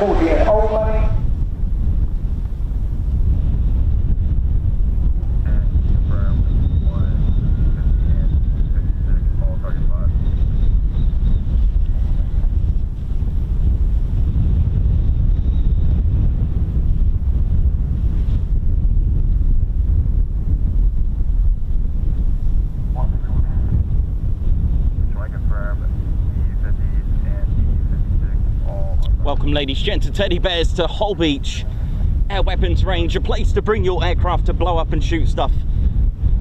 48 old money. Welcome, ladies, gents and teddy bears, to Holbeach Air Weapons Range, a place to bring your aircraft to blow up and shoot stuff.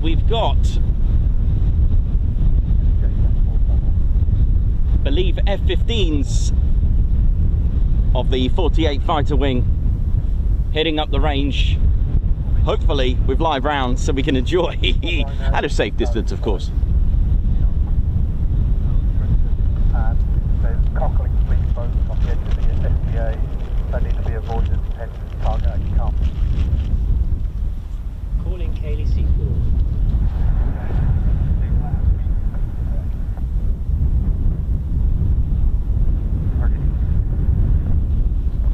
We've got, I believe, F-15s of the 48 fighter wing heading up the range, hopefully with live rounds so we can enjoy at a safe distance, of course. Cockling fleet boats on the edge of the SPA that need to be avoided, hence target come. Calling Cayley Seaport.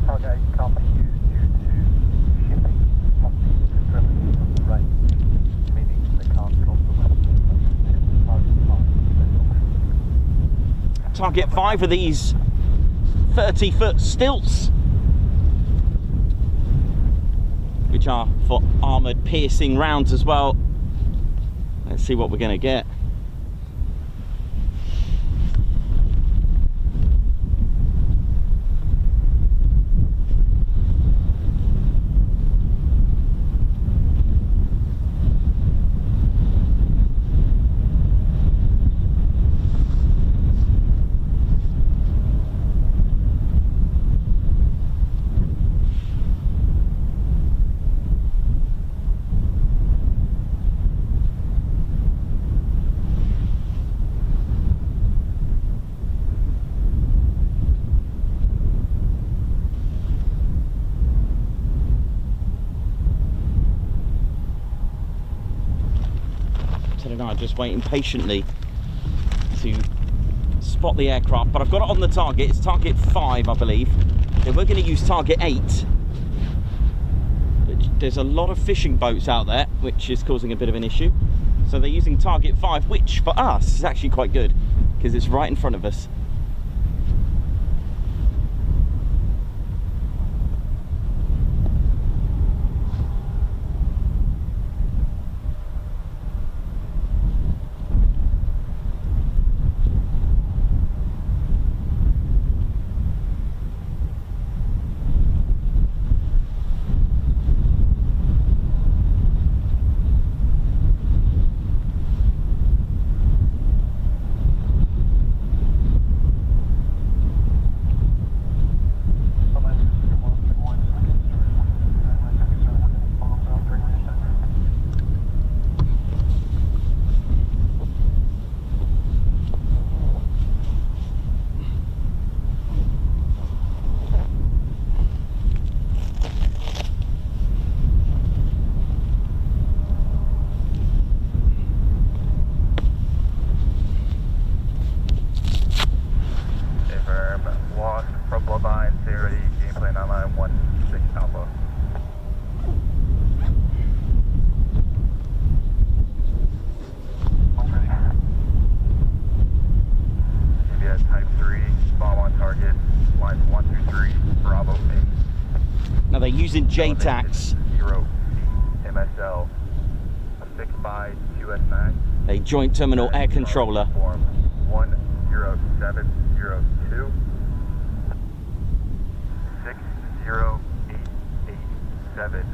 Target can't be used due to shipping something driven from the range, meaning they can't drop the weapon. Target 5 of these 30-foot stilts, which are for armoured piercing rounds as well. Let's see what we're going to get. And I are just waiting patiently to spot the aircraft, but I've got it on the target. It's target 5, I believe. They were going to use target 8, but there's a lot of fishing boats out there, which is causing a bit of an issue. So they're using target 5, which for us is actually quite good because it's right in front of us. Now they're using JTACs. MSL 652S9. A joint terminal air controller. Form 10702 60887.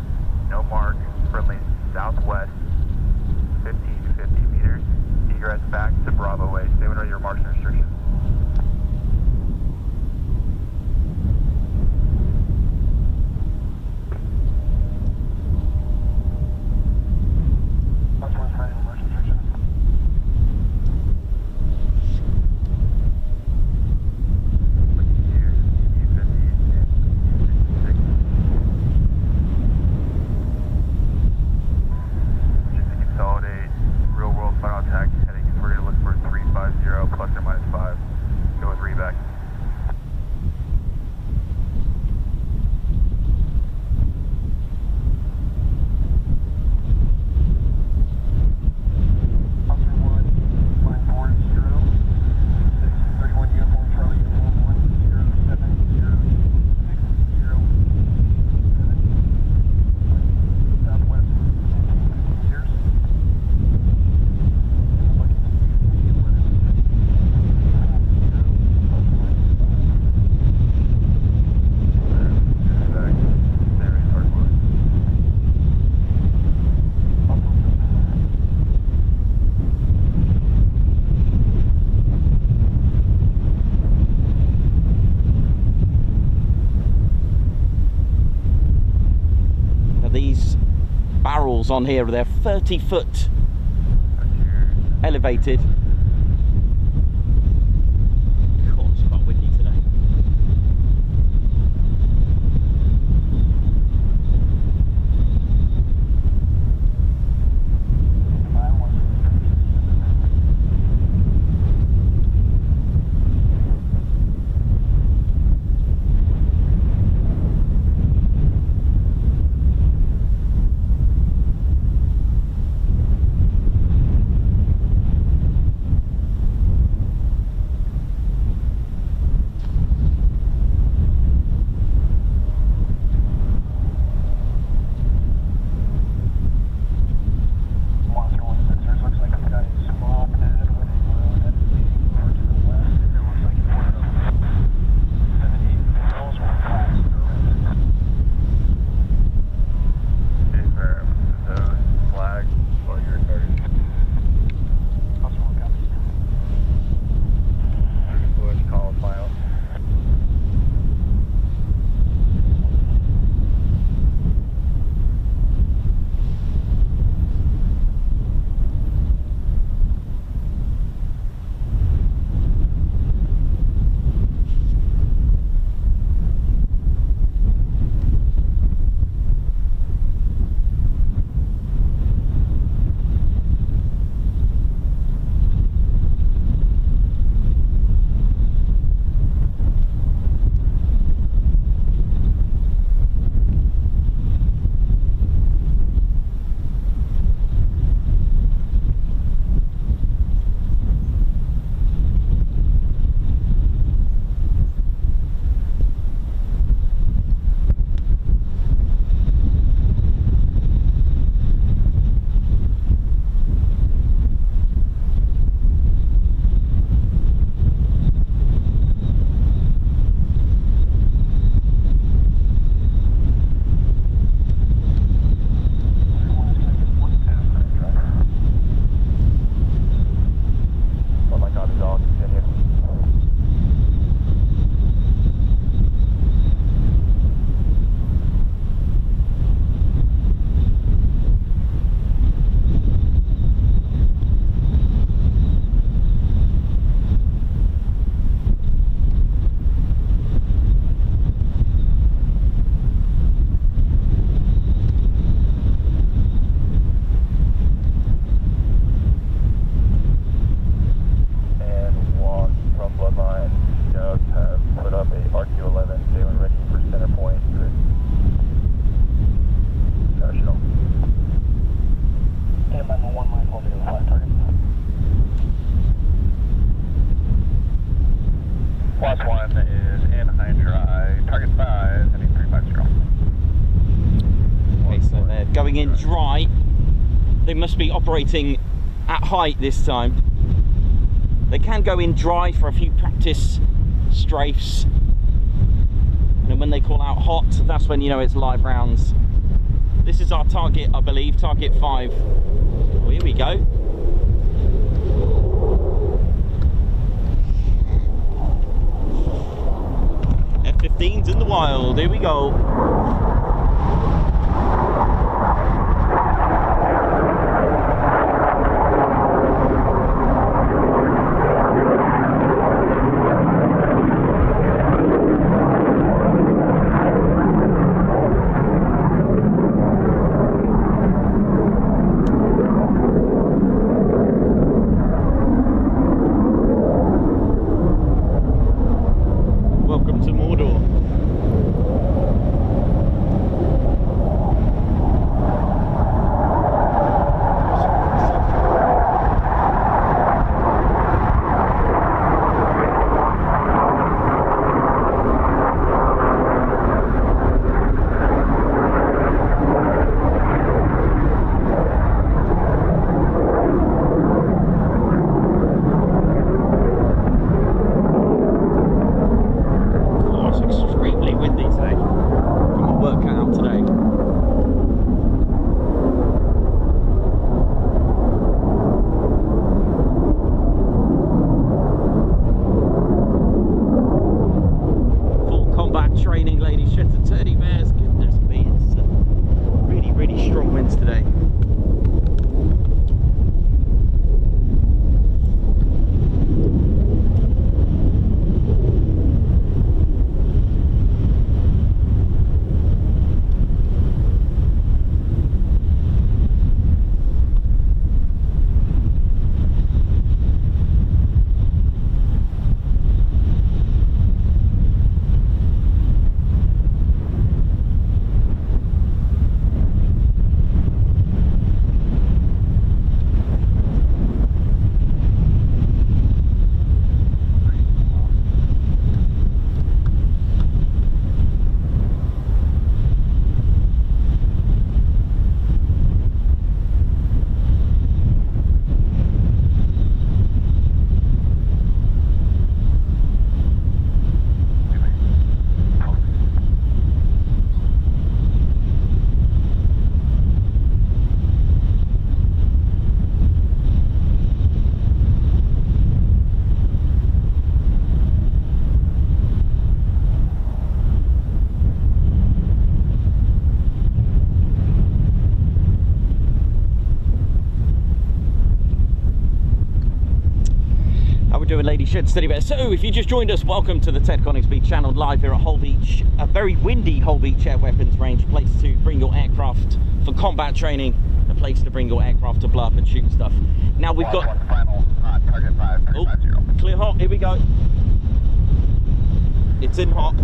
No mark. Friendly southwest 1550 meters. Egress back to Bravo Way. Stay within your marks and restrictions. channels on here, they're 30-foot elevated. God, it's quite windy today. Going in dry. They must be operating at height this time. They can go in dry for a few practice strafes, and then when they call out hot, that's when you know it's live rounds. This is our target, I believe, target 5. Well, here we go. F-15's in the wild, here we go. doing, lady shed steady bear? So if you just joined us, welcome to the Ted Coningsby Channel, live here at Holbeach, a very windy Holbeach Air Weapons Range, a place to bring your aircraft for combat training, a place to bring your aircraft to blow up and shoot stuff. Now we've got final target 5, clear hot, here we go. It's in hot.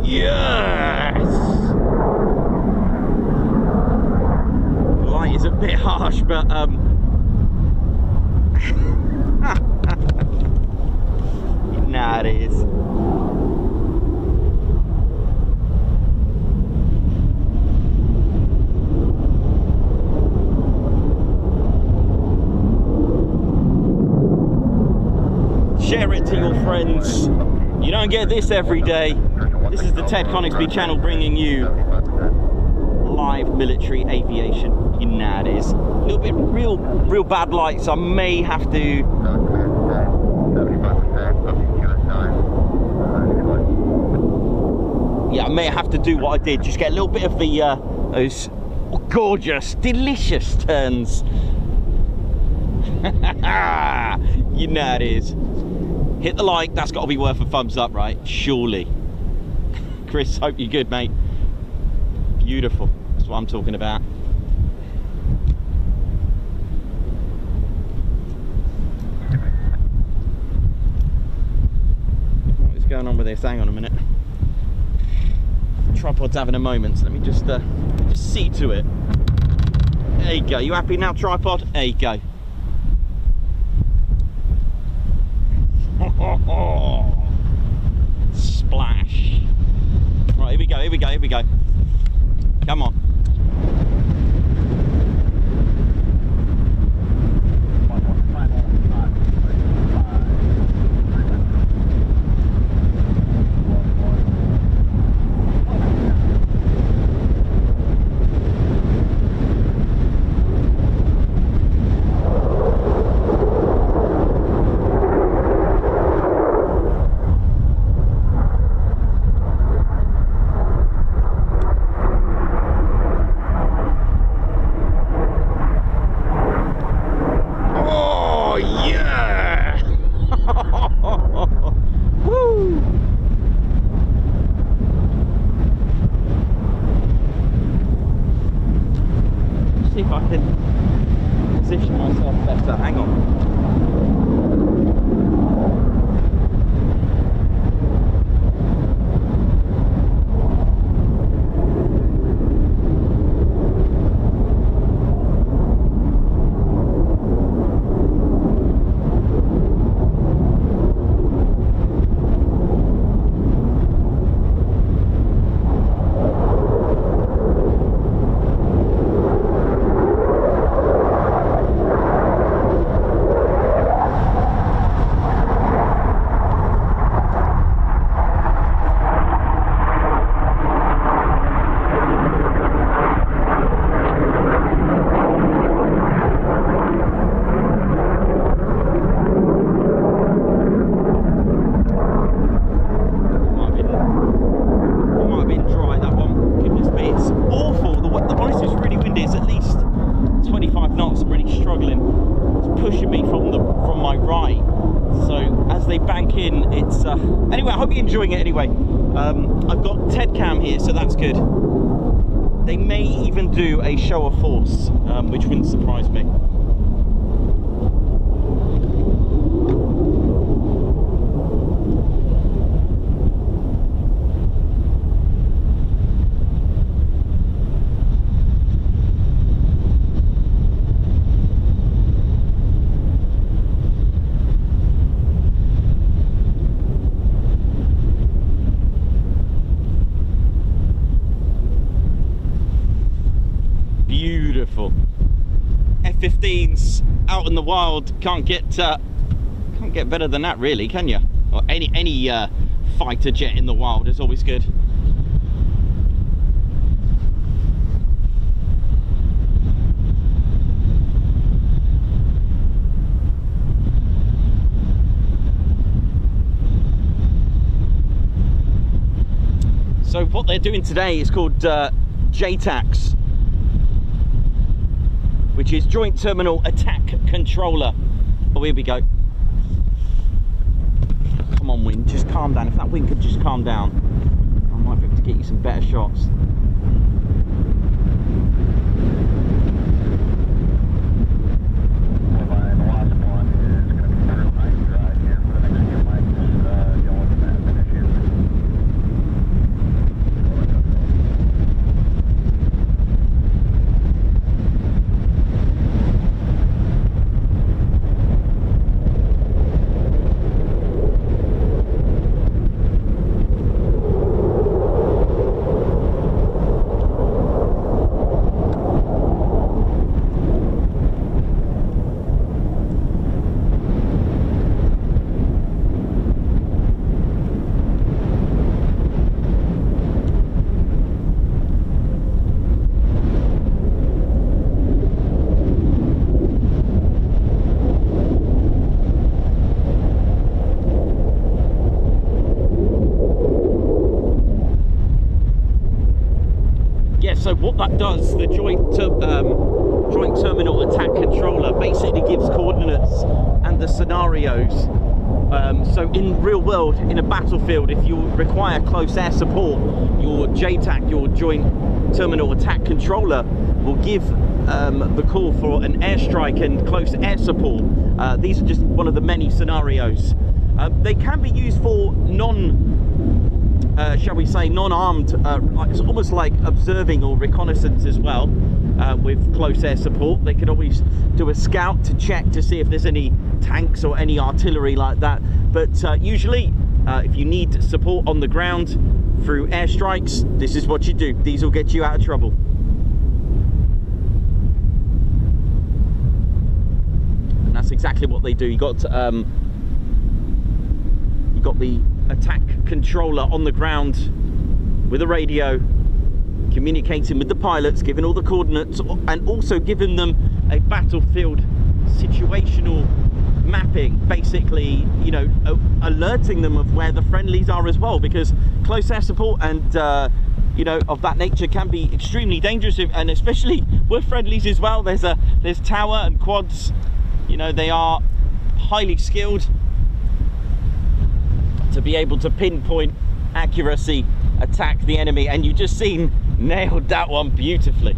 Yes! The light is a bit harsh, but nah, it is. Share it to your friends. You don't get this every day. This is the Ted Coningsby Channel bringing you live military aviation. You know it is. A little bit real bad light, so I may have to. Yeah, I may have to do what I did. Just get a little bit of the those gorgeous, delicious turns. You know it is. Hit the like, that's got to be worth a thumbs up, right? Surely. Chris, hope you're good, mate. Beautiful. That's what I'm talking about. What is going on with this? Hang on a minute. Tripod's having a moment, so let me just see to it. There you go. You happy now, tripod? There you go. Splash. Right, here we go, here we go, here we go. Come on. See if I can position myself better. Hang on. 25 knots. I'm really struggling. It's pushing me from my right. So as they bank in, it's anyway. I hope you're enjoying it. Anyway, I've got Ted Cam here, so that's good. They may even do a show of force, which wouldn't surprise me. Beautiful. F-15s out in the wild, can't get better than that, really, can you? Or any fighter jet in the wild is always good. So what they're doing today is called JTACs, which is Joint Terminal Attack Controller. Oh, here we go. Come on, wind, just calm down. If that wind could just calm down, I might be able to get you some better shots. So what that does, the joint terminal attack controller basically gives coordinates and the scenarios. So in real world, in a battlefield, if you require close air support, your JTAC, your joint terminal attack controller, will give the call for an airstrike and close air support. These are just one of the many scenarios. They can be used for shall we say, non-armed, it's almost like observing or reconnaissance as well, with close air support. They could always do a scout to check to see if there's any tanks or any artillery like that. But usually, if you need support on the ground through airstrikes, this is what you do. These will get you out of trouble. And that's exactly what they do. You got the attack controller on the ground with a radio, communicating with the pilots, giving all the coordinates, and also giving them a battlefield situational mapping, basically, you know, alerting them of where the friendlies are as well, because close air support and you know, of that nature can be extremely dangerous, and especially with friendlies as well. There's tower and quads, you know, they are highly skilled to be able to pinpoint accuracy attack the enemy, and you've just seen nailed that one beautifully.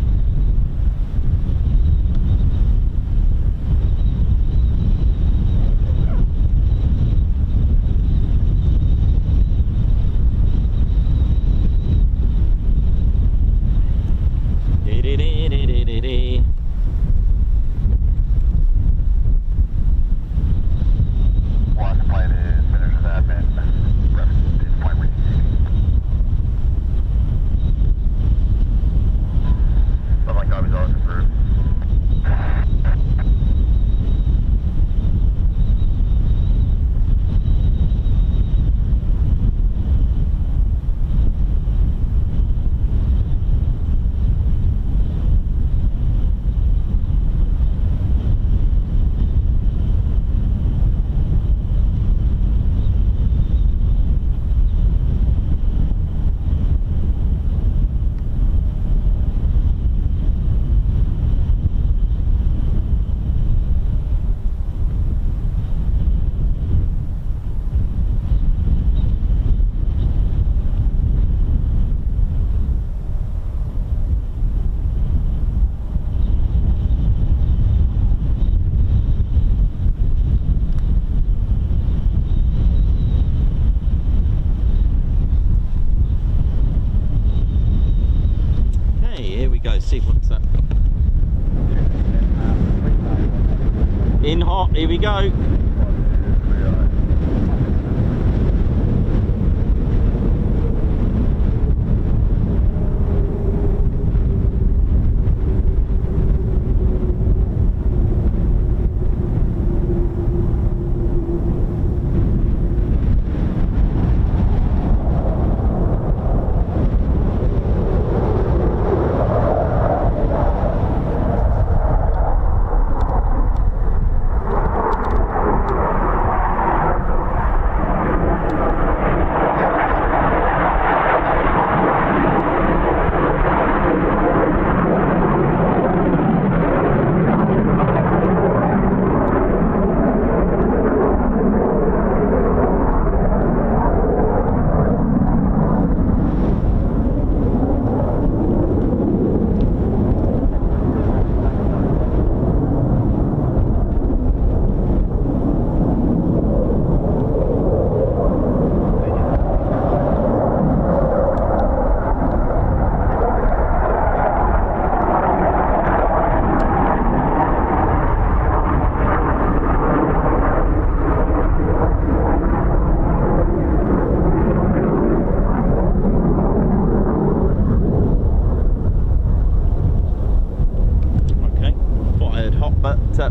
In hot, here we go.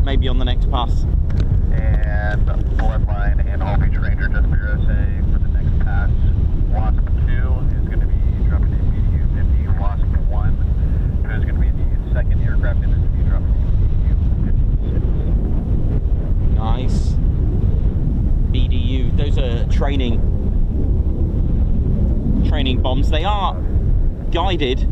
Maybe on the next pass. And bloodline and Holbeach Ranger, just for your say, for the next pass, Wasp 2 is going to be dropping in BDU 50, Wasp 1 is going to be the second aircraft, and it's going to be dropping in BDU 56. Nice. BDU, those are training bombs. They are guided.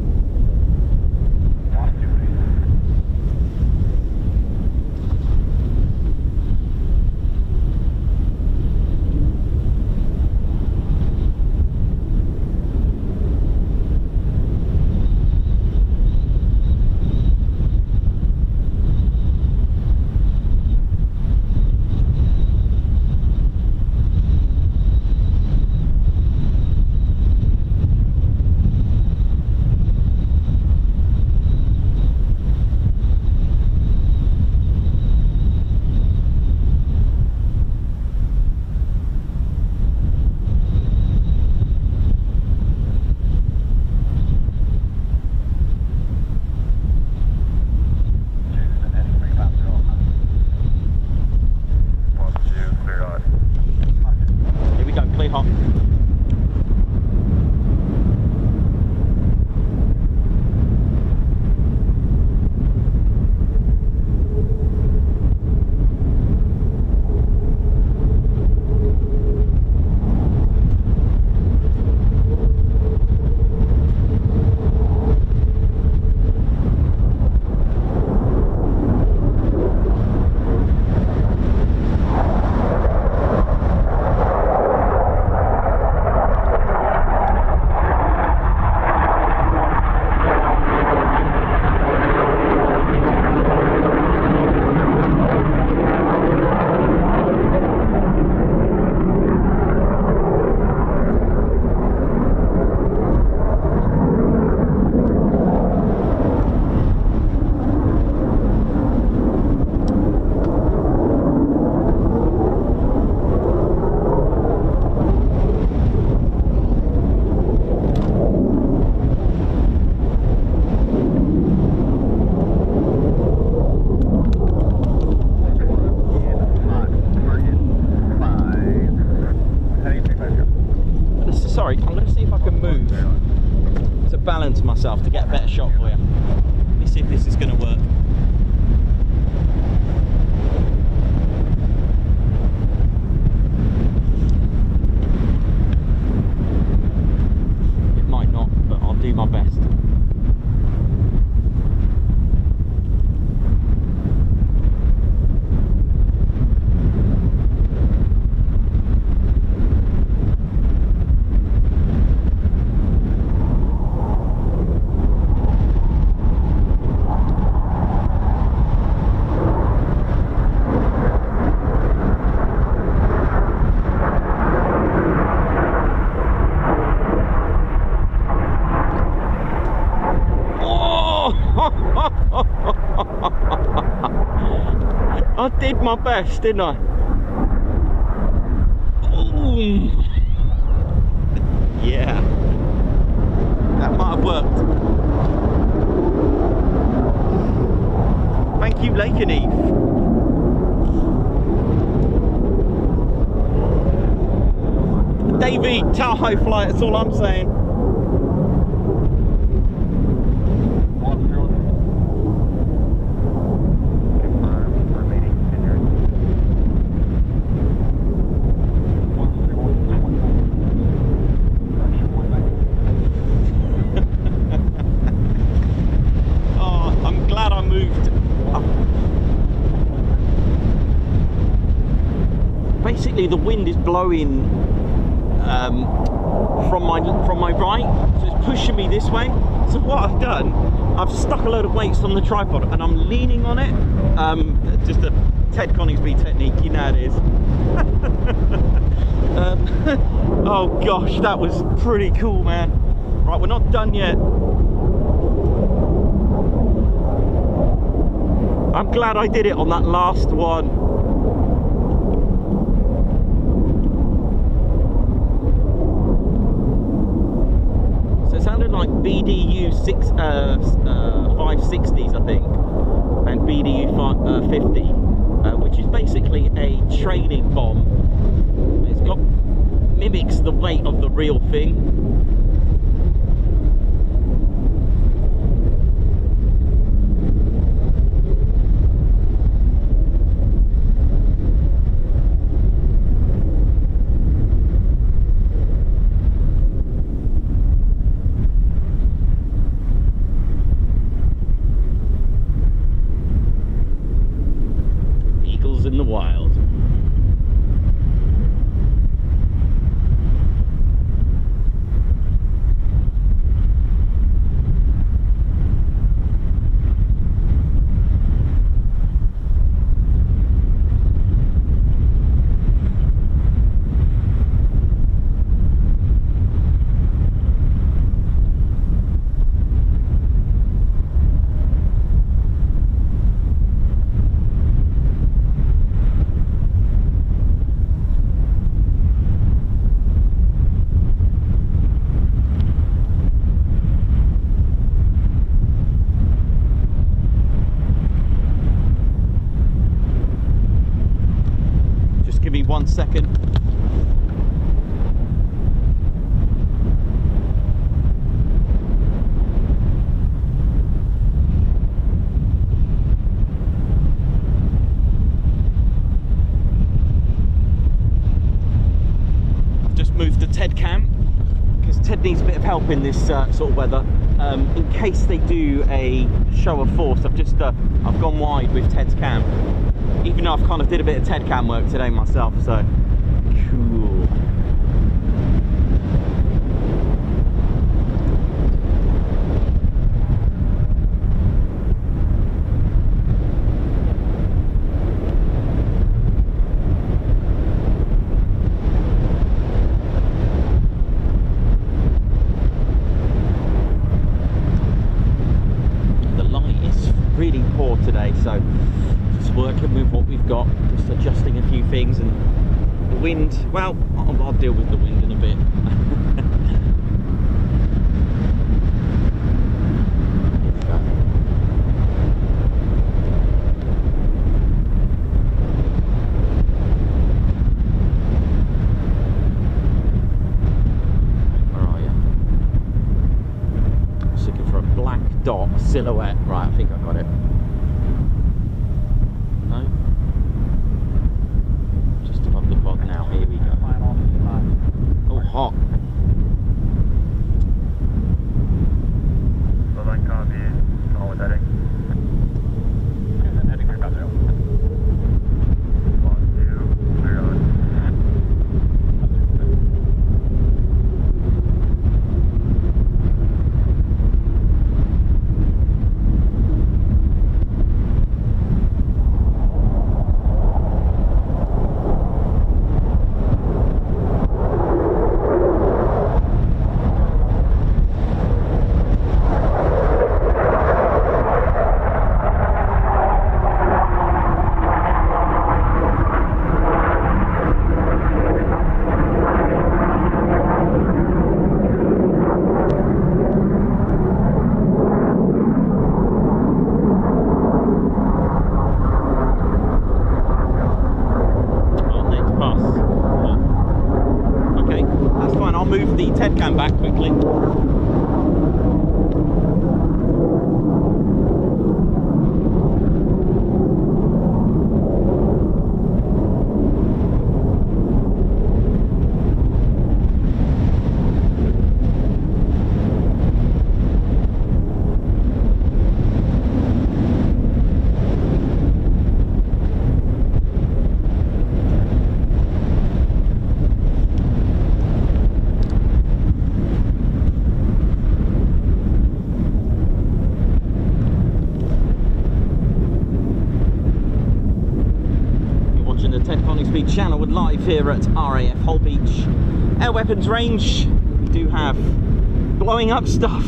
I did my best, didn't I? Ooh. Yeah. That might have worked. Thank you, Lake and Eve. Davey, Tahoe flight, that's all I'm saying. Basically, the wind is blowing from my right, so it's pushing me this way. So what I've done, I've stuck a load of weights on the tripod and I'm leaning on it. Just a Ted Coningsby technique, you know it is. Oh gosh, that was pretty cool, man. Right, we're not done yet. I'm glad I did it on that last one. Like BDU 560s, I think, and BDU 50, which is basically a training bomb. It's got mimics the weight of the real thing. In the wild. Give me 1 second. I've just moved to Ted cam because Ted needs a bit of help in this sort of weather. In case they do a show of force, I've gone wide with Ted's cam. Even though I've kind of did a bit of Ted cam work today myself, so cool. The light is really poor today, so working with what we've got, just adjusting a few things, and the wind, well, I'll deal with the wind in a bit. Where are you? I was looking for a black dot, a silhouette. Right, I think I got it. Now, here we go. Oh, hot. Southern copy. Call with heading. Heading for Cosmo. 1, 2, clear on. Coningsby Channel with live here at RAF Holbeach Air Weapons Range. We do have blowing up stuff.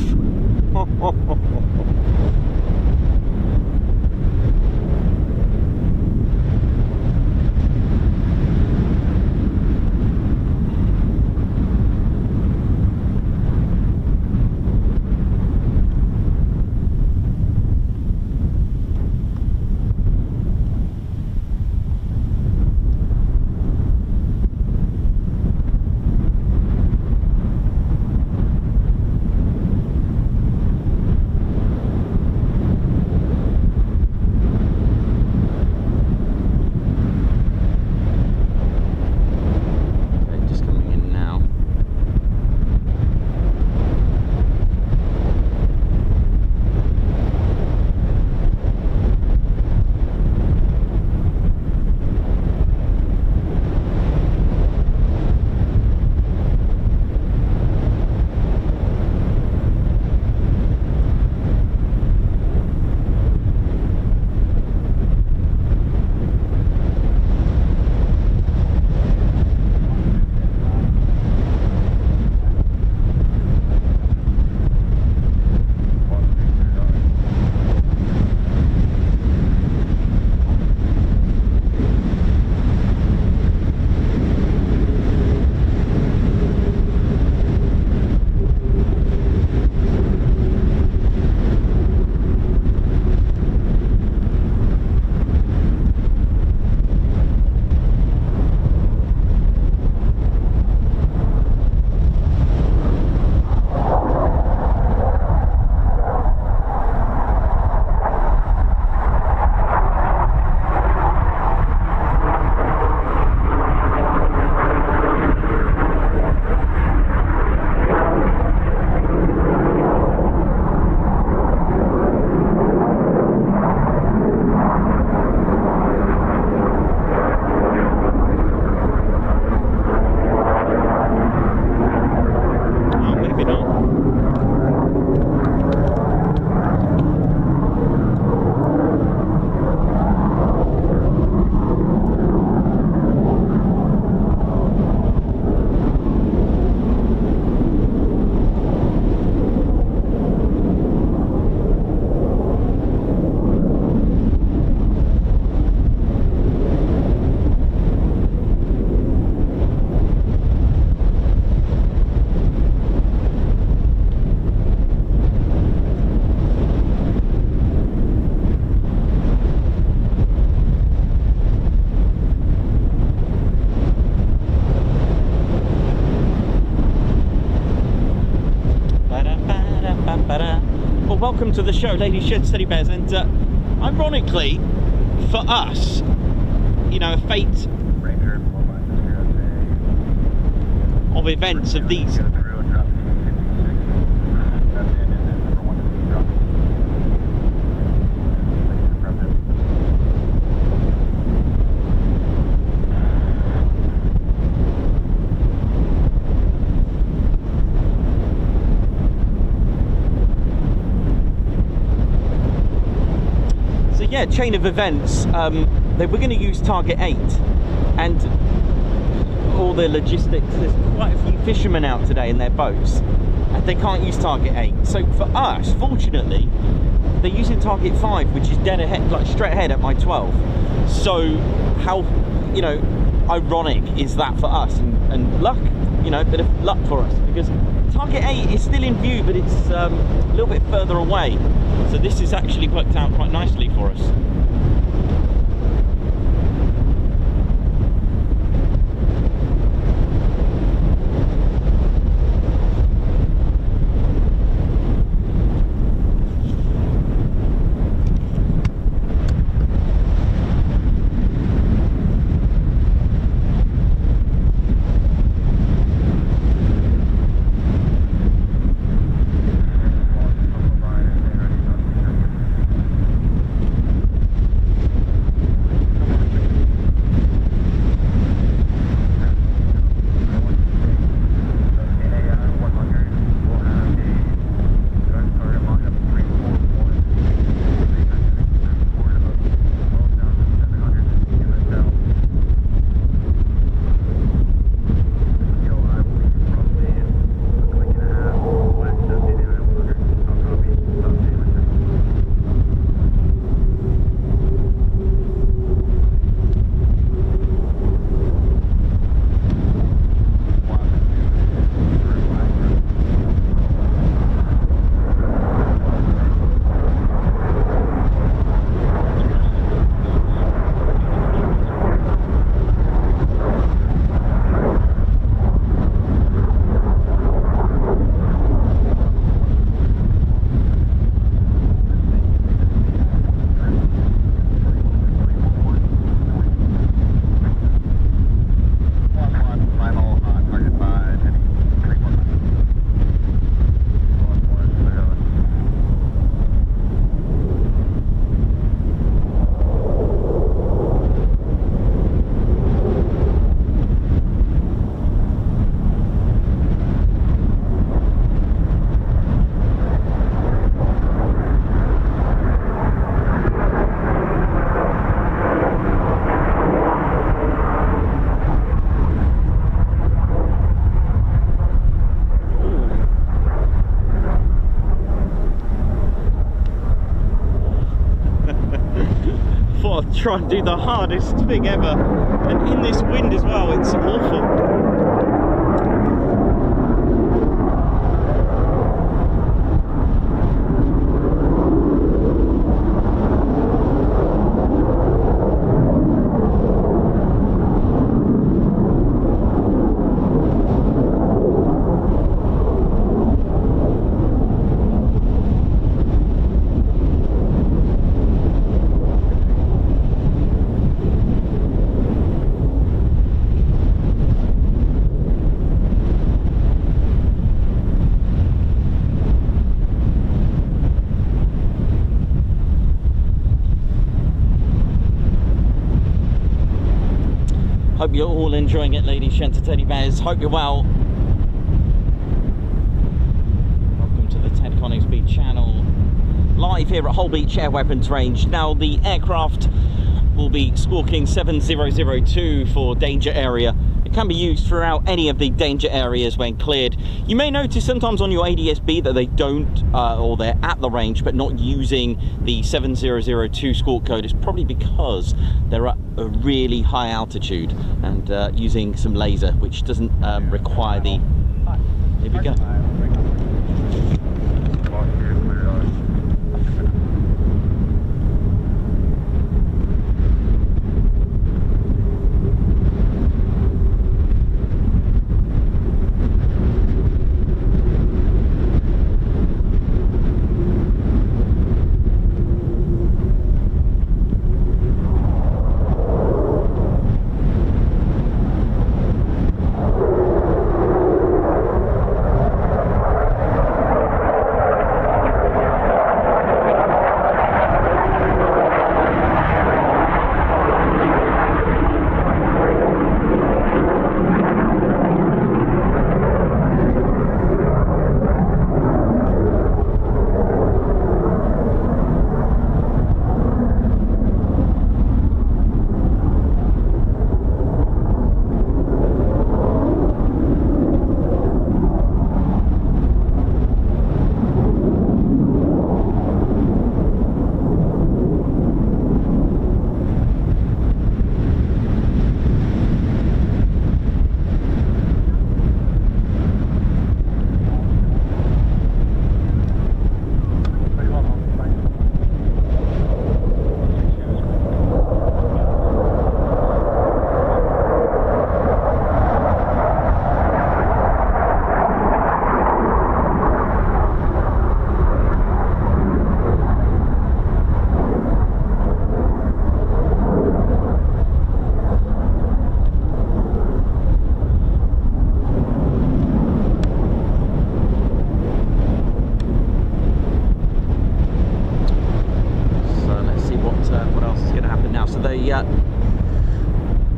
Well, welcome to the show, ladies, gents, teddy bears, and ironically, for us, you know, a fate of events of these. Yeah, chain of events. They were going to use target 8 and all the logistics. There's quite a few fishermen out today in their boats and they can't use target 8. So for us, fortunately, they're using target 5, which is dead ahead, like straight ahead at my 12. So how, you know, ironic is that for us, and luck, you know, a bit of luck for us, because target 8 is still in view, but it's a little bit further away. So this has actually worked out quite nicely for us. try and do the hardest thing ever, and in this wind as well, it's awful. Hope you're all enjoying it, ladies, gents, and teddy bears. Hope you're well. Welcome to the Ted Coningsby Channel, live here at Holbeach Air Weapons Range. Now, the aircraft will be squawking 7002 for danger area. It can be used throughout any of the danger areas when cleared. You may notice sometimes on your ADSB that they don't, or they're at the range but not using the 7002 squawk code. It's probably because they're at a really high altitude and using some laser, which doesn't require the... Here we go.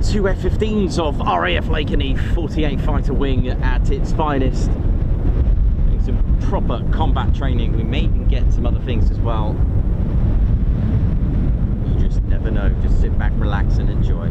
Two F-15s of RAF Lincolnshire 48 fighter wing at its finest. Doing some proper combat training. We may even get some other things as well. You just never know. Just sit back, relax and enjoy.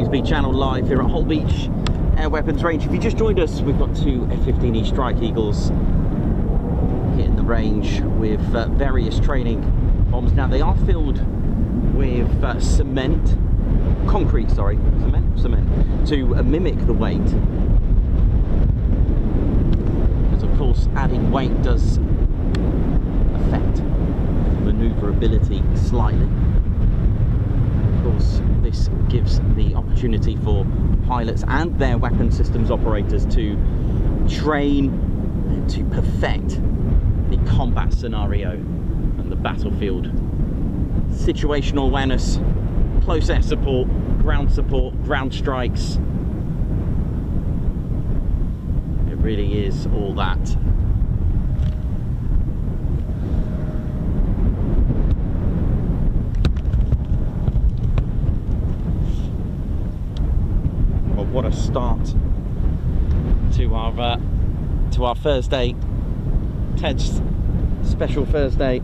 Coningsby Channel live here at Holbeach Air Weapons Range. If you just joined us, we've got two F-15E Strike Eagles hitting the range with various training bombs. Now they are filled with cement, to mimic the weight. Because of course adding weight does affect maneuverability slightly. Of course, this gives the opportunity for pilots and their weapon systems operators to train and to perfect the combat scenario and the battlefield. Situational awareness, close air support, ground strikes. It really is all that. What a start to our Thursday, Ted's special Thursday.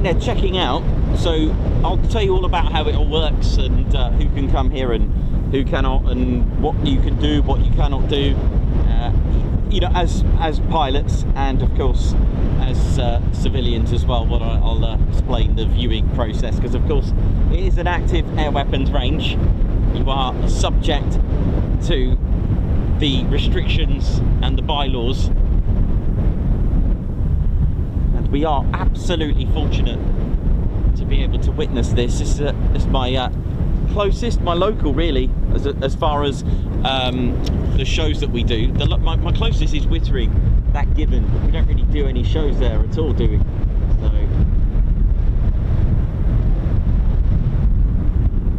They're checking out, so I'll tell you all about how it all works and who can come here and who cannot, and what you can do, what you cannot do, you know, as pilots, and of course as civilians as well. What I'll explain the viewing process, because of course it is an active air weapons range. You are subject to the restrictions and the bylaws. We are absolutely fortunate to be able to witness this. This is my closest, my local really, as far as the shows that we do. My closest is Wittering, that given. We don't really do any shows there at all, do we? So I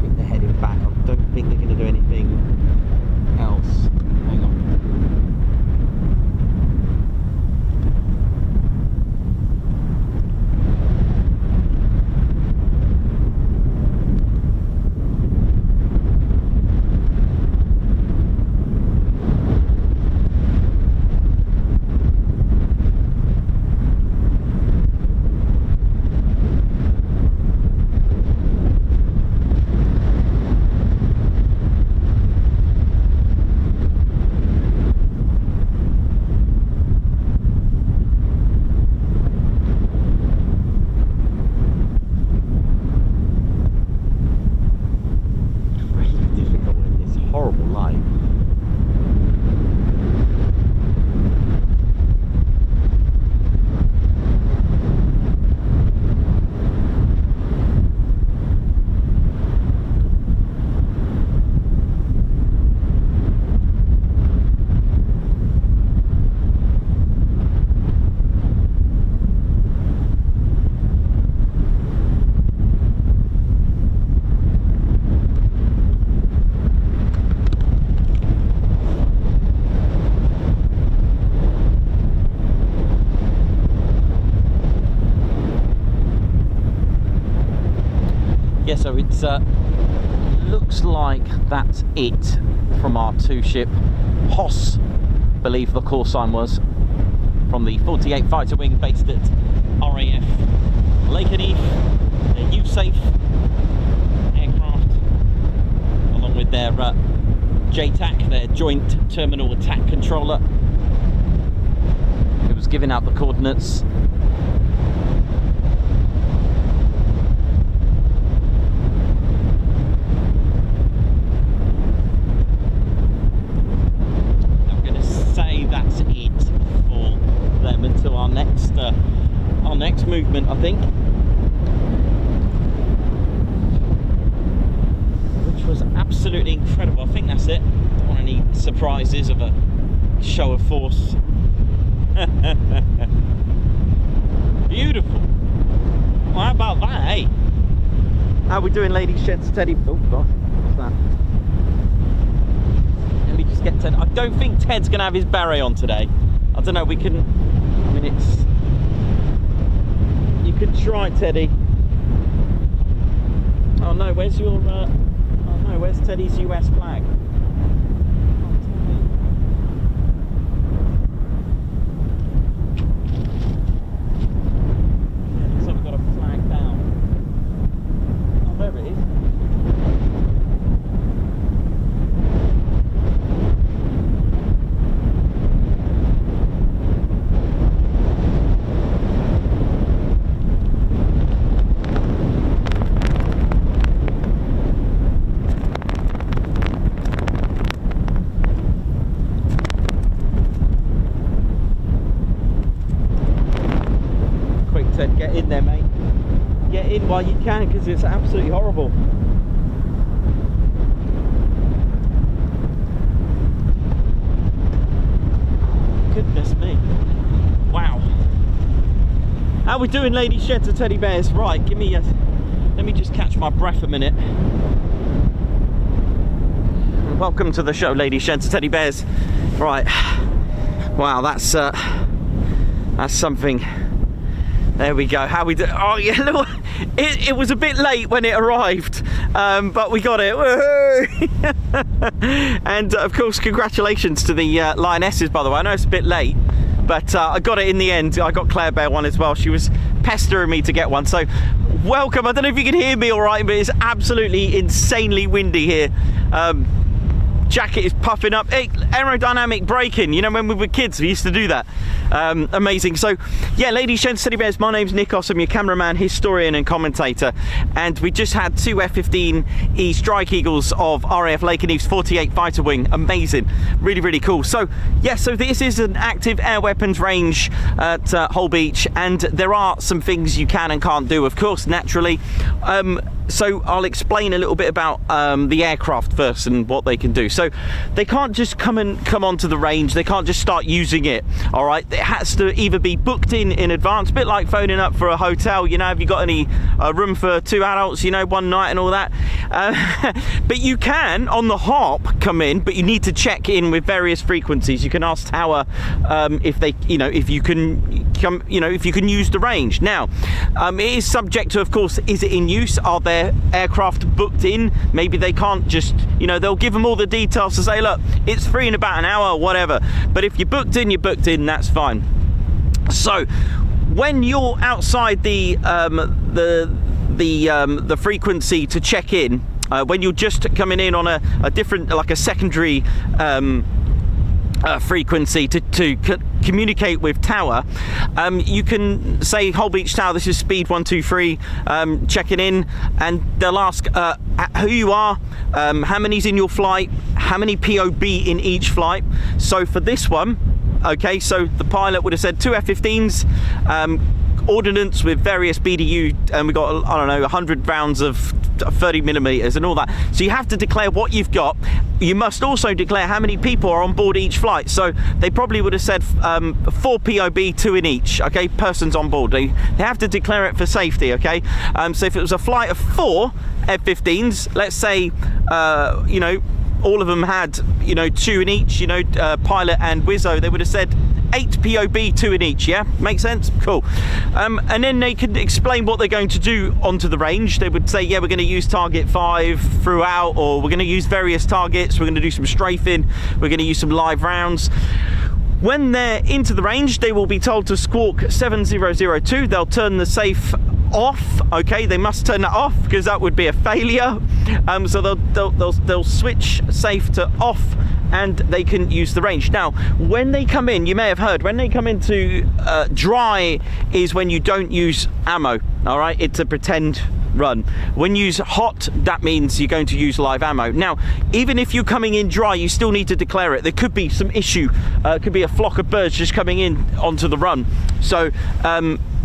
think they're heading back. I don't think they're going to do anything else. Hang on. so it's looks like that's it from our two-ship. Hoss, believe the call sign was, from the 48 Fighter Wing based at RAF Lakenheath, their USAFE aircraft, along with their JTAC, their Joint Terminal Attack Controller, who was giving out the coordinates. That's it for them until our next movement, I think, which was absolutely incredible. I think that's it. Don't want any surprises of a show of force. Beautiful. Well, how about that, eh? How are we doing, ladies, gents? Teddy. Oh gosh, what's that? Get Ted. I don't think Ted's gonna have his beret on today. I don't know, we can, I mean, it's, you could try, Teddy. Oh no, where's your oh no, where's Teddy's US flag? Yeah, looks like we've got a flag down. Oh, there it is. Get in there, mate. Get in while you can, because it's absolutely horrible. Goodness me. Wow. How we doing, ladies, gents, and teddy bears? Right, give me a, let me just catch my breath a minute. Welcome to the show, ladies, gents, and teddy bears. Right. Wow, that's something. There we go. How we do? Oh yeah, look, it was a bit late when it arrived, but we got it. And of course, congratulations to the Lionesses, by the way. I know it's a bit late, but I got it in the end. I got Claire Bear one as well. She was pestering me to get one. So welcome. I don't know if you can hear me all right, but it's absolutely insanely windy here. Jacket is puffing up. Hey, aerodynamic braking, you know, when we were kids we used to do that. Amazing. So yeah, ladies, gents, teddy bears, my name's Nick Oss. I'm your cameraman, historian and commentator, and we just had two F-15E Strike Eagles of RAF Lakenheath's 48 Fighter Wing. Amazing, really cool. So yeah, so this is an active air weapons range at Holbeach, and there are some things you can and can't do, of course, naturally. So I'll explain a little bit about the aircraft first and what they can do. So they can't just come onto the range. They can't just start using it. All right, it has to either be booked in advance, a bit like phoning up for a hotel. You know, have you got any room for 2 adults? You know, one night and all that. But you can on the hop come in, but you need to check in with various frequencies. You can ask Tower if they, you know, if you can come, you know, if you can use the range. Now, it is subject to, of course, is it in use? Are there aircraft booked in? Maybe they can't just, you know, they'll give them all the details to say, look, it's free in about an hour, whatever. But if you're booked in, that's fine. So when you're outside the frequency to check in, when you're just coming in on a different, like a secondary frequency to communicate with Tower, you can say Holbeach Tower, this is speed 123, checking in, and they'll ask who you are, how many's in your flight, how many POB in each flight. So for this one, okay, so the pilot would have said 2 F-15s, ordnance with various BDU, and we got, I don't know, 100 rounds of 30 millimeters and all that. So you have to declare what you've got. You must also declare how many people are on board each flight. So they probably would have said 4 POB, 2 in each, okay, persons on board. They have to declare it for safety, okay. So if it was a flight of 4 F-15s, let's say, you know, all of them had, you know, 2 in each, you know, pilot and Wizzo, they would have said 8 POB, 2 in each, yeah? Make sense? Cool. And then they could explain what they're going to do onto the range. They would say, yeah, we're going to use target 5 throughout, or we're going to use various targets, we're going to do some strafing, we're going to use some live rounds. When they're into the range, they will be told to squawk 7002. They'll turn the safe off. Okay, they must turn that off because that would be a failure. So they'll switch safe to off, and they can use the range. Now, when they come in, you may have heard, when they come into dry is when you don't use ammo. All right, it's a pretend run. When you use hot, that means you're going to use live ammo. Now, even if you're coming in dry, you still need to declare it. There could be some issue. It could be a flock of birds just coming in onto the run. So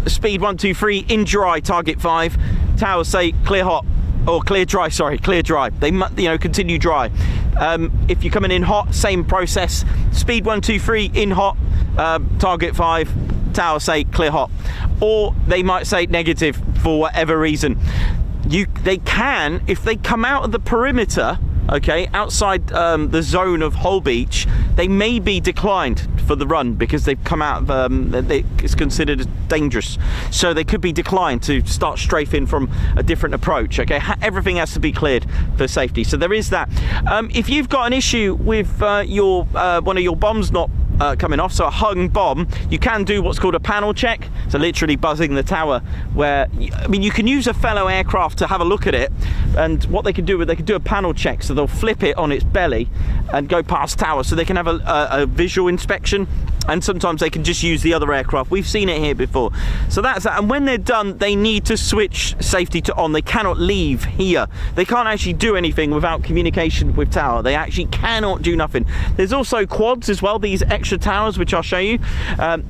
speed 123 in dry, target 5. Towers say clear hot, or clear dry, sorry, clear dry. They must, you know, continue dry. If you're coming in hot, same process. Speed 123 in hot, target 5. Tower say clear hot, or they might say negative for whatever reason. They can, if they come out of the perimeter, okay, outside the zone of Holbeach, they may be declined for the run because they've come out of it's considered as dangerous, so they could be declined to start strafing from a different approach. Okay, everything has to be cleared for safety, so there is that. If you've got an issue with your one of your bombs not coming off, so a hung bomb, you can do what's called a panel check, so literally buzzing the tower, where I mean, you can use a fellow aircraft to have a look at it, and what they can do is they can do a panel check, so they'll flip it on its belly and go past tower, so they can have a visual inspection, and sometimes they can just use the other aircraft. We've seen it here before. So that's that, and when they're done, they need to switch safety to on. They cannot leave here. They can't actually do anything without communication with tower. They actually cannot do nothing. There's also quads as well, these extra towers, which I'll show you.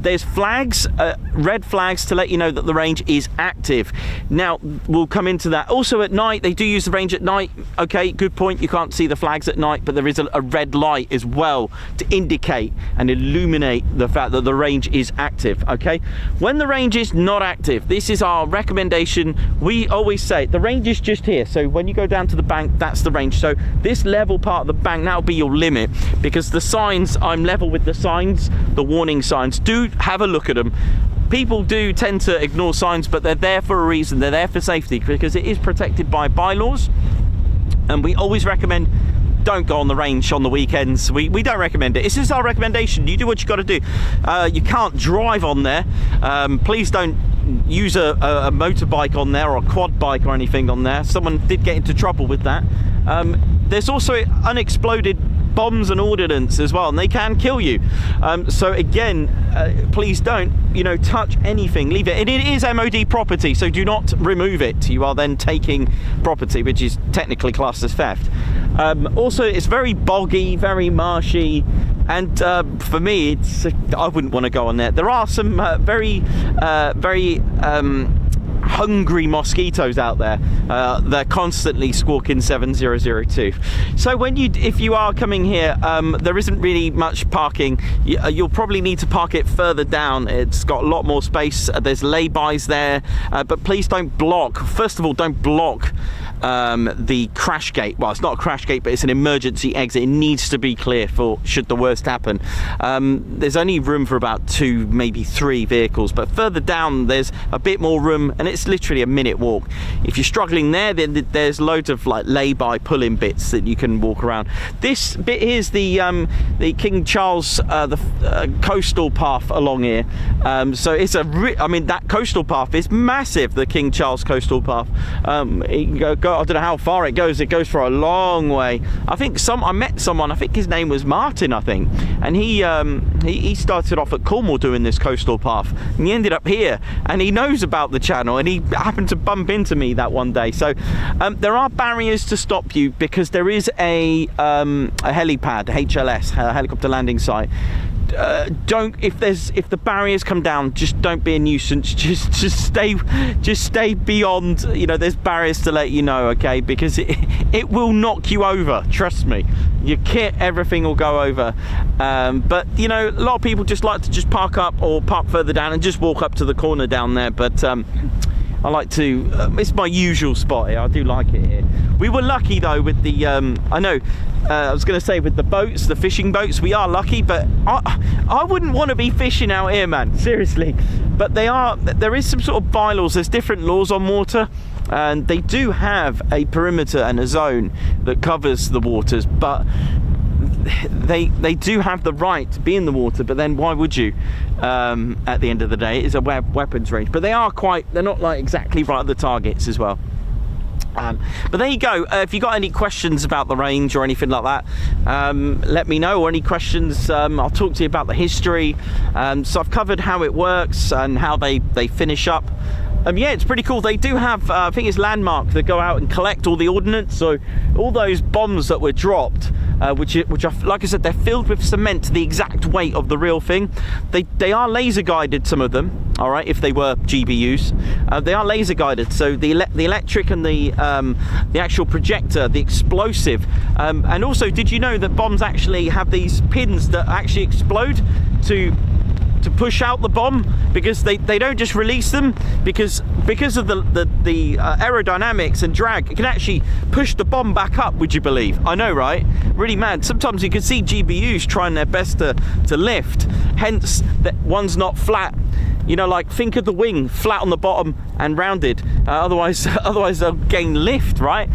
There's flags, red flags, to let you know that the range is active. Now, we'll come into that. Also at night, they do use the range at night. Okay, good point, you can't see the flags at night, but there is a red light as well to indicate and illuminate the fact that the range is active. Okay, when the range is not active, this is our recommendation. We always say the range is just here, so when you go down to the bank, that's the range. So this level part of the bank, that'll be your limit, because the signs, I'm level with the signs, the warning signs. Do have a look at them. People do tend to ignore signs, but they're there for a reason. They're there for safety, because it is protected by bylaws, and we always recommend don't go on the range on the weekends. We don't recommend it. This is our recommendation. You do what you got to do. You can't drive on there. Please don't use a motorbike on there, or a quad bike or anything on there. Someone did get into trouble with that. There's also unexploded bombs and ordnance as well, and they can kill you. So again, please don't, you know, touch anything, leave it. And it is MOD property, so do not remove it. You are then taking property, which is technically classed as theft. Also, it's very boggy, very marshy, and for me, I wouldn't want to go on there. There are some very hungry mosquitoes out there. They're constantly squawking 7002. So if you are coming here, there isn't really much parking. You'll probably need to park it further down. It's got a lot more space. There's laybys there, but please don't block. First of all, don't block the crash gate. Well, it's not a crash gate, but it's an emergency exit. It needs to be clear for should the worst happen. There's only room for about 2, maybe 3 vehicles, but further down there's a bit more room, and it's literally a minute walk. If you're struggling there, then there's loads of like lay-by pull-in bits that you can walk around. This bit here's the King Charles coastal path along here. So it's I mean, that coastal path is massive. The King Charles coastal path. You can go, I don't know how far it goes. It goes for a long way. I think I met someone, I think his name was Martin, I think, and he started off at Cornwall doing this coastal path, and he ended up here, and he knows about the channel, and he happened to bump into me that one day. So there are barriers to stop you, because there is a helipad, HLS, a helicopter landing site. If the barriers come down, just don't be a nuisance. Just stay beyond. You know, there's barriers to let you know, okay? Because it will knock you over. Trust me. Your kit, everything will go over. But you know, a lot of people just like to just park up or park further down and just walk up to the corner down there. But I like to, it's my usual spot here. I do like it here. We were lucky though with the, I know, I was going to say with the boats, the fishing boats, we are lucky, but I wouldn't want to be fishing out here, man, seriously. But there is some sort of bylaws, there's different laws on water, and they do have a perimeter and a zone that covers the waters, but they do have the right to be in the water, but then why would you? At the end of the day, it's a weapons range, but they're not like exactly right at the targets as well. But there you go. If you got any questions about the range or anything like that, let me know, or any questions. I'll talk to you about the history. So I've covered how it works and how they finish up. Yeah, it's pretty cool. They do have, I think it's Landmark, that go out and collect all the ordnance. So all those bombs that were dropped, which are, like I said, they're filled with cement to the exact weight of the real thing. They are laser guided, some of them. All right, if they were GBUs, they are laser guided. So the electric and the actual projector, the explosive, and also, did you know that bombs actually have these pins that actually explode to push out the bomb, because they don't just release them, because of the aerodynamics and drag, it can actually push the bomb back up, would you believe? I know, right? Really mad. Sometimes you can see GBUs trying their best to lift, hence that one's not flat. You know, like, think of the wing flat on the bottom and rounded, otherwise they'll gain lift, right?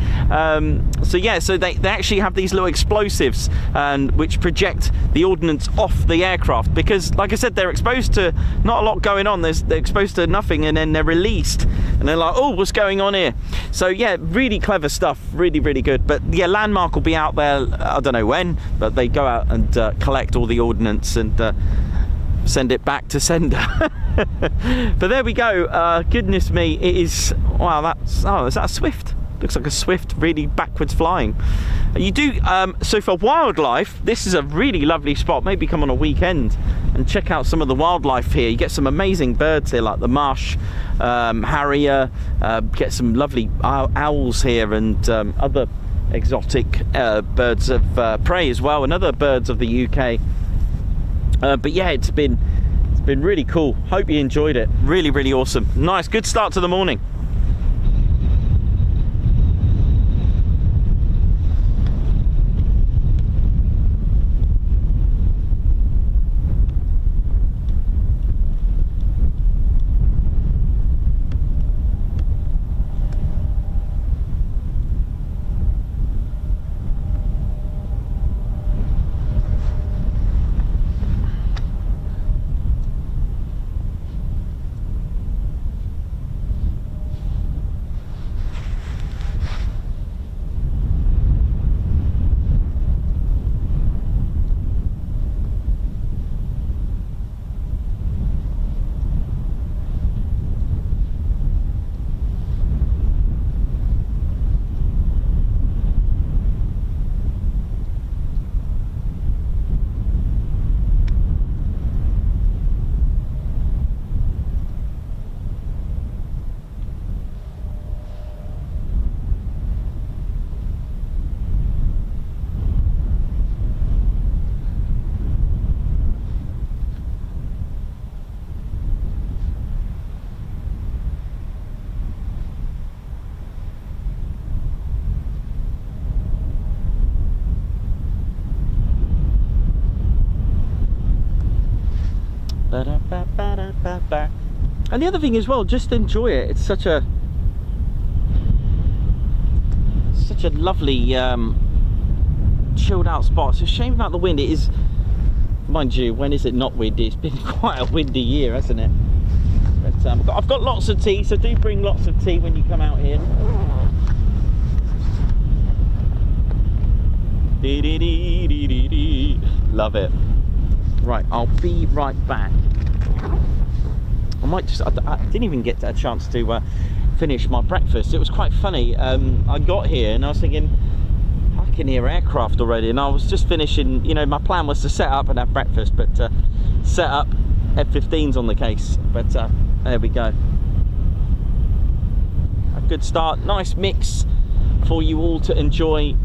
So yeah, so they actually have these little explosives which project the ordnance off the aircraft, because like I said, they're exposed to not a lot going on. They're exposed to nothing, and then they're released and they're like, oh, what's going on here? So yeah, really clever stuff, really good. But yeah, Landmark will be out there, I don't know when, but they go out and collect all the ordnance and send it back to sender. But there we go. Goodness me, it is, wow, is that a Swift? Looks like a Swift, really backwards flying. You do, so for wildlife, this is a really lovely spot. Maybe come on a weekend and check out some of the wildlife here. You get some amazing birds here, like the marsh harrier, get some lovely owls here, and other exotic birds of prey as well, and other birds of the UK. But yeah, it's been really cool. Hope you enjoyed it. Really awesome. Nice, good start to the morning. And the other thing as well, just enjoy it. It's such a lovely chilled out spot. It's a shame about the wind. It is, mind you, when is it not windy? It's been quite a windy year, hasn't it? But I've got lots of tea, so do bring lots of tea when you come out here. Love it. Right, I'll be right back. I might just, I didn't even get a chance to finish my breakfast. It was quite funny. I got here and I was thinking, I can hear aircraft already, and I was just finishing, you know, my plan was to set up and have breakfast, but set up, F-15s on the case, but there we go. A good start, nice mix for you all to enjoy.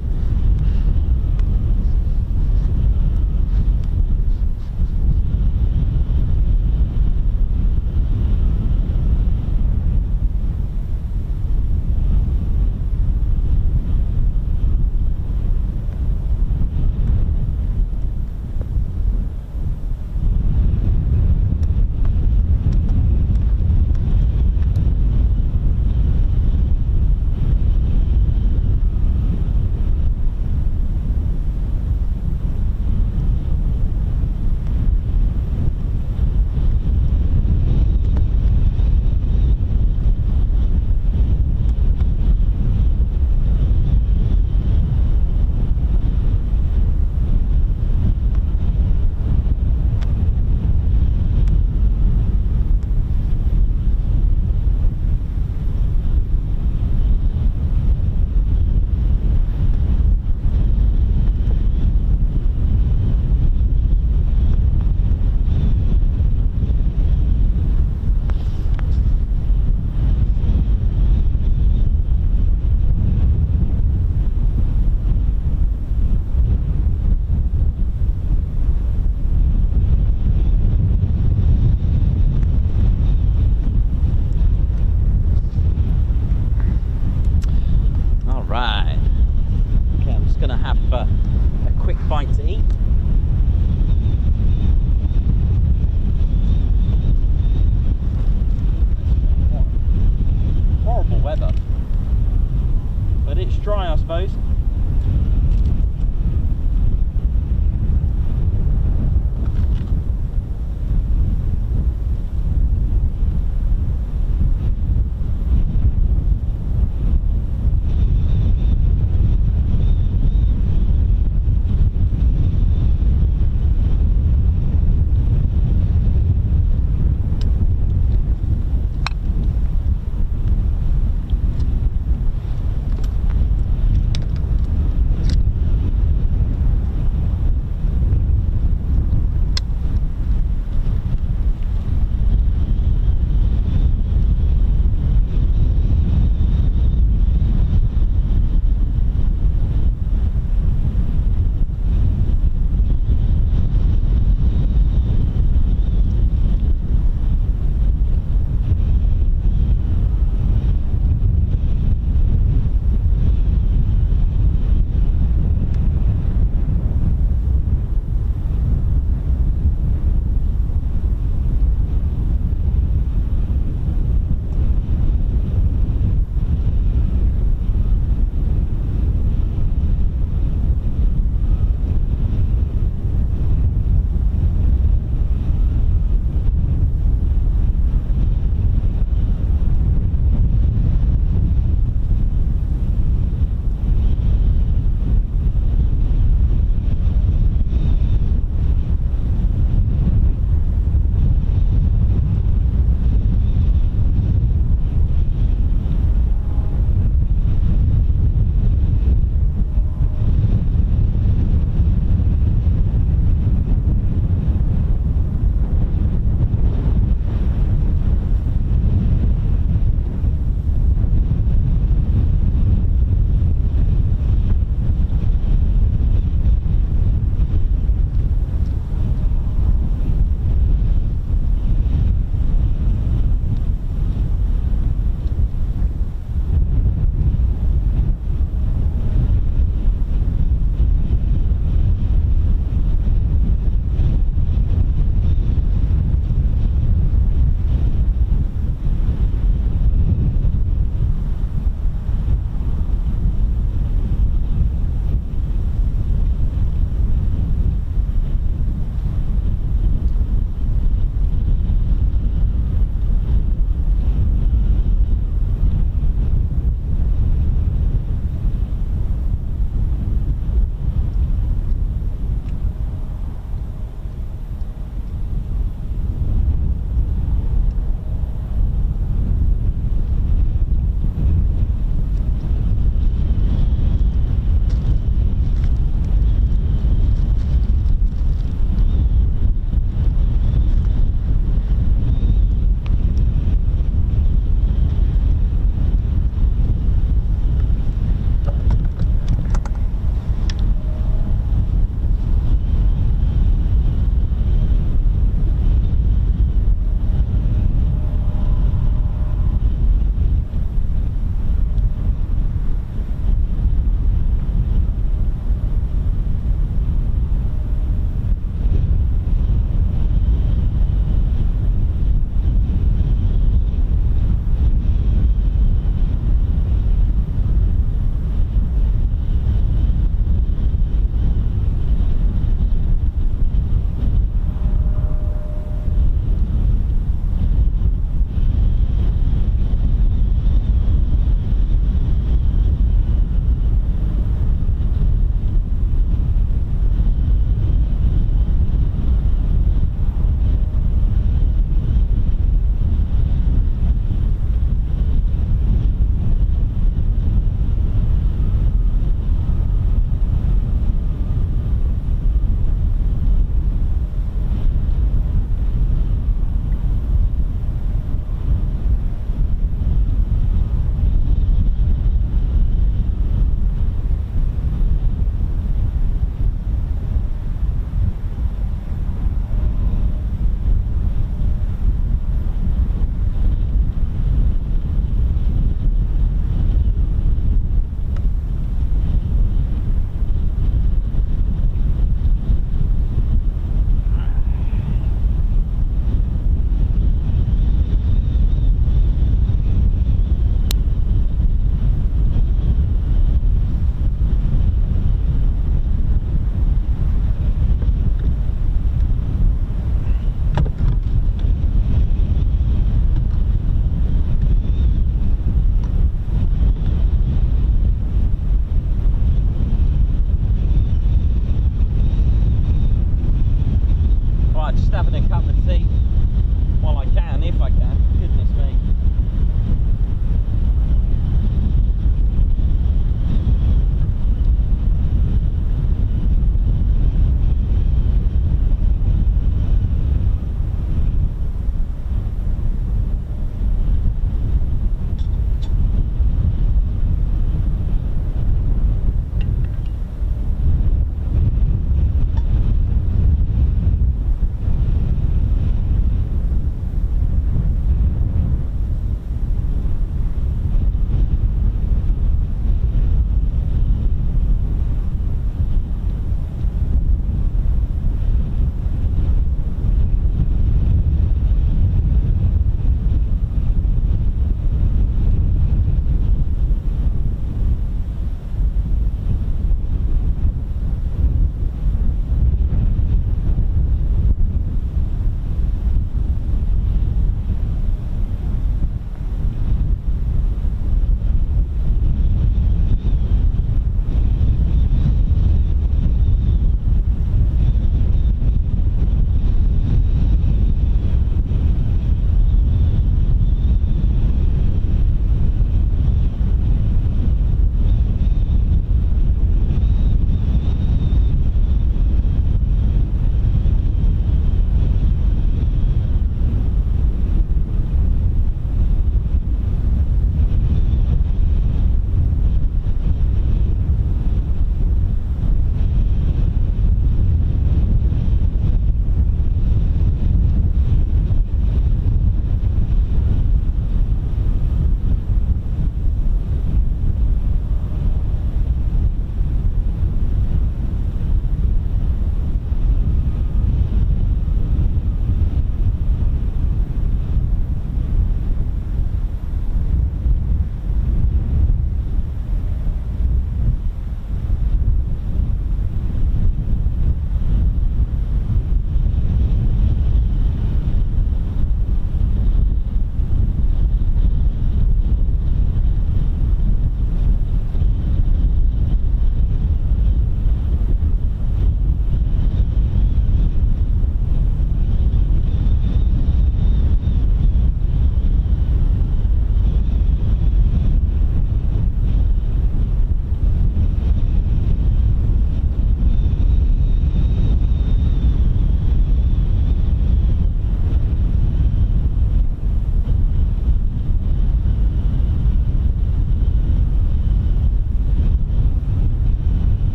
suppose.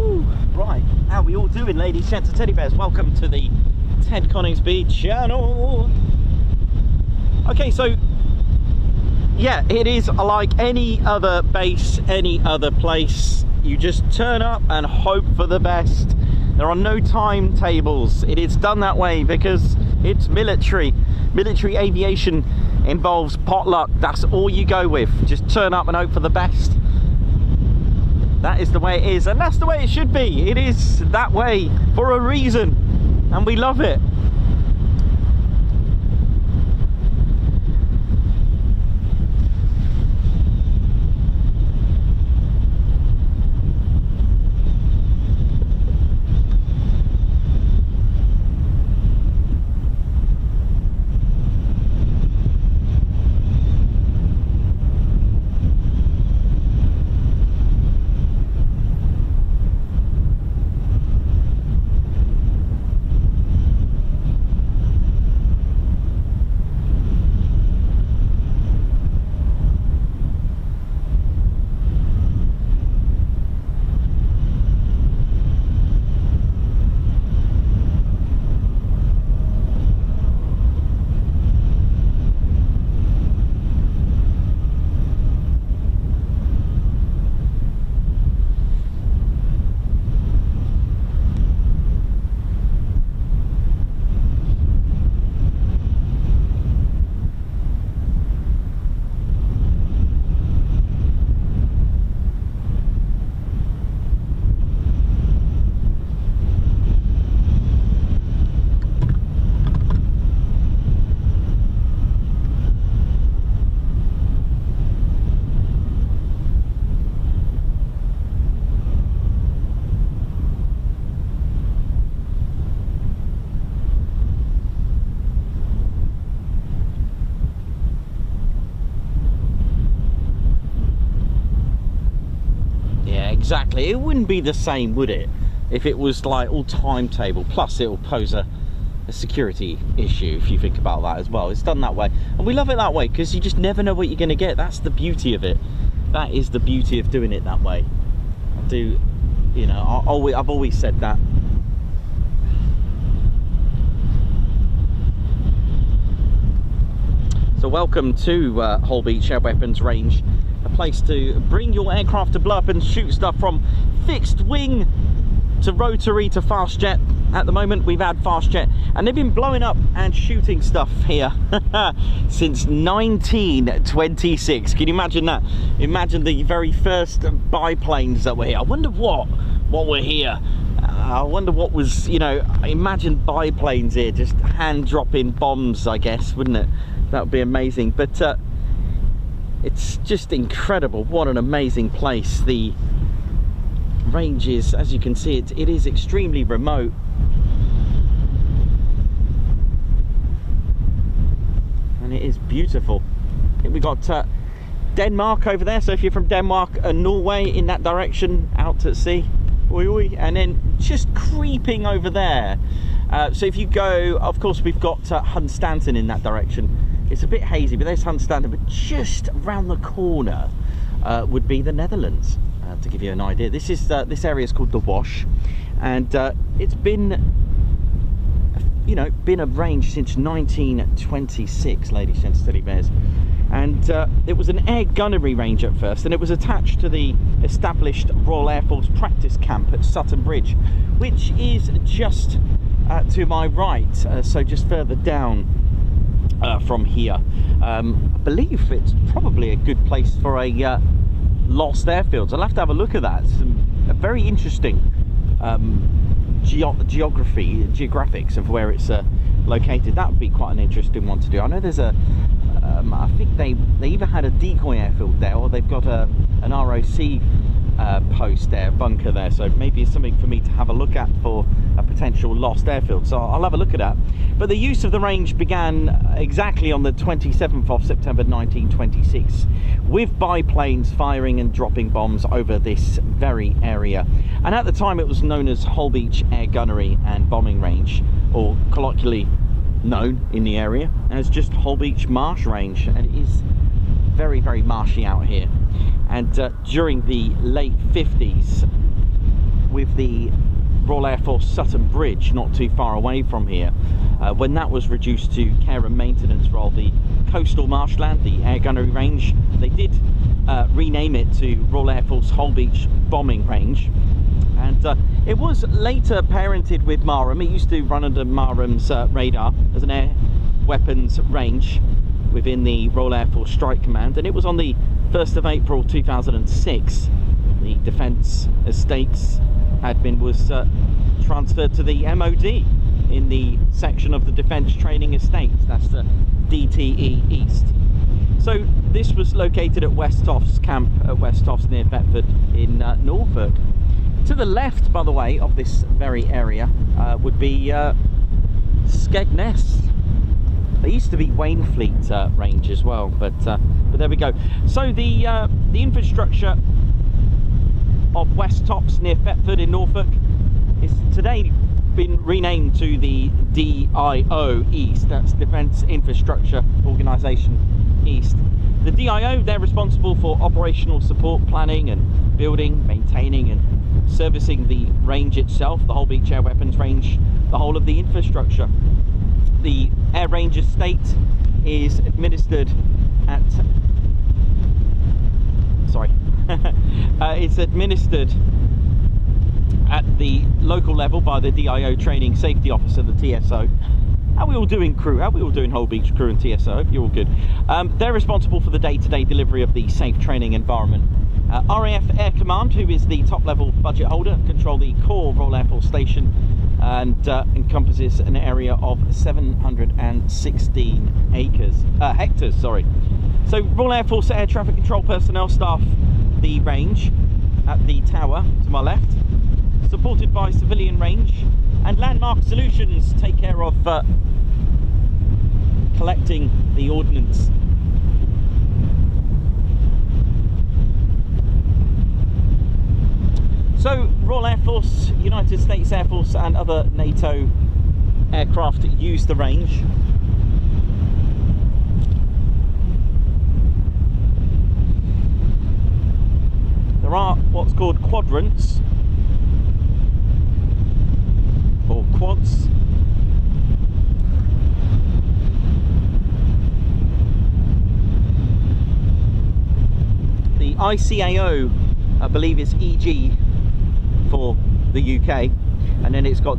Woo! Right, how are we all doing, ladies, gents and teddy bears? Welcome to the Ted Coningsby Channel. Okay, so yeah, it is like any other base, any other place. You just turn up and hope for the best. There are no timetables. It is done that way because it's military. Military aviation involves potluck. That's all you go with. Just turn up and hope for the best. That is the way it is, and that's the way it should be. It is that way for a reason, and we love it. Exactly, it wouldn't be the same, would it, if it was like all timetable, plus it will pose a security issue if you think about that as well. It's done that way, and we love it that way because you just never know what you're going to get. That's the beauty of it. That is the beauty of doing it that way. I do, you know, I've always said that. So welcome to Holbeach Air Weapons Range, a place to bring your aircraft to blow up and shoot stuff from fixed wing to rotary to fast jet. At the moment we've had fast jet, and they've been blowing up and shooting stuff here since 1926. Can you imagine that? Imagine the very first biplanes that were here. I wonder what were here. I wonder what was, you know, imagine biplanes here just hand dropping bombs, I guess, wouldn't it? That would be amazing. But it's just incredible. What an amazing place. The range is, as you can see, it is extremely remote. And it is beautiful. I think we've got Denmark over there. So if you're from Denmark and Norway in that direction, out at sea. Oi, oi. And then just creeping over there. So if you go, of course, we've got Hunstanton in that direction. It's a bit hazy, but there's Hunstanton, but just around the corner would be the Netherlands, to give you an idea. This is this area is called the Wash, and it's been, you know, been a range since 1926, ladies and teddy bears. And it was an air gunnery range at first, and it was attached to the established Royal Air Force practice camp at Sutton Bridge, which is just to my right, so just further down from here. I believe it's probably a good place for a lost airfield. So I'll have to have a look at that. A very interesting geographics of where it's located. That would be quite an interesting one to do. I know there's a I think they either had a decoy airfield there, or they've got an ROC post there, bunker there, so maybe it's something for me to have a look at for a potential lost airfield. So I'll have a look at that. But the use of the range began exactly on the 27th of September 1926 with biplanes firing and dropping bombs over this very area, and at the time it was known as Holbeach Air Gunnery and Bombing Range, or colloquially known in the area as just Holbeach Marsh Range, and it is very, very marshy out here. And during the late 50s, with the Royal Air Force Sutton Bridge, not too far away from here. When that was reduced to care and maintenance role, the coastal marshland, the air gunnery range, they did rename it to Royal Air Force Holbeach Bombing Range. And it was later parented with Marham. It used to run under Marham's radar as an air weapons range within the Royal Air Force Strike Command, and it was on the 1st of April 2006 the Defence Estates admin was transferred to the MOD in the section of the Defence Training Estates, that's the DTE East. So this was located at Westhoff's camp at Westhoff's near Thetford in Norfolk. To the left, by the way, of this very area would be Skegness. There used to be Wainfleet range as well, but there we go. So the infrastructure of Westhoff's near Thetford in Norfolk is today been renamed to the DIO East. That's Defence Infrastructure Organisation East. The DIO, they're responsible for operational support, planning and building, maintaining and servicing the range itself, the Holbeach Air Weapons Range, the whole of the infrastructure. The Air Range Estate is administered at it's administered at the local level by the DIO Training Safety Officer, the TSO. How are we all doing, crew? How are we all doing, Holbeach crew and TSO? Hope you're all good. They're responsible for the day-to-day delivery of the safe training environment. RAF Air Command, who is the top-level budget holder, control the core Royal Air Force Station and encompasses an area of 716 hectares. So Royal Air Force Air Traffic Control personnel staff the range at the tower to my left, supported by civilian range, and Landmark Solutions take care of collecting the ordnance. So Royal Air Force, United States Air Force and other NATO aircraft use the range. There are what's called quadrants, or quads. The ICAO, I believe, is EG for the UK, and then it's got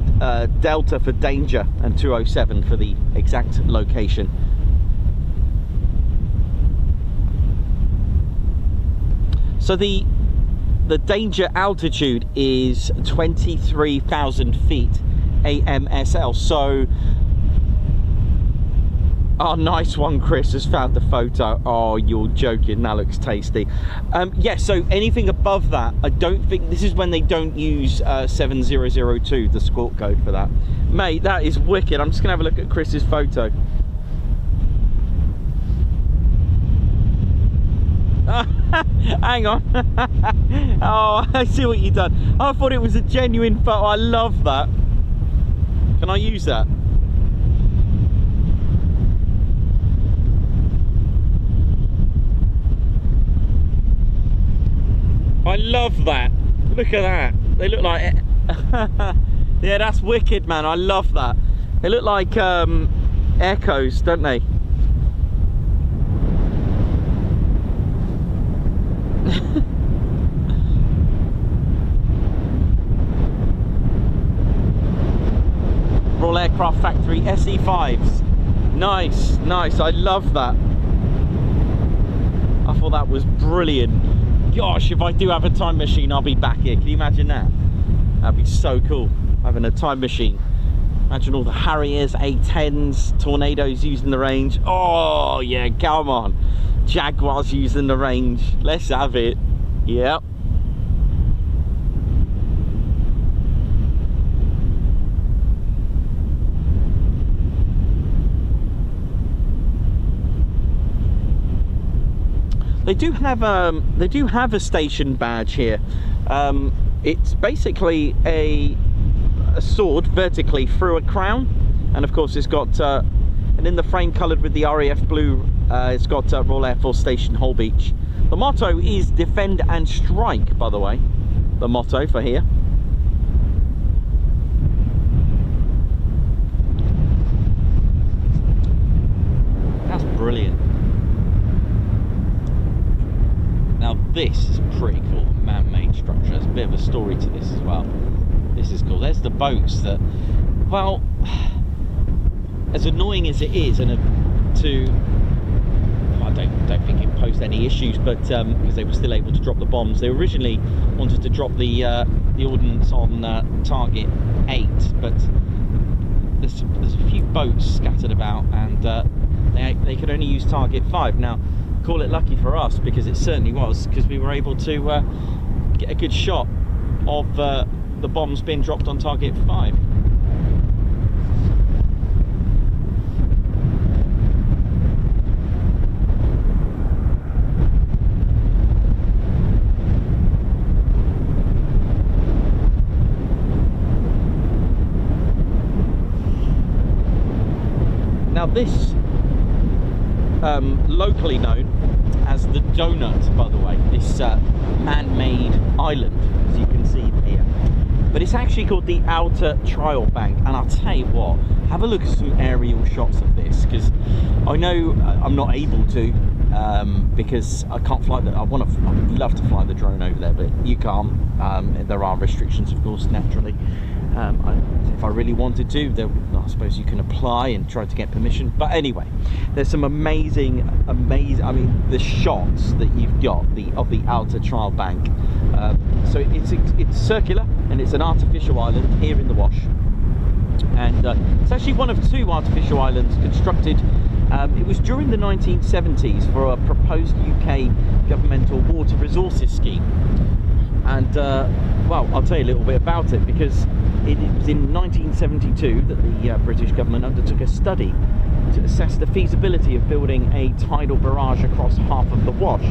Delta for danger and 207 for the exact location. So the danger altitude is 23,000 feet AMSL. So, oh, nice one, Chris has found the photo. Oh, you're joking, that looks tasty. Yeah, so anything above that, I don't think, this is when they don't use 7002, the squawk code for that. Mate, that is wicked. I'm just gonna have a look at Chris's photo. Hang on. Oh, I see what you've done. I thought it was a genuine photo. I love that. Can I use that? I love that. Look at that. They look like yeah, that's wicked, man. I love that. They look like echoes, don't they? Royal Aircraft Factory SE5s. Nice, nice. I love that. I thought that was brilliant. Gosh, if I do have a time machine, I'll be back here. Can you imagine that? That'd be so cool, having a time machine. Imagine all the Harriers, A10s, Tornadoes using the range. Oh yeah, come on. Jaguars using the range. Let's have it. Yep. They do have a station badge here. It's basically a sword vertically through a crown, and of course it's got and in the frame coloured with the RAF blue, it's got Royal Air Force Station Holbeach. The motto is defend and strike, by the way, the motto for here. a story to this as well. This is cool. There's the boats that, well, as annoying as it is, and I don't think it posed any issues, but because they were still able to drop the bombs. They originally wanted to drop the ordnance on target 8, but there's a few boats scattered about, and they could only use target 5. Now, call it lucky for us, because it certainly was, because we were able to get a good shot of the bombs being dropped on target 5. Now this, locally known as the Donut, by the way, this man-made island, as you can see here. But it's actually called the Outer Trial Bank, and I'll tell you what, have a look at some aerial shots of this, because I know I'm not able to, because I can't fly I'd love to fly the drone over there, but you can't. There are restrictions, of course, naturally. If I really wanted to, I suppose you can apply and try to get permission. But anyway, there's some amazing, I mean, the shots that you've got of the Outer Trial Bank. So it's circular, and it's an artificial island here in the Wash. And it's actually one of 2 artificial islands constructed. It was during the 1970s for a proposed UK governmental water resources scheme. And well, I'll tell you a little bit about it, because it was in 1972 that the British government undertook a study to assess the feasibility of building a tidal barrage across half of the Wash.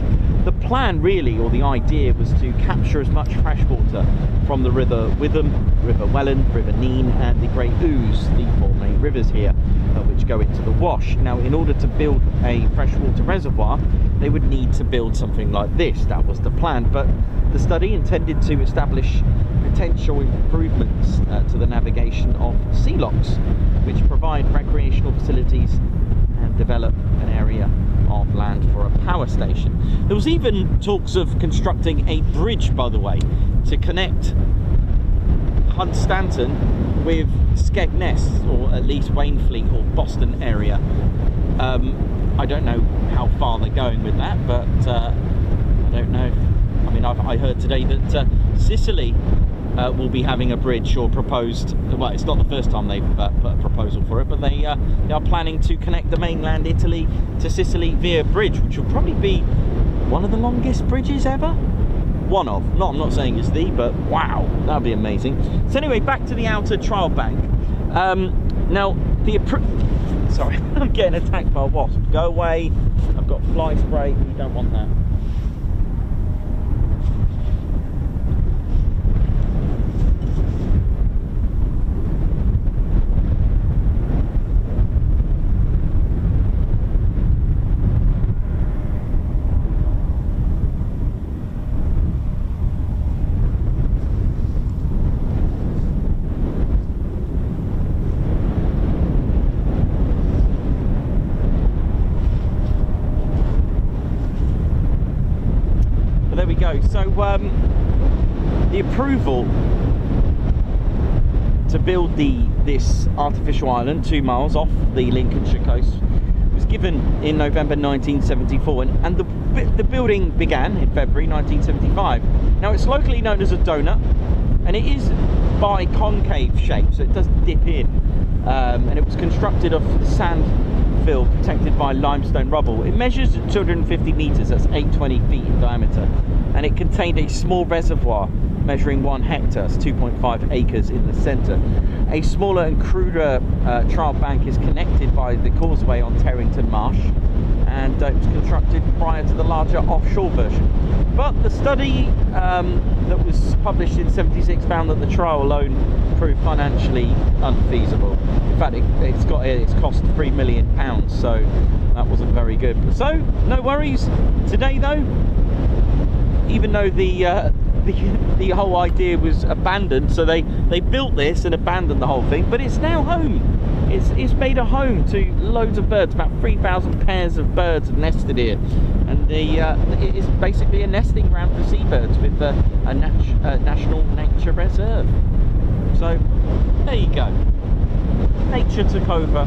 The plan really, or the idea, was to capture as much freshwater from the River Witham, River Welland, River Nene and the Great Ouse, the 4 main rivers here, which go into the Wash. Now, in order to build a freshwater reservoir, they would need to build something like this. That was the plan, but the study intended to establish potential improvements to the navigation of sea locks, which provide recreational facilities and develop an area of land for a power station. There was even talks of constructing a bridge, by the way, to connect Hunstanton with Skegness, or at least Wainfleet or Boston area. I don't know how far they're going with that, but I don't know. I mean, I heard today that Sicily will be having a bridge, or proposed. Well, it's not the first time they've put a proposal for it, but they are planning to connect the mainland Italy to Sicily via bridge, which will probably be one of the longest bridges ever. One of. I'm not saying it's the, but wow, that'd be amazing. So anyway, back to the Outer Trial Bank. Now sorry, I'm getting attacked by a wasp. Go away. I've got fly spray. You don't want that. So the approval to build this artificial island 2 miles off the Lincolnshire coast was given in November 1974, and the building began in February 1975. Now, it's locally known as a donut, and it is bi-concave shape, so it does dip in, and it was constructed of sand fill protected by limestone rubble. It measures 250 meters, that's 820 feet in diameter, and it contained a small reservoir measuring 1 hectare, that's 2.5 acres in the center. A smaller and cruder trial bank is connected by the causeway on Terrington Marsh, and it was constructed prior to the larger offshore version. But the study that was published in '76 found that the trial alone proved financially unfeasible. In fact, it's cost £3 million, so that wasn't very good. So no worries today, though. Even though the the whole idea was abandoned, so they built this and abandoned the whole thing, but it's now home. It's made a home to loads of birds. About 3,000 pairs of birds have nested here, and it is basically a nesting ground for seabirds with a national nature reserve. So there you go. Nature took over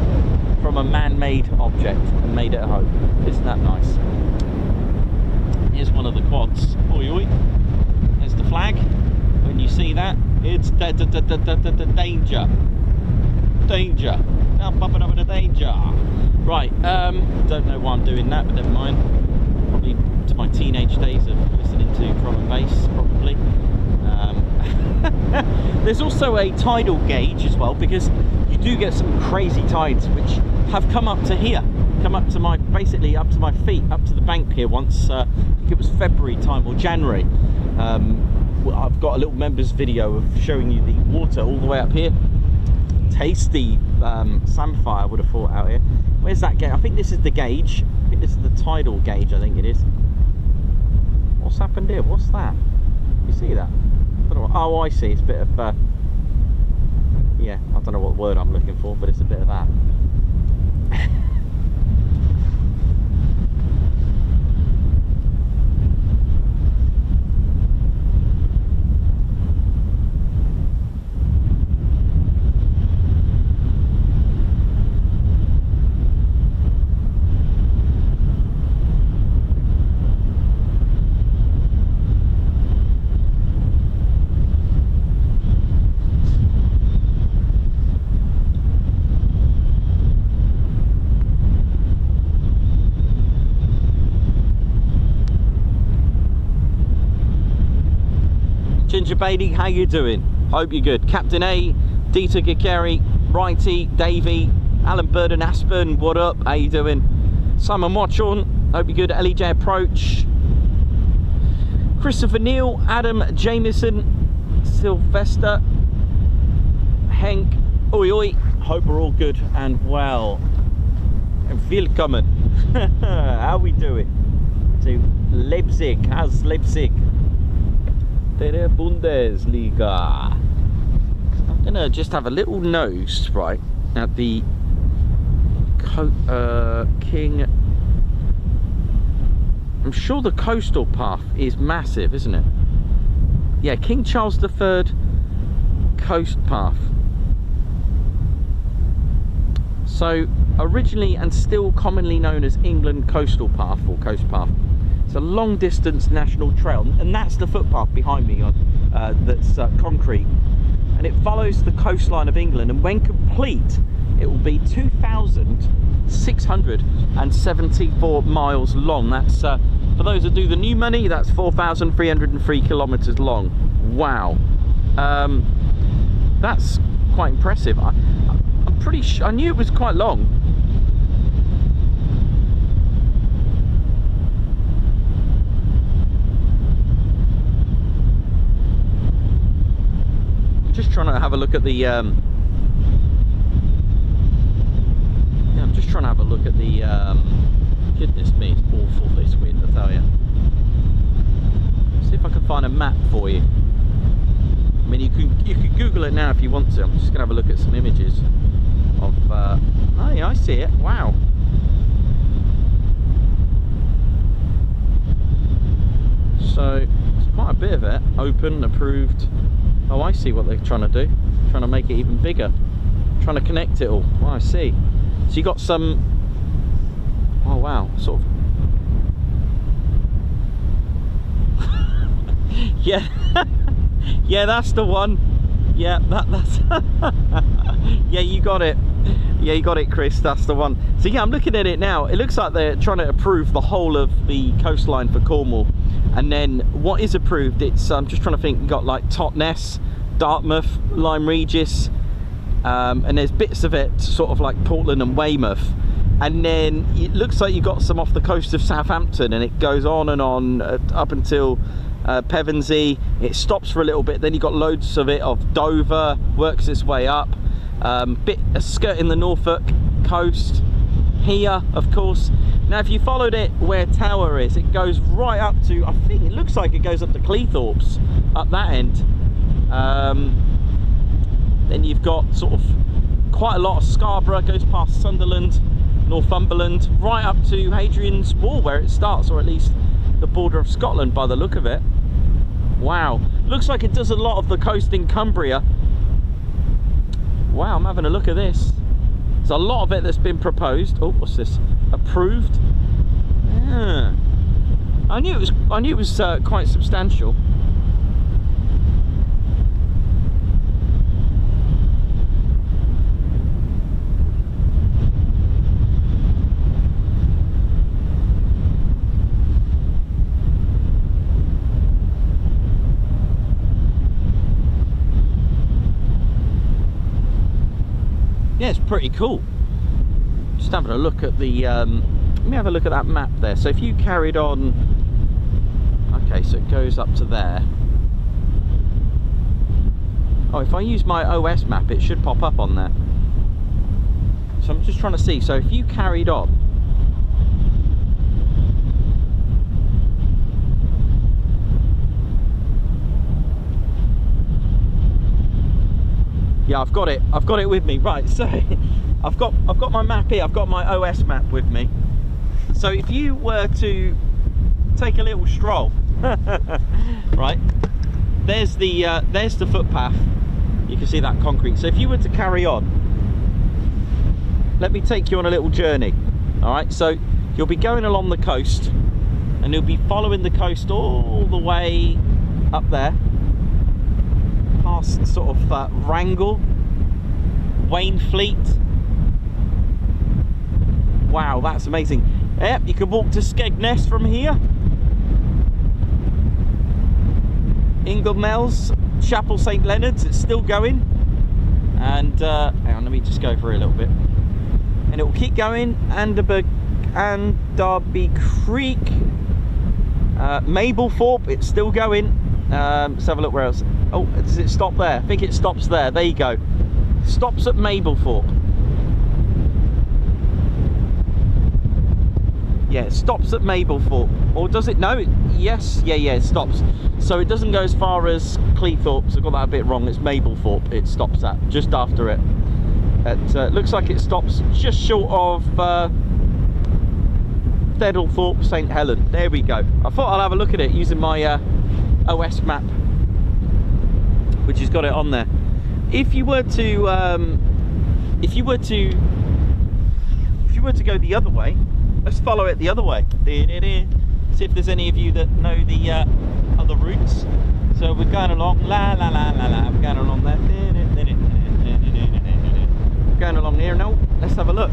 from a man-made object and made it a home. Isn't that nice? Here's one of the quads. Oi, oi. There's the flag. When you see that, it's danger. Danger. Danger. Right, don't know why I'm doing that, but never mind. Probably to my teenage days of listening to drum and bass, probably. There's also a tidal gauge as well, because you do get some crazy tides which have come up to here, come up to my, basically up to my feet, up to the bank here once. I think it was February time or January. Well, I've got a little members video of showing you the water all the way up here. Tasty samphire, I would have thought, out here. Where's that gauge? I think this is the gauge. I think this is the tidal gauge, I think it is. What's happened here? What's that? You see that? I don't know. Oh, I see. It's a bit of yeah, I don't know what word I'm looking for, but it's a bit of that. Ginger Bailey, how you doing? Hope you're good. Captain A, Dieter Gakeri, Righty, Davey, Alan Burden Aspen, what up? How you doing? Simon Watchorn, hope you're good. LEJ Approach, Christopher Neal, Adam Jameson, Sylvester, Henk, oi oi, hope we're all good and well. And willkommen. How we doing? To Leipzig, how's Leipzig? Der Bundesliga. I'm gonna just have a little nose right at the King. I'm sure the coastal path is massive, isn't it? Yeah, King Charles III coast path. So originally and still commonly known as England Coastal Path or Coast Path. It's a long distance national trail, and that's the footpath behind me on that's concrete, and it follows the coastline of England, and when complete it will be 2,674 miles long. That's for those that do the new money, that's 4,303 kilometers long. Wow. That's quite impressive. I'm pretty sure I knew it was quite long. Just trying to have a look at the yeah, I'm just trying to have a look at the goodness me, it's awful this wind, I tell you. See if I can find a map for you. I mean, you can Google it now if you want to. I'm just gonna have a look at some images of oh yeah, I see it. Wow. So it's quite a bit of it. Open, approved. Oh, I see what they're trying to do. Trying to make it even bigger. Trying to connect it all. Oh, I see. So you got some. Oh wow, sort of. Yeah, yeah, that's the one. Yeah, that's. Yeah, you got it. Yeah, you got it, Chris. That's the one. So yeah, I'm looking at it now. It looks like they're trying to approve the whole of the coastline for Cornwall. And then what is approved, it's I'm just trying to think, you got like Totnes, Dartmouth, Lyme Regis, and there's bits of it sort of like Portland and Weymouth, and then it looks like you got some off the coast of Southampton, and it goes on and on up until Pevensey. It stops for a little bit, then you got loads of it off Dover, works its way up, bit a skirt in the Norfolk coast, here, of course. Now if you followed it where Tower is, it goes right up to, I think it looks like it goes up to Cleethorpes up that end. Then you've got sort of quite a lot of Scarborough, goes past Sunderland, Northumberland, right up to Hadrian's Wall where it starts, or at least the border of Scotland by the look of it. Wow, looks like it does a lot of the coast in Cumbria. Wow, I'm having a look at this. There's a lot of it that's been proposed. Oh, what's this? Approved. Yeah. I knew it was quite substantial. Yeah, it's pretty cool. Just having a look at the let me have a look at that map there. So if you carried on, okay, so it goes up to there. Oh, if I use my OS map, it should pop up on there. So I'm just trying to see. So if you carried on, yeah, I've got it with me. Right, so I've got my map here, I've got my OS map with me. So if you were to take a little stroll, right, there's the footpath. You can see that concrete. So if you were to carry on, let me take you on a little journey. All right, so you'll be going along the coast, and you'll be following the coast all the way up there, past sort of Wrangle, Wainfleet. Wow, that's amazing. Yep, you can walk to Skegness from here. Inglemells, Chapel St Leonard's, it's still going. And hang on, let me just go for a little bit. And it will keep going. Anderby Creek, Mablethorpe, it's still going. Let's have a look where else. Oh, does it stop there? I think it stops there. There you go. Stops at Mablethorpe. Yeah, it stops at Mablethorpe. Or does it? No. Yes. Yeah, it stops. So it doesn't go as far as Cleethorpes. I got that a bit wrong. It's Mablethorpe. It stops at just after it. It looks like it stops just short of Thedlethorpe, St Helen. There we go. I thought I'll have a look at it using my OS map, which has got it on there. If you were to go the other way, let's follow it the other way. See if there's any of you that know the other routes. So we're going along, la la la la la. We're going along there. We're going along here now. Let's have a look.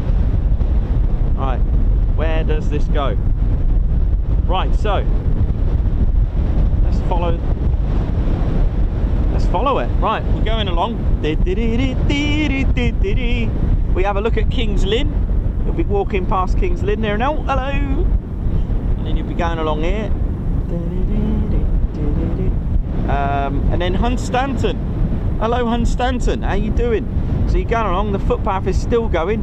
Right, where does this go? Right, so let's follow it. Right, we're going along. We have a look at King's Lynn. You'll be walking past King's Lynn there now. Hello. And then you'll be going along here. And then Hunstanton. Hello, Hunstanton. How you doing? So you're going along. The footpath is still going.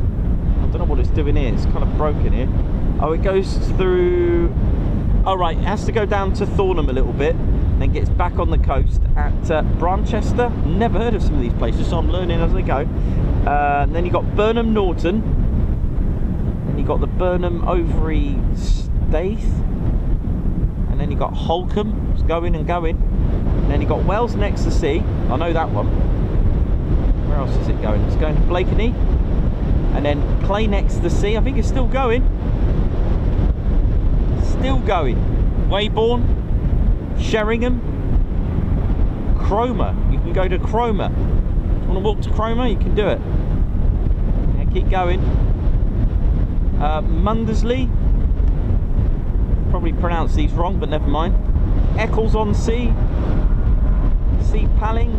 I don't know what it's doing here. It's kind of broken here. Oh, it goes through. Oh, right. It has to go down to Thornham a little bit. Then gets back on the coast at Branchester. Never heard of some of these places, so I'm learning as I go. And then you got Burnham Norton. Then you got the Burnham Overy Staith. And then you got Holcombe. It's going and going. And then you got Wells next to sea. I know that one. Where else is it going? It's going to Blakeney. And then Clay next to the sea. I think it's still going. Still going. Weybourne. Sheringham, Cromer. You can go to Cromer. If you want to walk to Cromer, you can do it. Yeah, keep going. Mundersley. Probably pronounced these wrong, but never mind. Eccles-on-Sea. Sea Palling.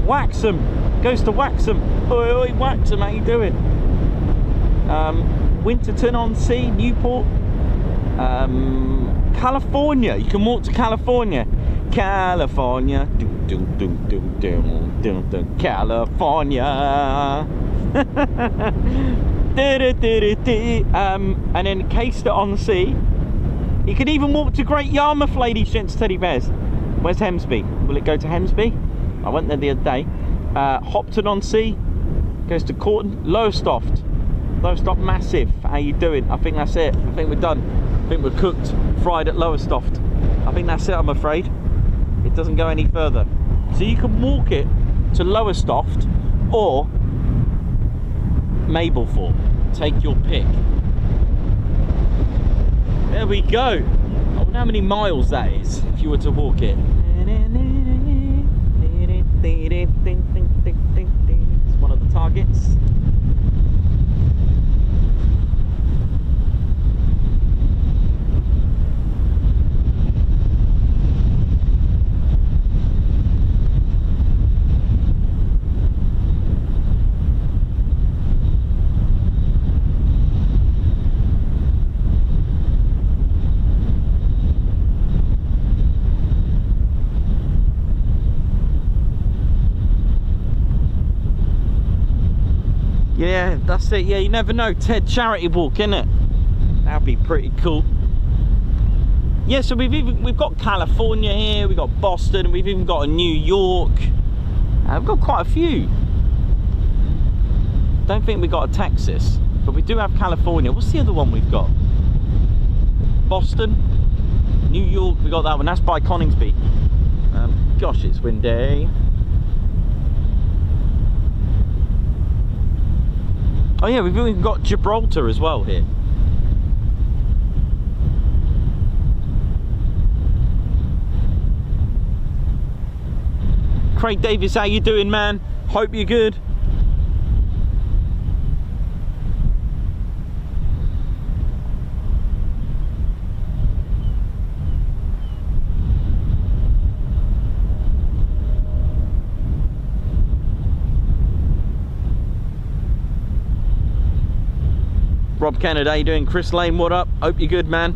Waxham. Goes to Waxham. Oi, oi, Waxham, how you doing? Winterton-on-Sea. Newport. California, you can walk to California. California, California. And then cased it on the sea. You could even walk to Great Yarmouth, ladies, gents, teddy bears. Where's Hemsby? Will it go to Hemsby? I went there the other day. Hopton on Sea goes to Corton. Lowestoft. Lowestoft massive. How you doing? I think that's it. I think we're done. I think we're cooked, fried at Lowestoft. I think that's it, I'm afraid. It doesn't go any further. So you can walk it to Lowestoft or Mablethorpe. Take your pick. There we go. I wonder how many miles that is if you were to walk it. It's one of the targets. Yeah, that's it. Yeah, you never know. Ted charity walk, innit? That'd be pretty cool. Yeah, so we've got California here, we've got Boston, and we've even got a New York. We've got quite a few. Don't think we got a Texas, but we do have California. What's the other one we've got? Boston, New York. We got that one. That's by Coningsby. Gosh, it's windy. Oh yeah, we've even got Gibraltar as well here. Craig Davis, how you doing, man? Hope you're good. Rob Kennedy, how you doing? Chris Lane, what up? Hope you're good, man.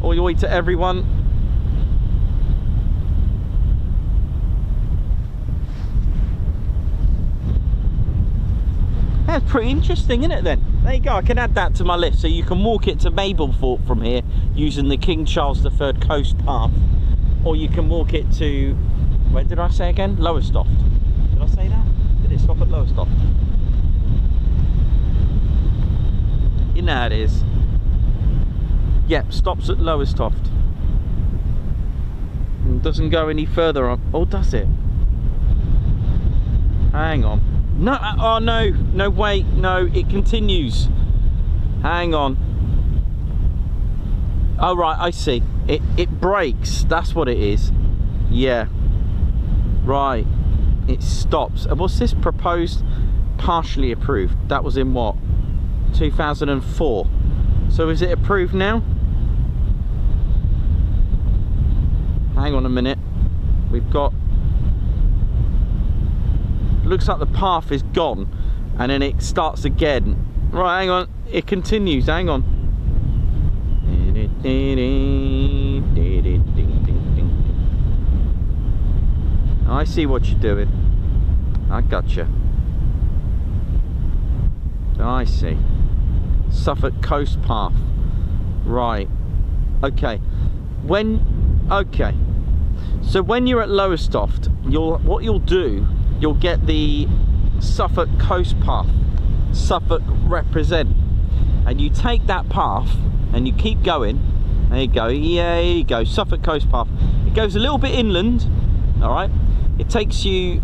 All the way to everyone. That's pretty interesting, isn't it then? There you go, I can add that to my list. So you can walk it to Mablethorpe from here using the King Charles III coast path. Or you can walk it to, where did I say again? Lowestoft. Did I say that? Did it stop at Lowestoft? You know how it is. Yep, stops at Lowestoft. And doesn't go any further on. Oh, does it? Hang on. No, oh no, no, wait, no, it continues. Hang on. Oh right, I see. It breaks, that's what it is. Yeah. Right. It stops. And what's this? Proposed, partially approved. That was in what? 2004. So is it approved now? Hang on a minute. We've got, looks like the path is gone and then it starts again. Right, hang on, it continues, hang on. I see what you're doing. I gotcha. I see. Suffolk Coast Path. Right. Okay. Okay. So when you're at Lowestoft, what you'll do, you'll get the Suffolk Coast Path. Suffolk represent. And you take that path and you keep going. There you go. Yeah, there you go. Suffolk Coast Path. It goes a little bit inland. Alright. It takes you,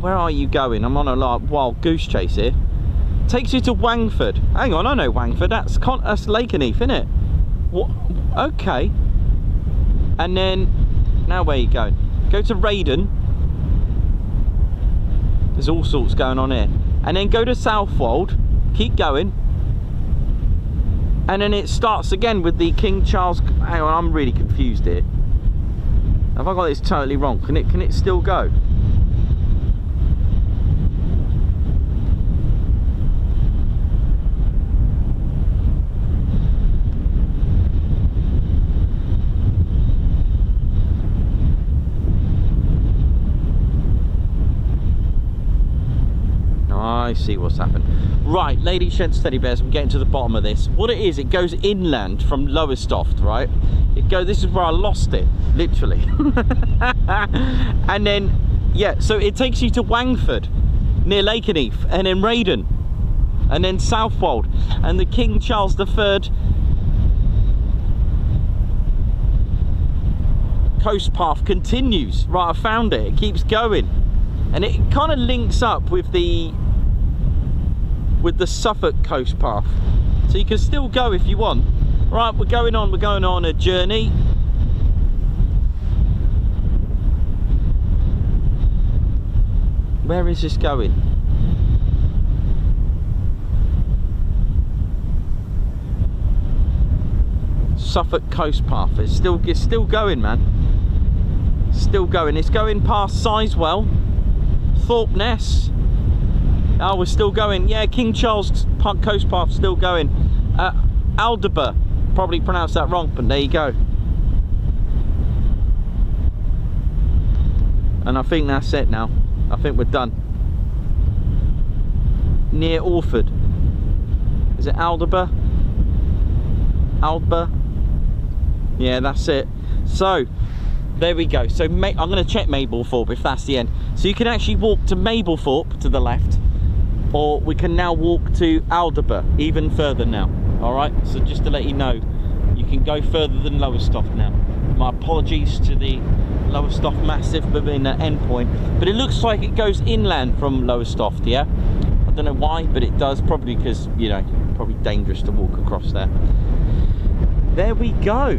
where are you going? I'm on a wild goose chase here. Takes you to Wangford. Hang on, I know Wangford. That's Lakenheath, isn't it? What? Okay. And then, now where are you going? Go to Raiden. There's all sorts going on here. And then go to Southwold. Keep going. And then it starts again with the King Charles. Hang on, I'm really confused here. Have I got this totally wrong? Can it still go? I see what's happened. Right, ladies, gents, teddy bears, I'm getting to the bottom of this. What it is, it goes inland from Lowestoft, right? This is where I lost it, literally. And then, yeah, so it takes you to Wangford, near Lakenheath, and then Raiden, and then Southwold, and the King Charles III coast path continues. Right, I found it. It keeps going, and it kind of links up with the Suffolk coast path, so you can still go if you want. Right, we're going on a journey. Where is this going? Suffolk coast path. It's still going, man. Still going. It's going past Sizewell, Thorpeness. Oh, we're still going. Yeah, King Charles coast path still going. Aldeburgh, probably pronounced that wrong, but there you go. And I think that's it now. I think we're done. Near Orford. Is it Aldeburgh? Aldburgh? Yeah, that's it. So there we go. So I'm going to check Mablethorpe if that's the end. So you can actually walk to Mablethorpe to the left, or we can now walk to Aldeburgh, even further now. All right, so just to let you know, you can go further than Lowestoft now. My apologies to the Lowestoft Massive for being an end point, but it looks like it goes inland from Lowestoft. Yeah, I don't know why, but it does, probably because, you know, probably dangerous to walk across there. There we go.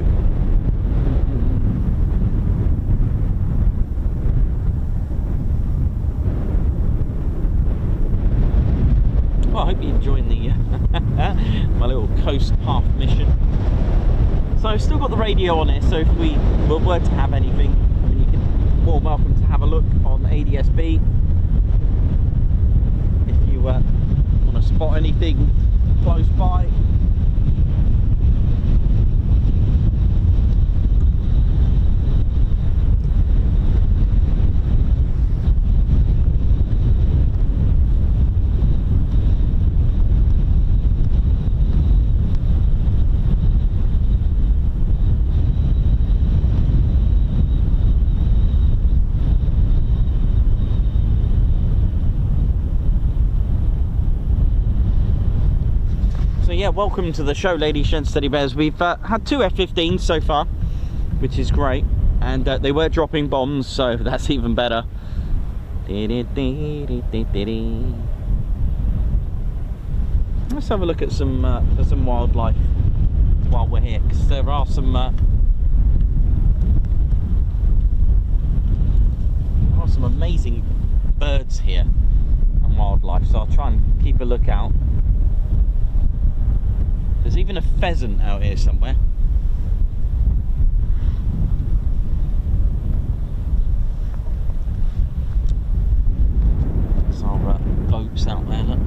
Well, I hope you're enjoying the my little coast path mission. So I've still got the radio on it, so if we were to have anything, I mean, you can more welcome to have a look on ADSB if you want to spot anything close by. Yeah, welcome to the show, ladies, gents, teddy bears. We've had 2 F-15s so far, which is great, and they were dropping bombs, so that's even better. Let's have a look at some wildlife while we're here, because there are some amazing birds here and wildlife, so I'll try and keep a lookout. There's even a pheasant out here somewhere. There's our boats out there, look.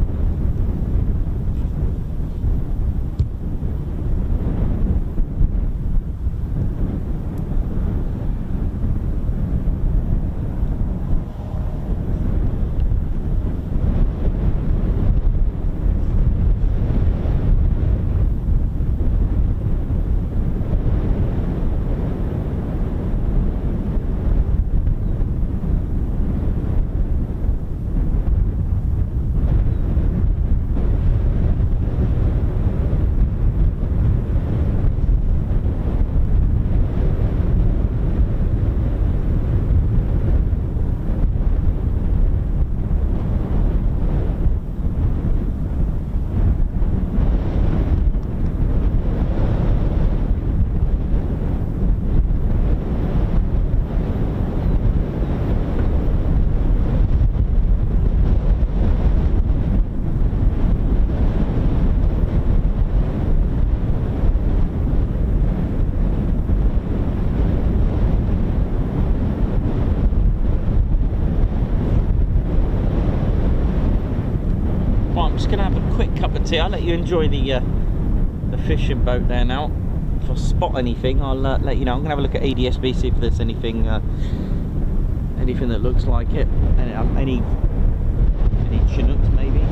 I'll let you enjoy the fishing boat there now. If I spot anything, I'll let you know. I'm gonna have a look at ADSB, see if there's anything that looks like it. Any Chinooks maybe.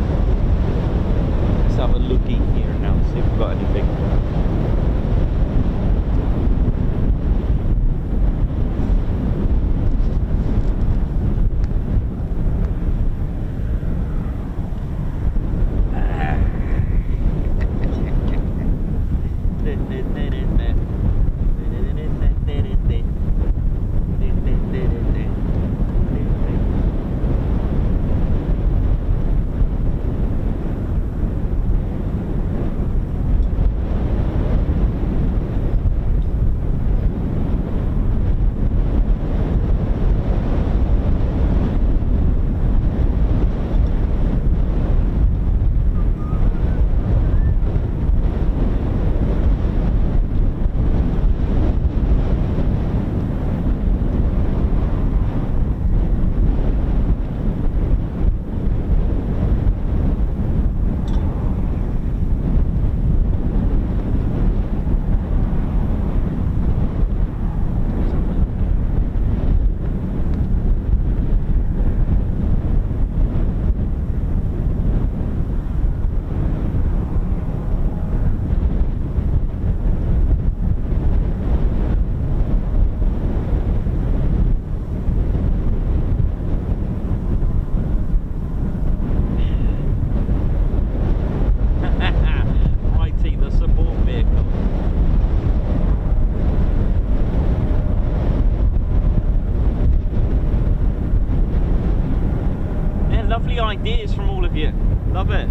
lovely ideas from all of you. Love it.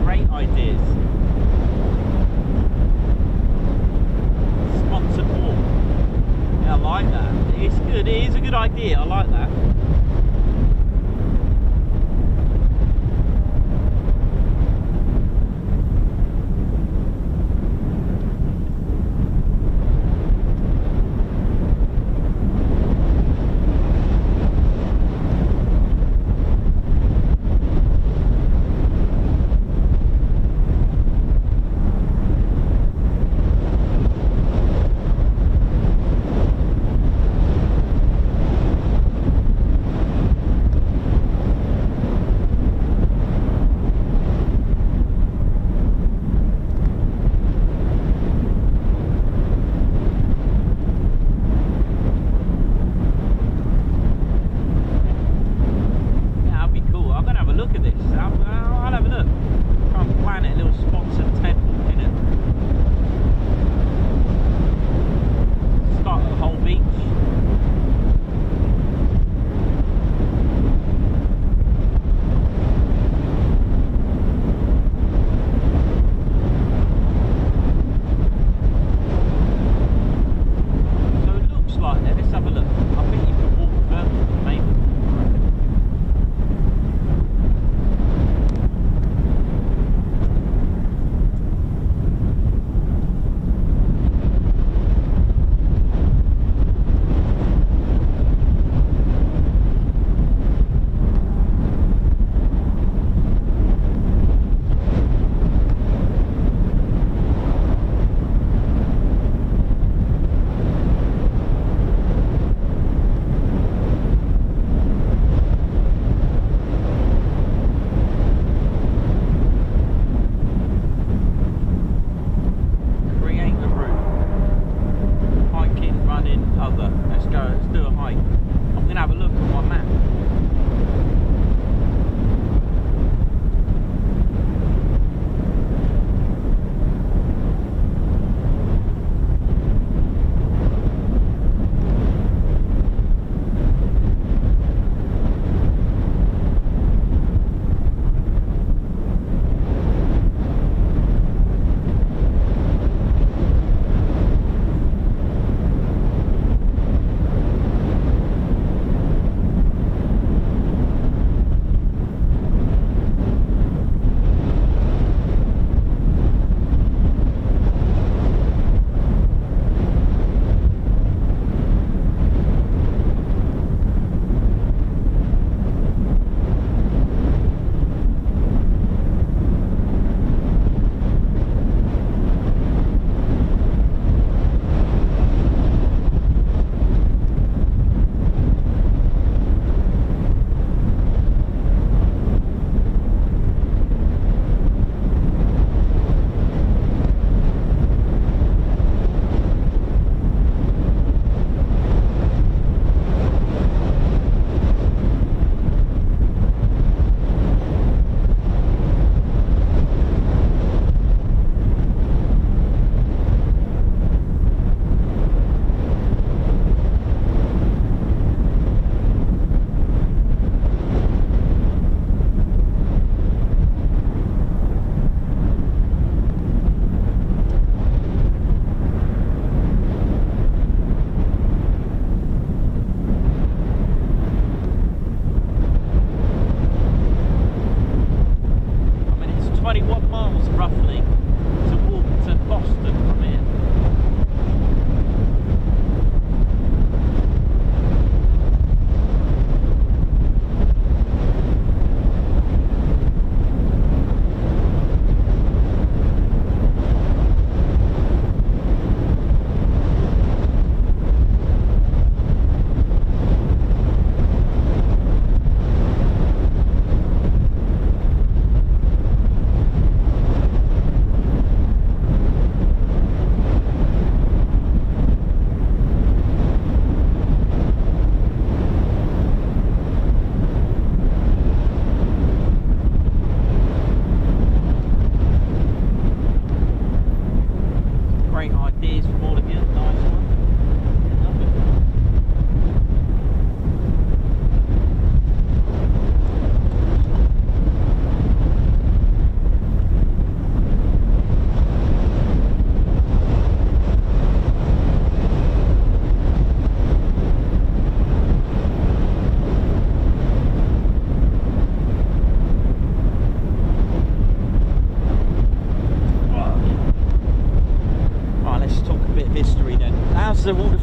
Great ideas. Sponsored walk. Yeah, I like that. It's good. It is a good idea. I like that.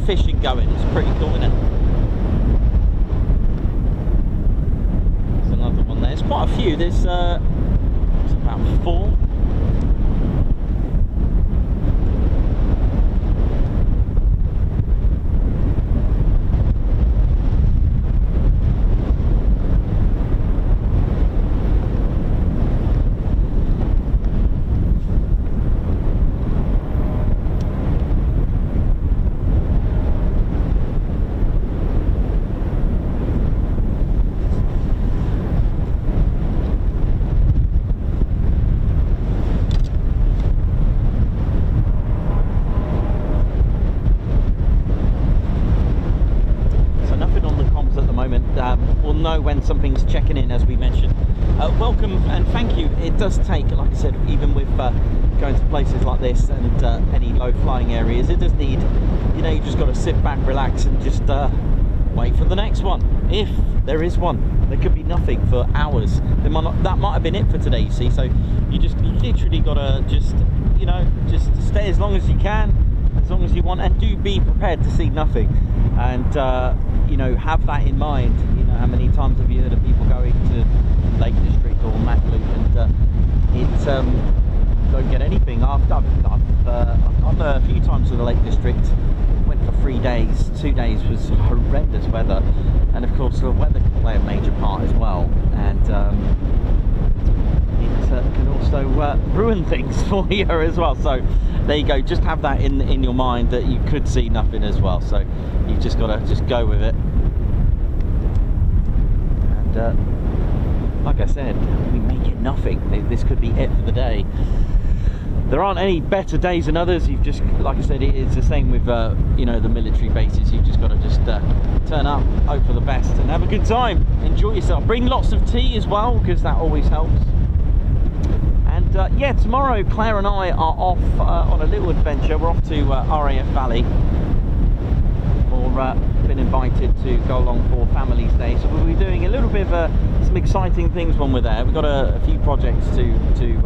fishing going. It's pretty cool, isn't it? There's another one there. There's quite a few. There's about 4. We'll know when something's checking in, as we mentioned. Welcome and thank you. It does take, like I said, even with going to places like this and any low flying areas, it does need, you know, you just got to sit back, relax and just wait for the next one. If there is one, there could be nothing for hours. That might have been it for today, you see. So you just literally got to just, you know, just stay as long as you can, as long as you want, and do be prepared to see nothing. And you know, have that in mind. You know, how many times have you heard of people going to Lake District or Macloop and don't get anything? I've gone a few times to the Lake District. Went for 3 days. 2 days was horrendous weather, and of course the weather can play a major part as well. And it can also ruin things for you as well. So there you go. Just have that in your mind that you could see nothing as well. So you've just got to just go with it. And like I said, we may get nothing. This could be it for the day. There aren't any better days than others. You've just, like I said, it's the same with you know, the military bases. You've just got to just turn up, hope for the best, and have a good time. Enjoy yourself. Bring lots of tea as well, because that always helps. And yeah, tomorrow Claire and I are off on a little adventure. We're off to RAF Valley. Been invited to go along for Families Day, so we'll be doing a little bit of some exciting things when we're there. We've got a few projects to do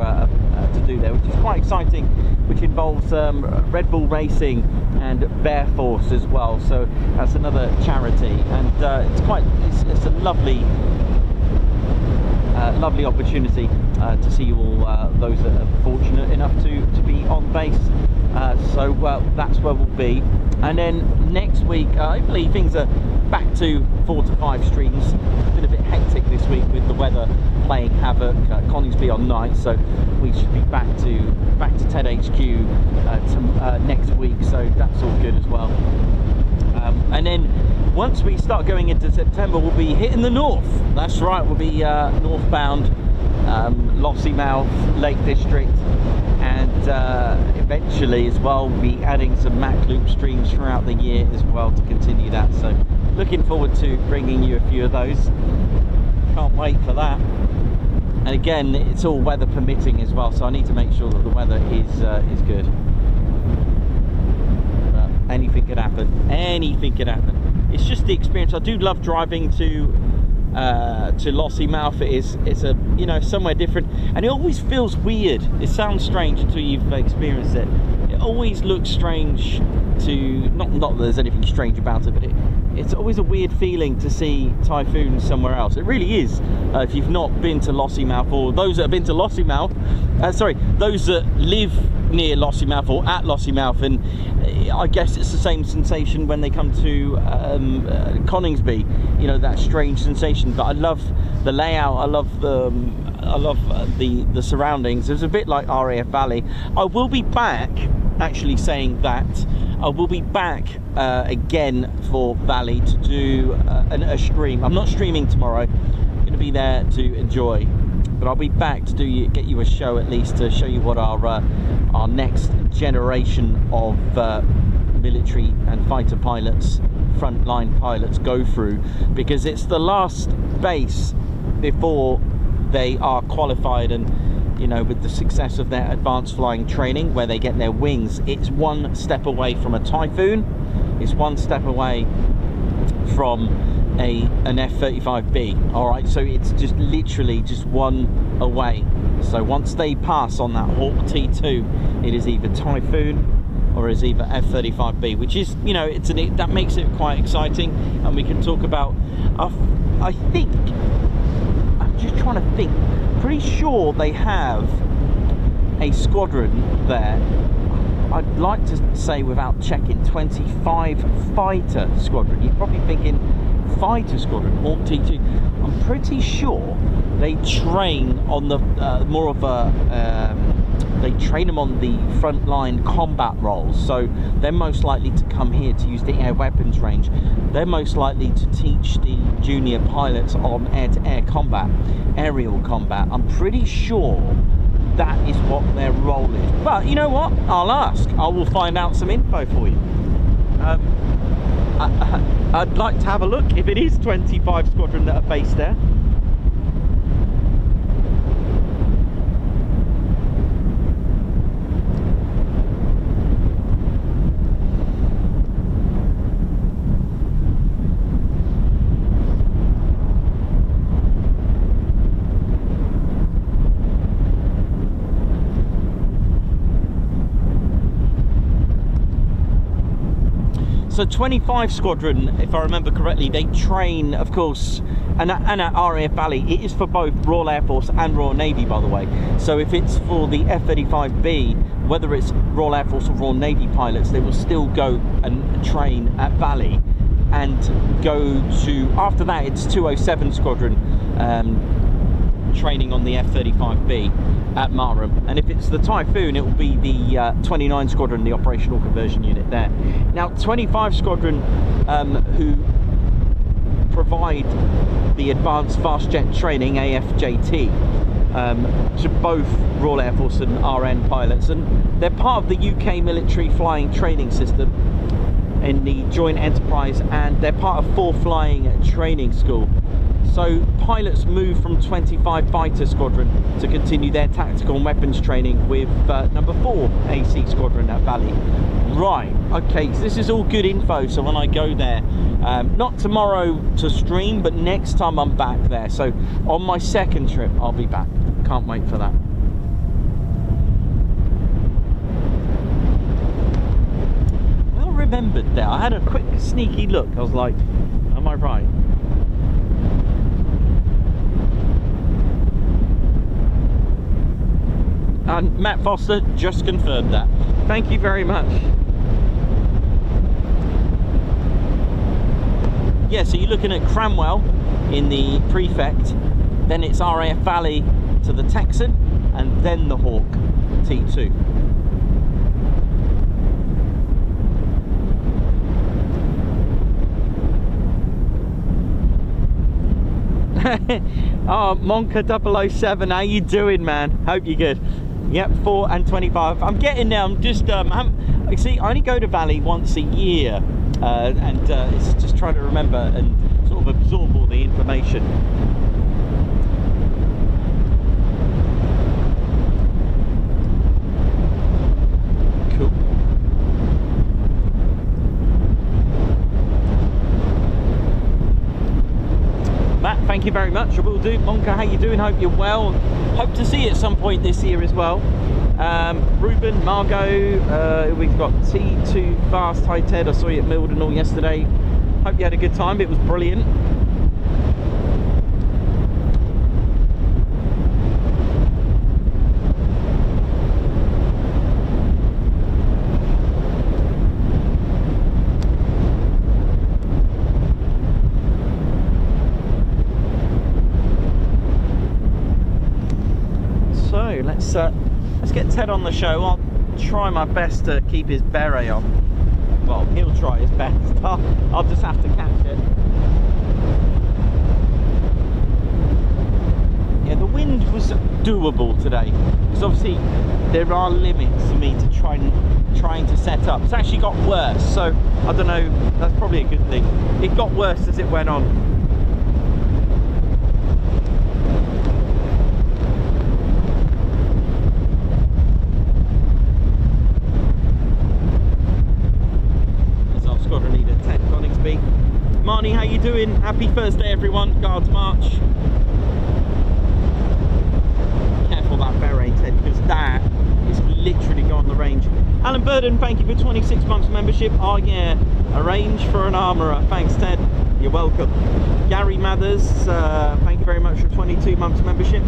there, which is quite exciting, which involves Red Bull Racing and Bear Force as well. So that's another charity, and it's a lovely opportunity to see all those that are fortunate enough to be on base. So that's where we'll be. And then next week, hopefully things are back to 4 to 5 streams. It's been a bit hectic this week with the weather playing havoc. Coningsby on night, so we should be back to Ted HQ next week. So that's all good as well. And then once we start going into September, we'll be hitting the north. That's right, we'll be northbound, Lossiemouth, Lake District, and eventually as well we'll be adding some Macloop streams throughout the year as well to continue that. So looking forward to bringing you a few of those. Can't wait for that. And again, it's all weather permitting as well, so I need to make sure that the weather is good. Anything could happen. Anything could happen. It's just the experience. I do love driving to Lossiemouth. It's a, you know, somewhere different, and it always feels weird. It sounds strange until you've experienced it. It always looks strange to not that there's anything strange about it, but it's always a weird feeling to see Typhoon somewhere else. It really is. If you've not been to Lossiemouth, or those that have been to Lossiemouth, those that live near Lossiemouth or at Lossiemouth, and I guess it's the same sensation when they come to Coningsby. You know, that strange sensation. But I love the layout. I love the surroundings. It's a bit like RAF Valley. I will be back. Actually, saying that, I will be back again for Valley to do a stream. I'm not streaming tomorrow. I'm going to be there to enjoy, but I'll be back to get you a show, at least to show you what our next generation of military and fighter pilots, frontline pilots, go through, because it's the last base before they are qualified and, you know, with the success of their advanced flying training, where they get their wings. It's one step away from a Typhoon. It's one step away from an F-35B. All right, so it's just literally just one away. So once they pass on that Hawk T2, it is either Typhoon or as either F-35B, which is, you know, that makes it quite exciting. And we can talk about, I think, I'm just trying to think, pretty sure they have a squadron there. I'd like to say, without checking, 25 fighter squadron. You're probably thinking fighter squadron, Hawk T2. I'm pretty sure they train on the more of a they train them on the frontline combat roles, so they're most likely to come here to use the air weapons range. They're most likely to teach the junior pilots on air-to-air combat, aerial combat. I'm pretty sure that is what their role is. But you know what? I'll ask. I will find out some info for you. I'd like to have a look if it is 25 squadron that are based there. So 25 Squadron, if I remember correctly, they train, of course, and at RAF Valley, it is for both Royal Air Force and Royal Navy, by the way. So if it's for the F-35B, whether it's Royal Air Force or Royal Navy pilots, they will still go and train at Valley and go to, after that, it's 207 Squadron training on the F-35B at Marham, and if it's the Typhoon, it will be the 29 Squadron, the operational conversion unit there. Now 25 Squadron who provide the advanced fast jet training, AFJT, to both Royal Air Force and RN pilots, and they're part of the UK military flying training system in the joint enterprise, and they're part of 4 flying training school. So pilots move from 25 Fighter Squadron to continue their tactical and weapons training with number 4 AC Squadron at Valley. Right, okay, so this is all good info. So when I go there, not tomorrow to stream, but next time I'm back there. So on my second trip, I'll be back. Can't wait for that. Well remembered there. I had a quick sneaky look. I was like, am I right? And Matt Foster just confirmed that. Thank you very much. Yeah, so you're looking at Cranwell in the Prefect, then it's RAF Valley to the Texan, and then the Hawk T2. Oh, Monka 007, how you doing, man? Hope you're good. Yep, 4 and 25. I'm getting there. I'm just see, I only go to Valley once a year, and it's just trying to remember and sort of absorb all the information. Cool. Matt, thank you very much. I will do. Monka, how you doing? Hope you're well. Hope to see you at some point this year as well. Ruben, Margot, we've got T2 Fast. Hi Ted, I saw you at Mildenhall yesterday. Hope you had a good time. It was brilliant. Let's get Ted on the show. I'll try my best to keep his beret on. Well, he'll try his best. I'll just have to catch it. Yeah, the wind was doable today, because obviously there are limits for me to trying to set up. It's actually got worse, so I don't know. That's probably a good thing. It got worse as it went on. Squadron leader Ted Coningsby. Marnie, how you doing? Happy Thursday, everyone. Guards march. Careful that beret, Ted, because that is literally going on the range. Alan Burden, thank you for 26 months membership. Oh yeah, arrange for an armourer. Thanks, Ted. You're welcome. Gary Mathers, thank you very much for 22 months membership.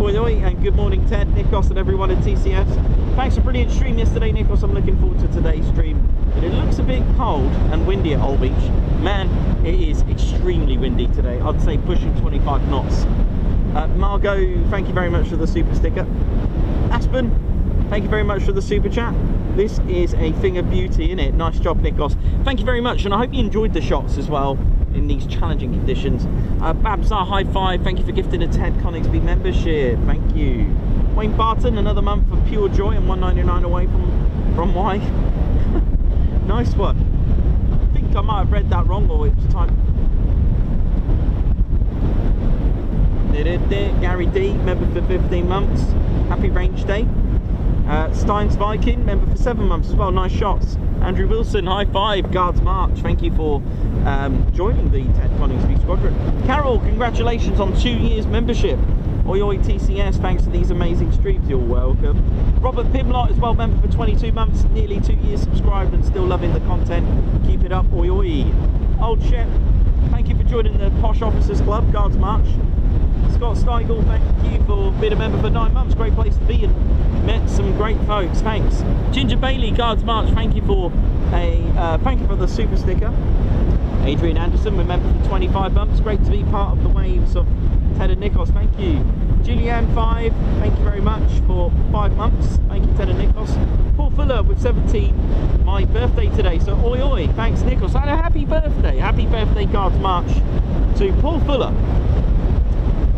Oi, and good morning, Ted, Nikos, and everyone at TCS. Thanks for a brilliant stream yesterday, Nikos. I'm looking forward to today's stream. But it looks a bit cold and windy at Holbeach. Man, it is extremely windy today. I'd say pushing 25 knots. Margot, thank you very much for the super sticker. Aspen, thank you very much for the super chat. This is a thing of beauty, isn't it? Nice job, Nikos. Thank you very much, and I hope you enjoyed the shots as well in these challenging conditions. Babsar, high five. Thank you for gifting a Ted Coningsby membership. Thank you. Wayne Barton, another month of pure joy and 199 away from Y. Nice one. I think I might have read that wrong, or it was time. Gary D, member for 15 months. Happy range day. Steins Viking, member for 7 months as well. Nice shots. Andrew Wilson, high five. Guards March, thank you for joining the Ted Coningsby Squadron. Carol, congratulations on 2 years membership. Oi oi TCS, thanks to these amazing streams, you're welcome. Robert Pimlott as well, member for 22 months, nearly 2 years subscribed and still loving the content. Keep it up, oi oi. Old Shep, thank you for joining the Posh Officers Club, Guards March. Scott Steigel, thank you for being a member for 9 months, great place to be and met some great folks, thanks. Ginger Bailey, Guards March, thank you for the super sticker. Adrian Anderson, we're member for 25 months, great to be part of the waves of Ted and Nikos, thank you. Julianne 5, thank you very much for 5 months, thank you Ted and Nikos. Paul Fuller with 17, my birthday today, so oi oi, thanks Nikos, and a happy birthday Guards March to Paul Fuller.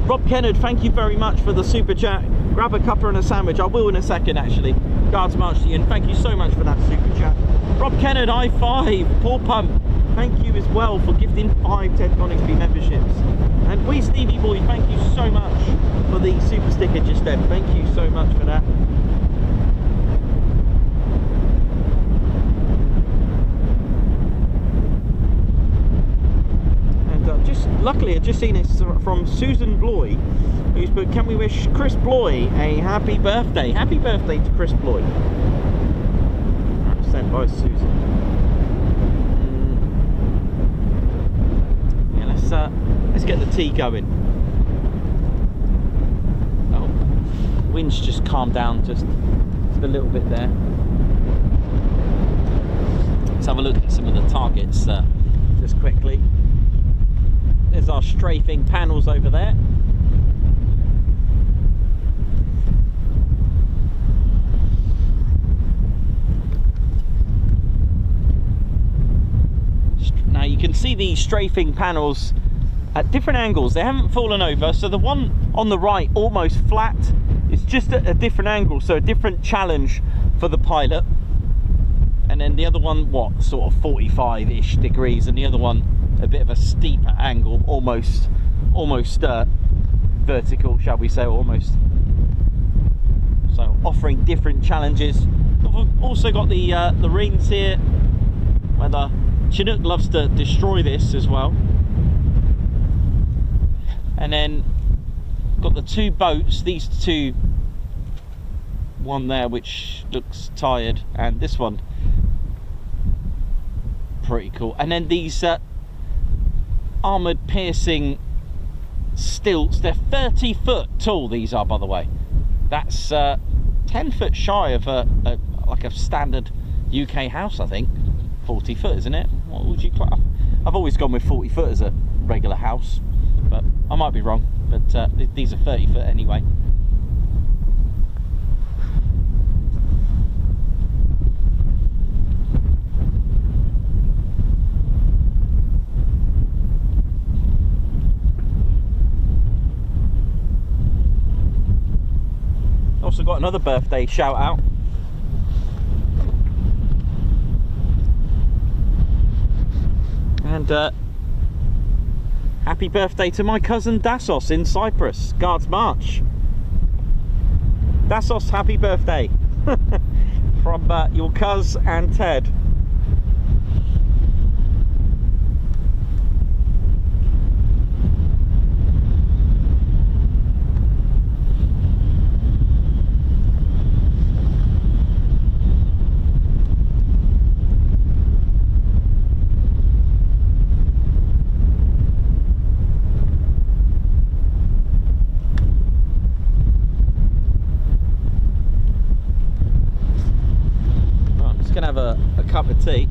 Rob Kennard, thank you very much for the super chat. Grab a cuppa and a sandwich, I will in a second actually. Guards March to you, and thank you so much for that super chat. Rob Kennard, high five. Paul Pump, thank you as well for gifting 5 Ted Coningsby memberships. And we Stevie Boy, thank you so much for the super sticker just then. Thank you so much for that. And luckily I've just seen this from Susan Bloy, who's put, can we wish Chris Bloy a happy birthday? Happy birthday to Chris Bloy. Sent by Susan. Let's get the tea going. Oh, wind's just calmed down just a little bit there. Let's have a look at some of the targets just quickly. There's our strafing panels over there. Now you can see the strafing panels at different angles. They haven't fallen over, so the one on the right almost flat. It's just at a different angle, so a different challenge for the pilot. And then the other one, what, sort of 45-ish degrees, and the other one a bit of a steeper angle, almost vertical, shall we say, almost. So offering different challenges. We've also got the rings here, where the Chinook loves to destroy this as well. And then got the 2 boats, these 2, one there which looks tired, and this one pretty cool. And then these armoured piercing stilts, they're 30 foot tall, these are, by the way. That's 10 foot shy of like a standard UK house, I think. 40 foot, isn't it? What would you class? I've always gone with 40 foot as a regular house, but I might be wrong. But these are 30 foot anyway. Also got another birthday shout out. And happy birthday to my cousin Dassos in Cyprus, Guards March. Dassos, happy birthday from your cuz and Ted. tea.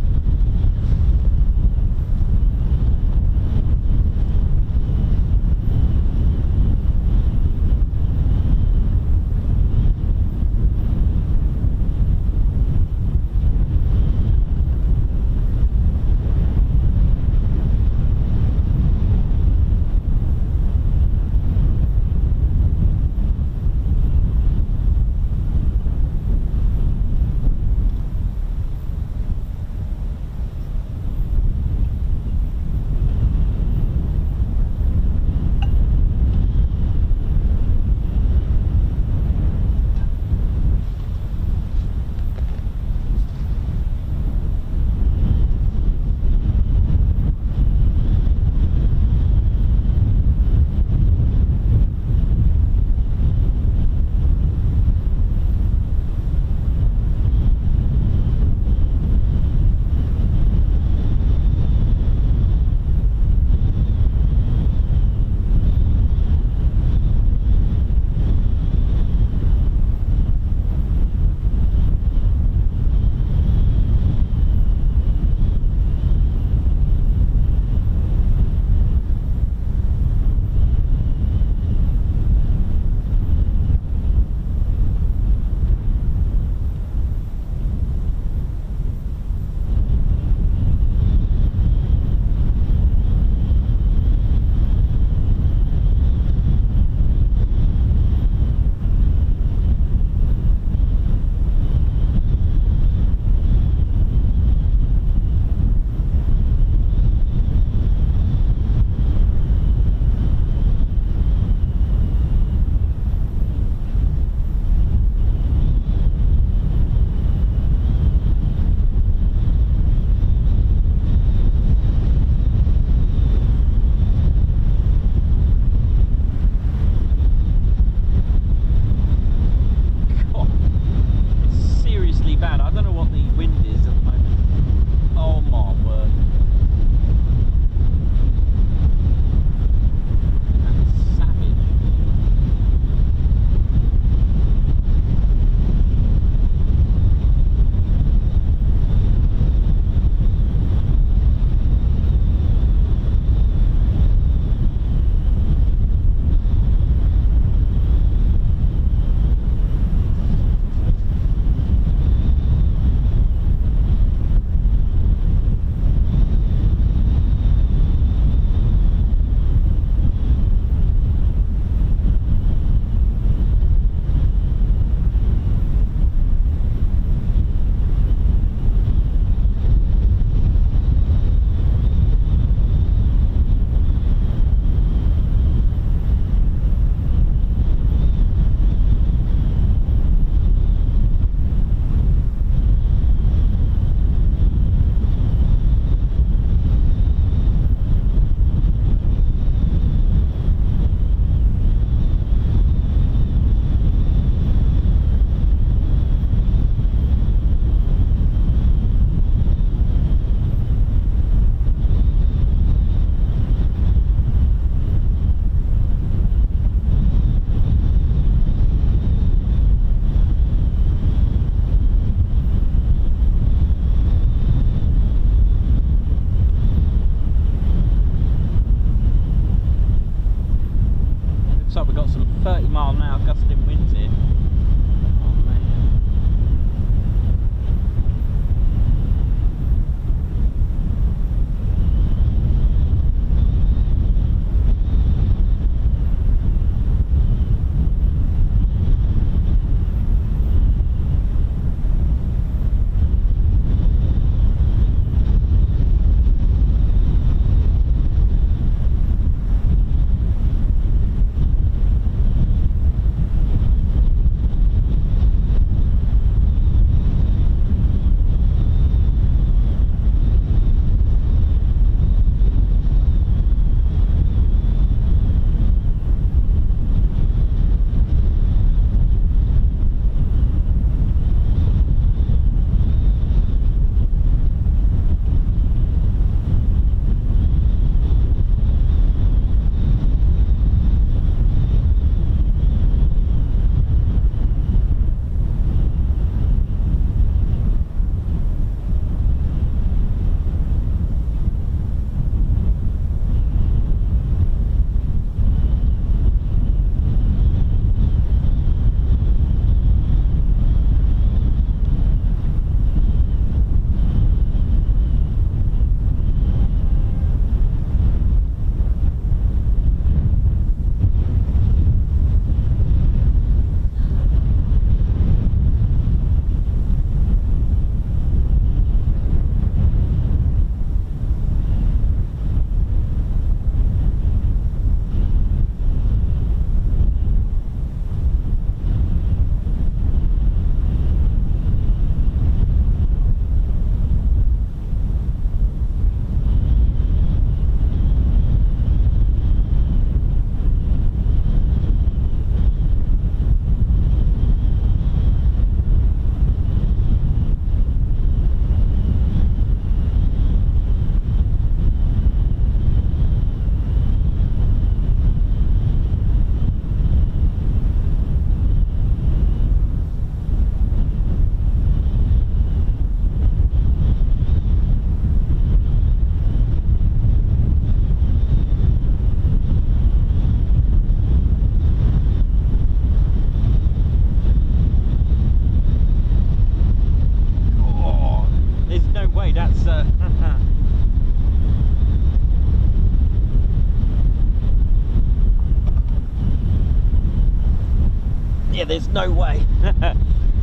yeah, there's no way.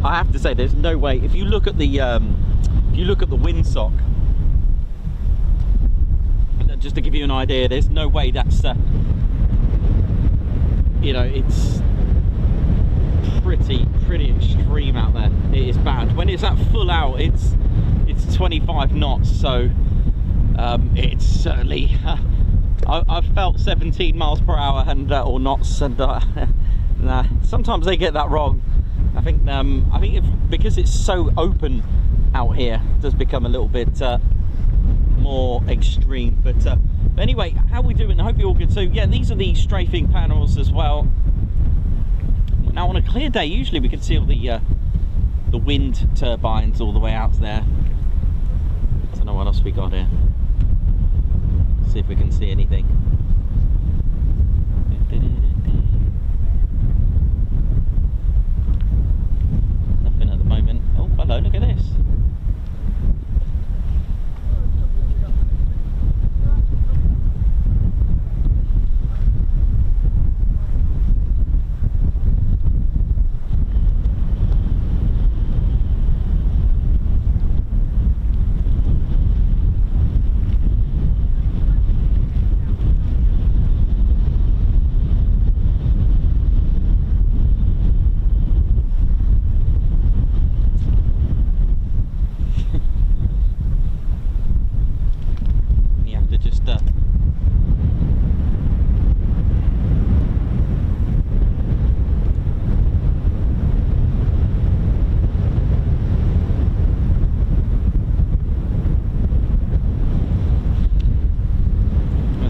I have to say, there's no way. If you look at the windsock, just to give you an idea, there's no way that's you know, it's pretty extreme out there. It is bad. When it's at full out, it's 25 knots, so it's certainly I've felt 17 miles per hour and or knots, and nah, sometimes they get that wrong. I think because it's so open out here, it does become a little bit more extreme. But anyway, how are we doing? I hope you're all good. So yeah, these are the strafing panels as well. Now on a clear day, usually we can see all the wind turbines all the way out there. I don't know what else we got here. See if we can see anything. Nothing at the moment. Oh, hello, look at this.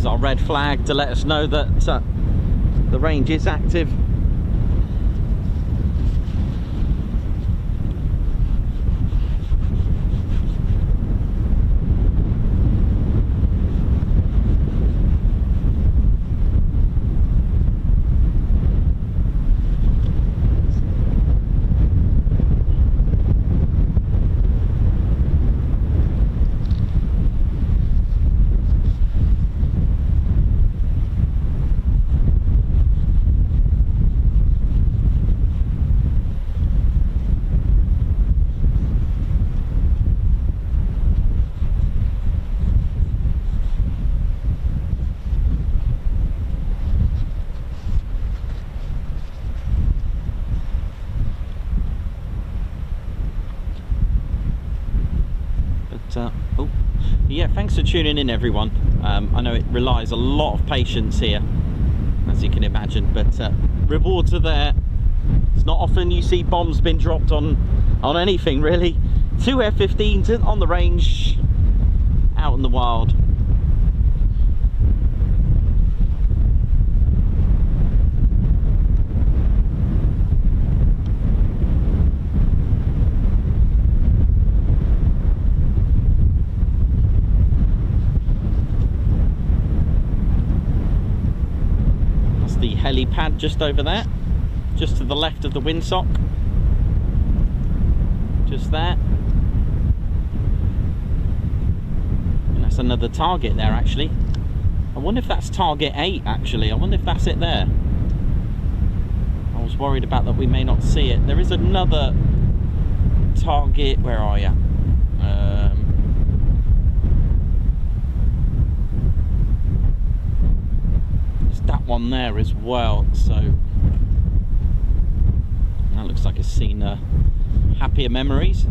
Our red flag to let us know that the range is active. Oh, yeah, thanks for tuning in, everyone. I know it relies a lot of patience here, as you can imagine, but rewards are there. It's not often you see bombs being dropped on anything, really. 2 F-15s on the range, out in the wild. The helipad just over there, just to the left of the windsock, just there, and that's another target there. Actually, I wonder if that's target 8. Actually, I wonder if that's it there. I was worried about that we may not see it. There is another target. Where are you? That one there as well, so that looks like it's seen happier memories.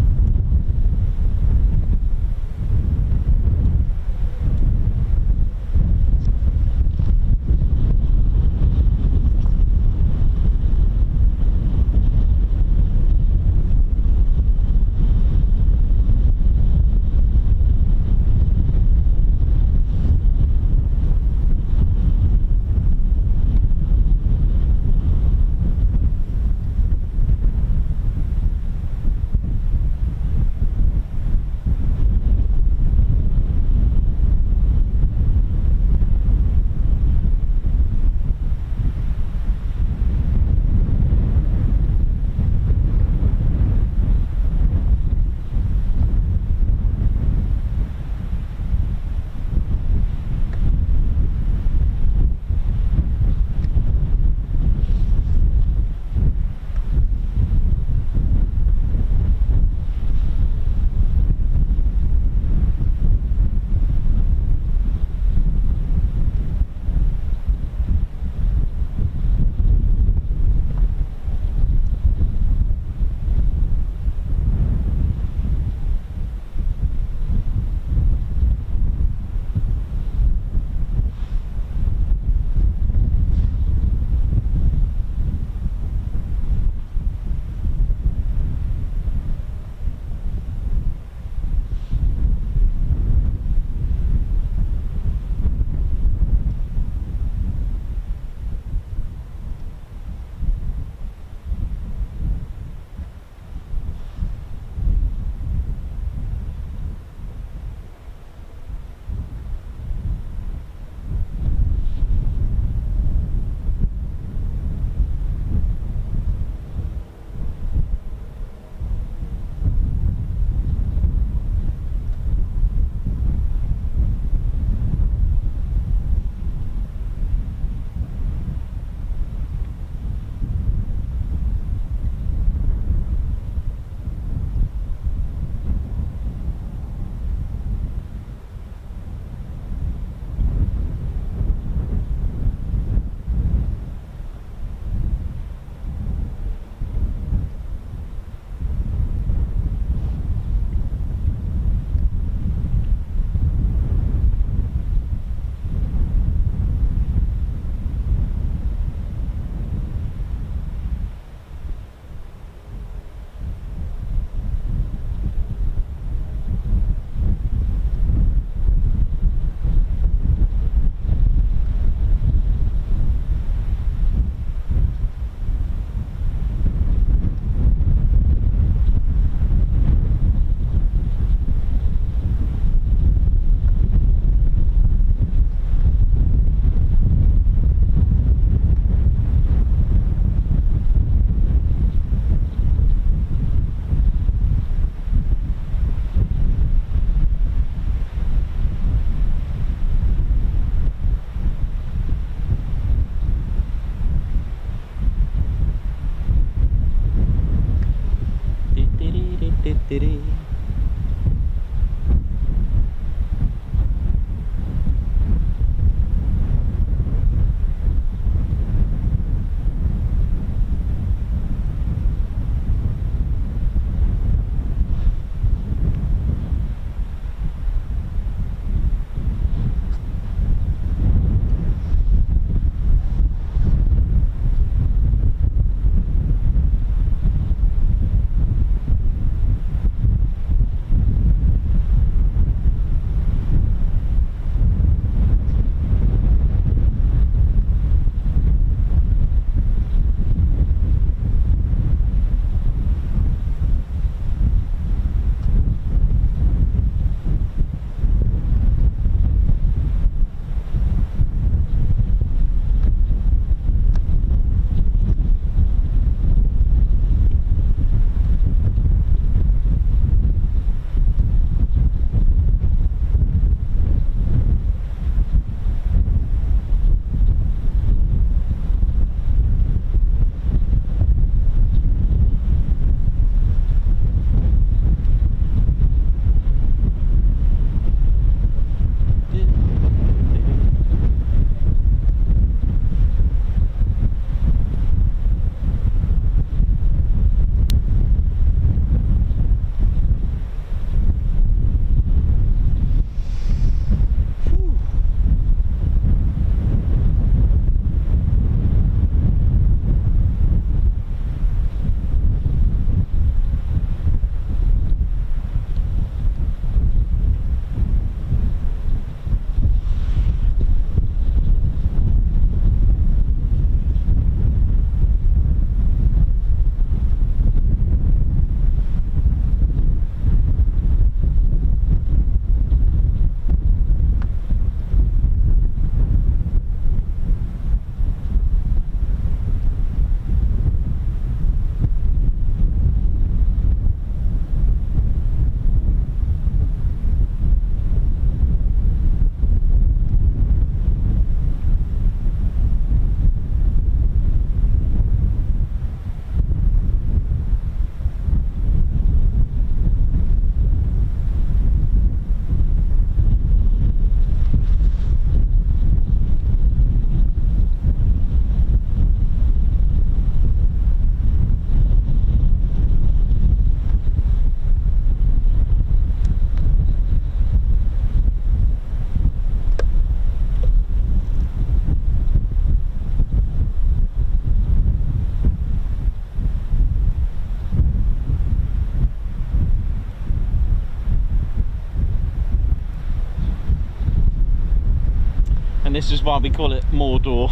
And this is why we call it Mordor.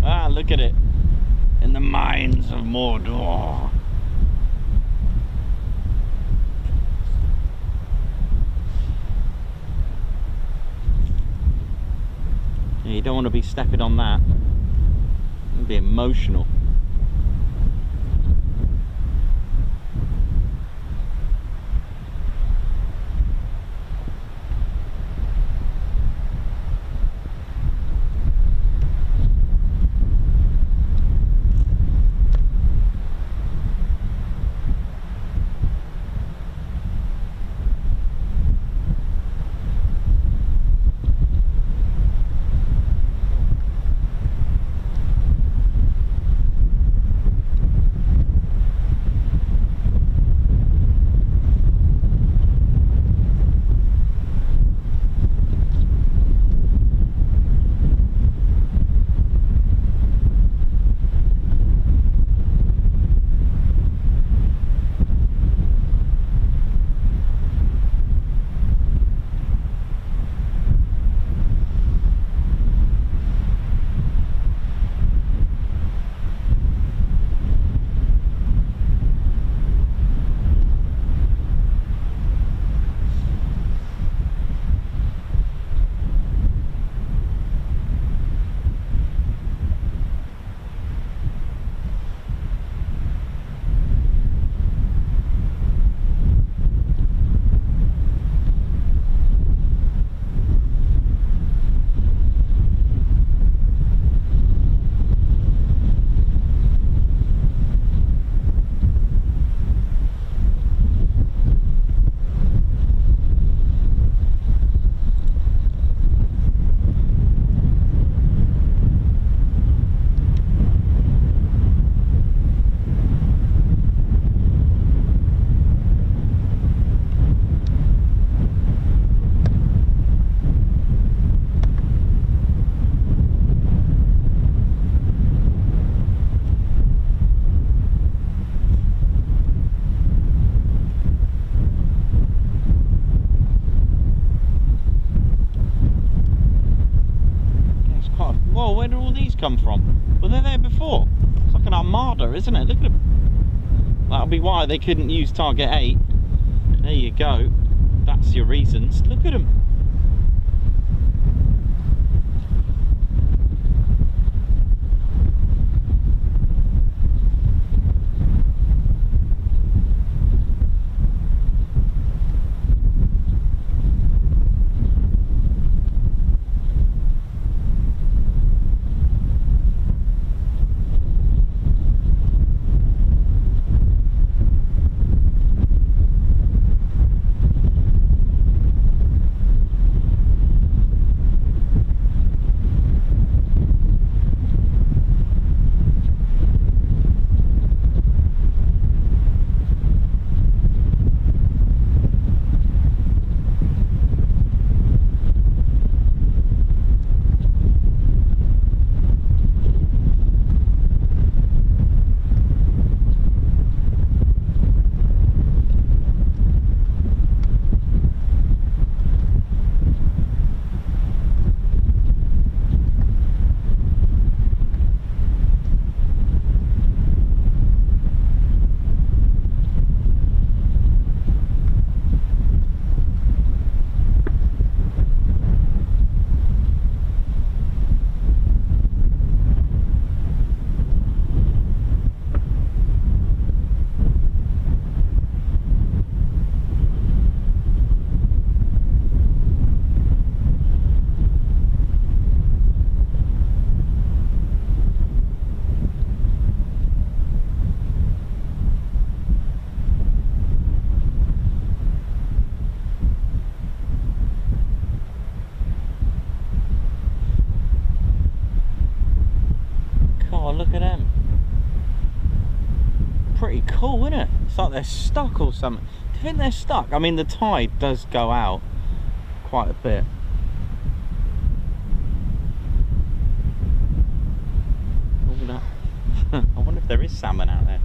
Ah, look at it. In the mines of Mordor. Yeah, you don't want to be stepping on that. It'd be emotional. come from? Well, they're there before. It's like an armada, isn't it? Look at them. That'll be why they couldn't use target 8. There you go. That's your reasons. Look at them. Look at them. Pretty cool, isn't it? It's like they're stuck or something. Do you think they're stuck? I mean, the tide does go out quite a bit. Oh, no. I wonder if there is salmon out there.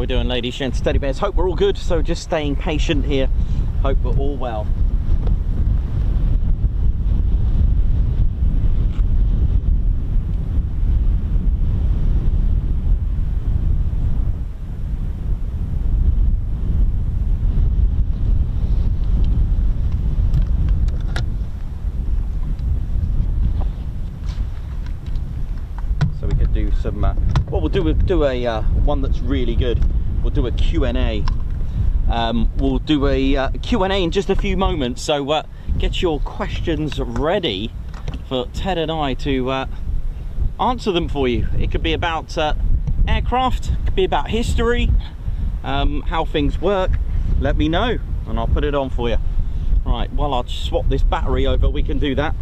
doing, ladies, gents, teddy bears? Hope we're all good, so just staying patient here. Hope we're all well. Some what we'll do a one that's really good. We'll do a Q&A. We'll do a Q&A in just a few moments, so get your questions ready for Ted and I to answer them for you. It could be about aircraft, it could be about history, how things work. Let me know and I'll put it on for you. Right, well, I'll swap this battery over, we can do that.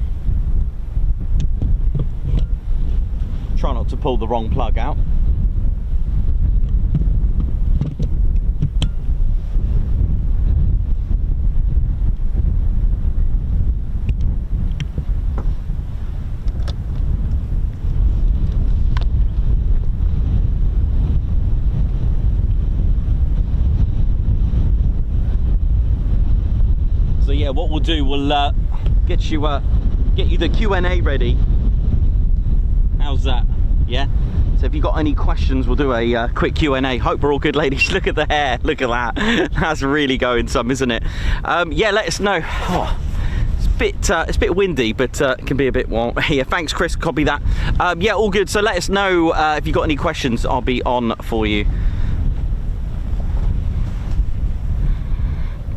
Try not to pull the wrong plug out. So yeah, what we'll do, we'll get you the Q&A ready. How's that? Yeah. So if you've got any questions, we'll do a quick Q&A. Hope we're all good, ladies. Look at the hair. Look at that. That's really going some, isn't it? Yeah, let us know. Oh, it's a bit windy, but it can be a bit warm. Yeah, thanks, Chris. Copy that. Yeah, all good. So let us know if you've got any questions. I'll be on for you.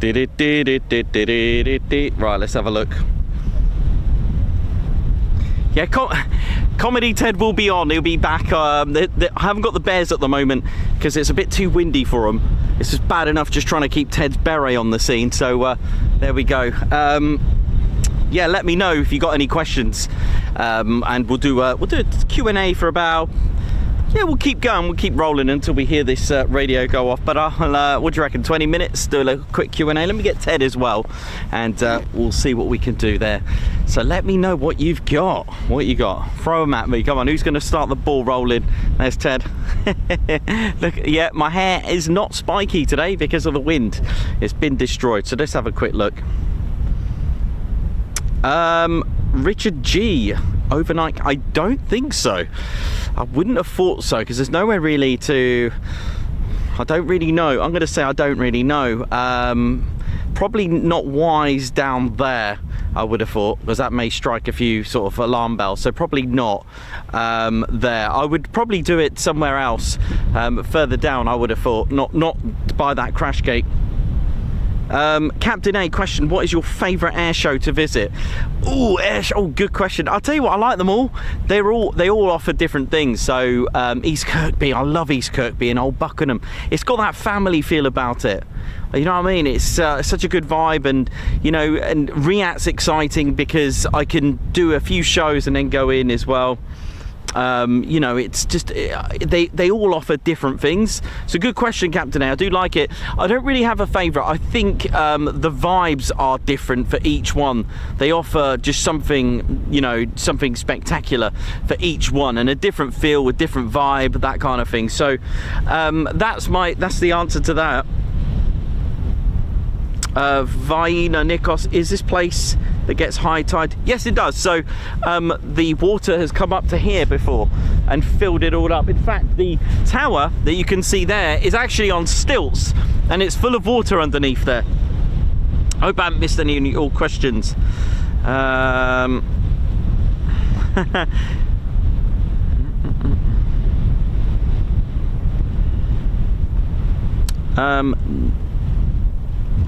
Right, let's have a look. Yeah, Comedy Ted will be on. He'll be back. I haven't got the bears at the moment because it's a bit too windy for them. It's just bad enough just trying to keep Ted's beret on the scene. So there we go. Yeah, let me know if you got any questions, and we'll do a Q&A for about. Yeah, we'll keep going. We'll keep rolling until we hear this radio go off. But I'll, what do you reckon? 20 minutes? Do a quick Q&A. Let me get Ted as well, and we'll see what we can do there. So let me know what you've got. What you got? Throw them at me. Come on. Who's going to start the ball rolling? There's Ted. Look, yeah, my hair is not spiky today because of the wind. It's been destroyed. So let's have a quick look. Richard G. Overnight? I don't think so. I wouldn't have thought so because there's nowhere really to. I don't really know. I'm going to say I don't really know. Probably not wise down there, I would have thought, because that may strike a few sort of alarm bells. So probably not there. I would probably do it somewhere else, further down. I would have thought, not by that crash gate. Captain A question, what is your favourite air show to visit? Oh, air show. Oh, good question. I'll tell you what, I like them all. They all offer different things. So East Kirkby, I love East Kirkby and Old Buckenham. It's got that family feel about it. You know what I mean? It's such a good vibe, and you know, and Riyadh's exciting because I can do a few shows and then go in as well. You know, it's just they all offer different things. So good question, Captain A. I do like it. I don't really have a favourite. I think the vibes are different for each one. They offer just something, you know, something spectacular for each one, and a different feel with different vibe, that kind of thing. So that's the answer to that. Vaina Nikos, is this place that gets high tide? Yes, it does. So the water has come up to here before and filled it all up. In fact, the tower that you can see there is actually on stilts, and it's full of water underneath there. I hope I haven't missed any of your questions.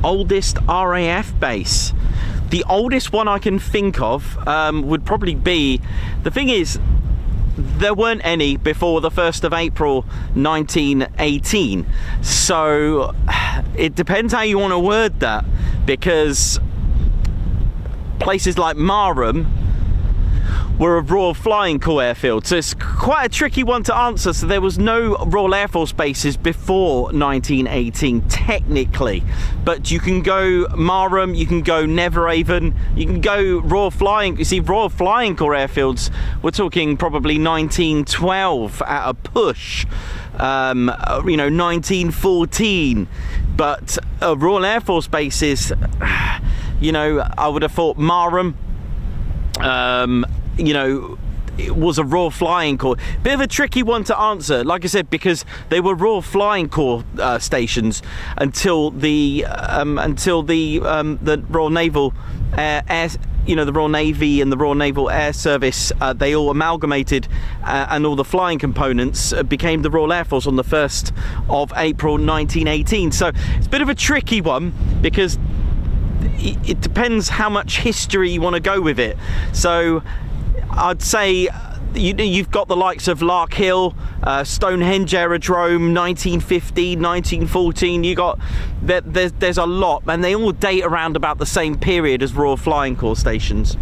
Oldest RAF base. The oldest one I can think of would probably be, the thing is, there weren't any before the 1st of April 1918, so it depends how you want to word that, because places like Marham were a Royal Flying Corps airfield, so it's quite a tricky one to answer. So there was no Royal Air Force bases before 1918 technically, but you can go Marham, you can go Neverhaven, you can go Royal Flying. You see, Royal Flying Corps airfields, we're talking probably 1912 at a push. you know, 1914. But Royal Air Force bases, you know, I would have thought Marham, you know, it was a Royal Flying Corps. Bit of a tricky one to answer, like I said, because they were Royal Flying Corps stations until the Royal Naval Air, you know, the Royal Navy and the Royal Naval Air Service, they all amalgamated, and all the flying components became the Royal Air Force on the 1st of April 1918. So it's a bit of a tricky one because it depends how much history you want to go with it. So I'd say you've got the likes of Lark Hill, Stonehenge Aerodrome, 1915, 1914. You got there's a lot, and they all date around about the same period as Royal Flying Corps stations.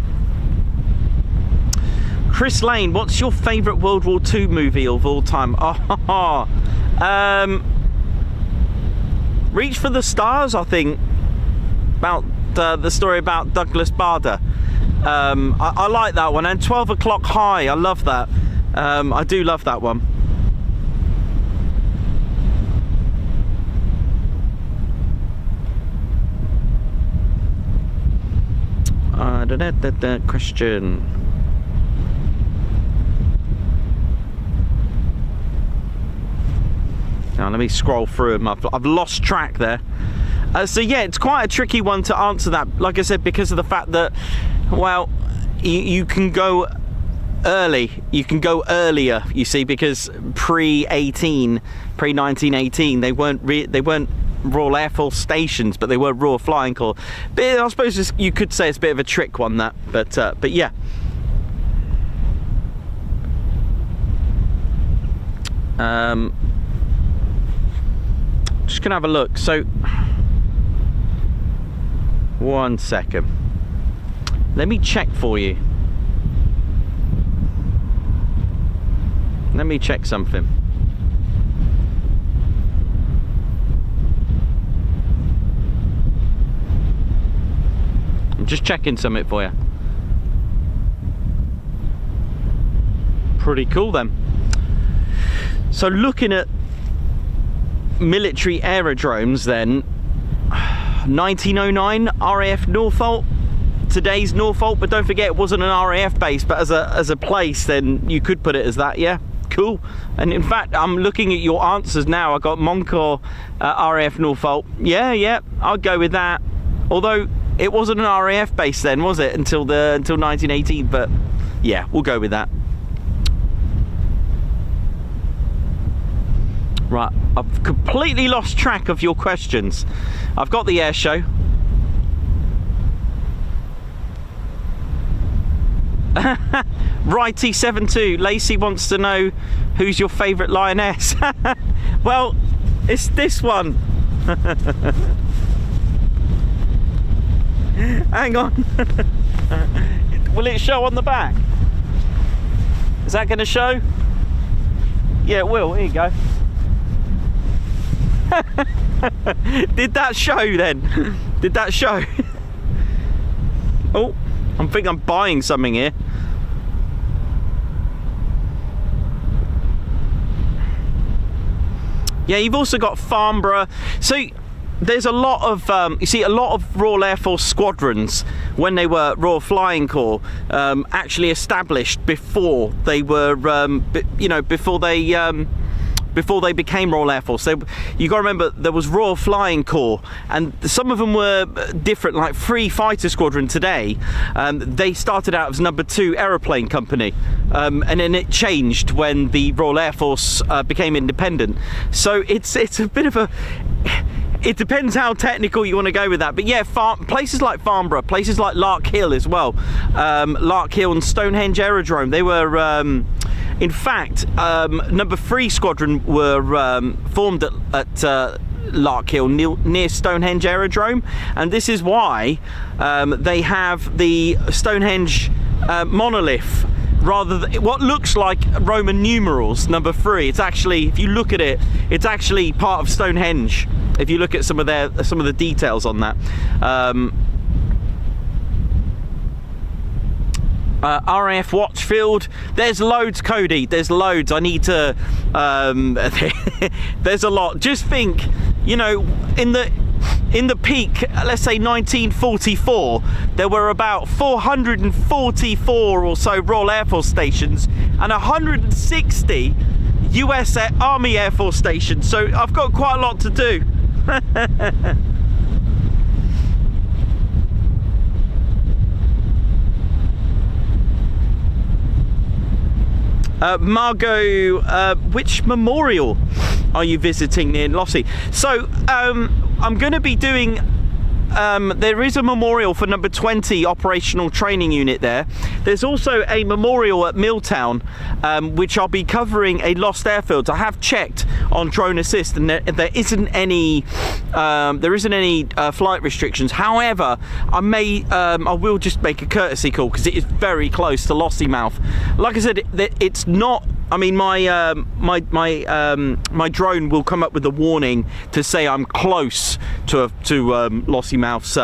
Chris Lane, what's your favourite World War II movie of all time? Reach for the Stars, I think, about the story about Douglas Bader. I like that one, and 12 O'Clock High, I love that. I do love that one. Question. Now let me scroll through them. I've lost track there. So yeah, it's quite a tricky one to answer that, like I said, because of the fact that, well, you can go early, you can go earlier, you see, because pre-1918 they weren't Royal Air Force stations, but they were Royal Flying Corps. But I suppose you could say it's a bit of a trick one, that, but yeah. Just gonna have a look. So, one second. Let me check for you. Let me check something. I'm just checking something for you. Pretty cool then. So looking at military aerodromes then, 1909 RAF Norfolk, today's Norfolk, but don't forget it wasn't an RAF base, but as a place, then you could put it as that. Yeah, cool. And in fact, I'm looking at your answers now. I got Moncourt, RAF Norfolk. Yeah, I'll go with that. Although it wasn't an RAF base then, was it, until 1918? But yeah, we'll go with that. Right, I've completely lost track of your questions. I've got the air show. Righty72, Lacey wants to know who's your favourite lioness. Well, it's this one. Hang on. Will it show on the back? Is that going to show? Yeah, it will. Here you go. Did that show then? Did that show? Oh, I think I'm buying something here. Yeah, you've also got Farnborough. So there's a lot of, you see, a lot of Royal Air Force squadrons, when they were Royal Flying Corps, actually established before they were, you know, before they became Royal Air Force. So you got to remember there was Royal Flying Corps, and some of them were different. Like Free Fighter Squadron today, they started out as number 2 aeroplane company, and then it changed when the Royal Air Force became independent. So it's a bit of a, it depends how technical you want to go with that. But yeah, places like Farnborough, places like Lark Hill as well, Lark Hill and Stonehenge Aerodrome, they were in fact, number 3 squadron were formed at Lark Hill near Stonehenge Aerodrome, and this is why they have the Stonehenge monolith, rather than what looks like Roman numerals, number 3. It's actually, if you look at it, it's actually part of Stonehenge. If you look at some of the details on that. RAF Watchfield. There's loads, Cody. There's loads. I need to. There's a lot. Just think, you know, in the peak, let's say 1944, there were about 444 or so Royal Air Force stations and 160 US Army Air Force stations. So I've got quite a lot to do. Margot, which memorial are you visiting near Lossie? So I'm going to be doing, there is a memorial for number 20 operational training unit there. There's also a memorial at Milltown, which I'll be covering a lost airfield. I have checked on Drone Assist, and there isn't any flight restrictions. However, I will just make a courtesy call because it is very close to Lossiemouth. Like I said, it's not. I mean, my drone will come up with a warning to say I'm close to Lossiemouth's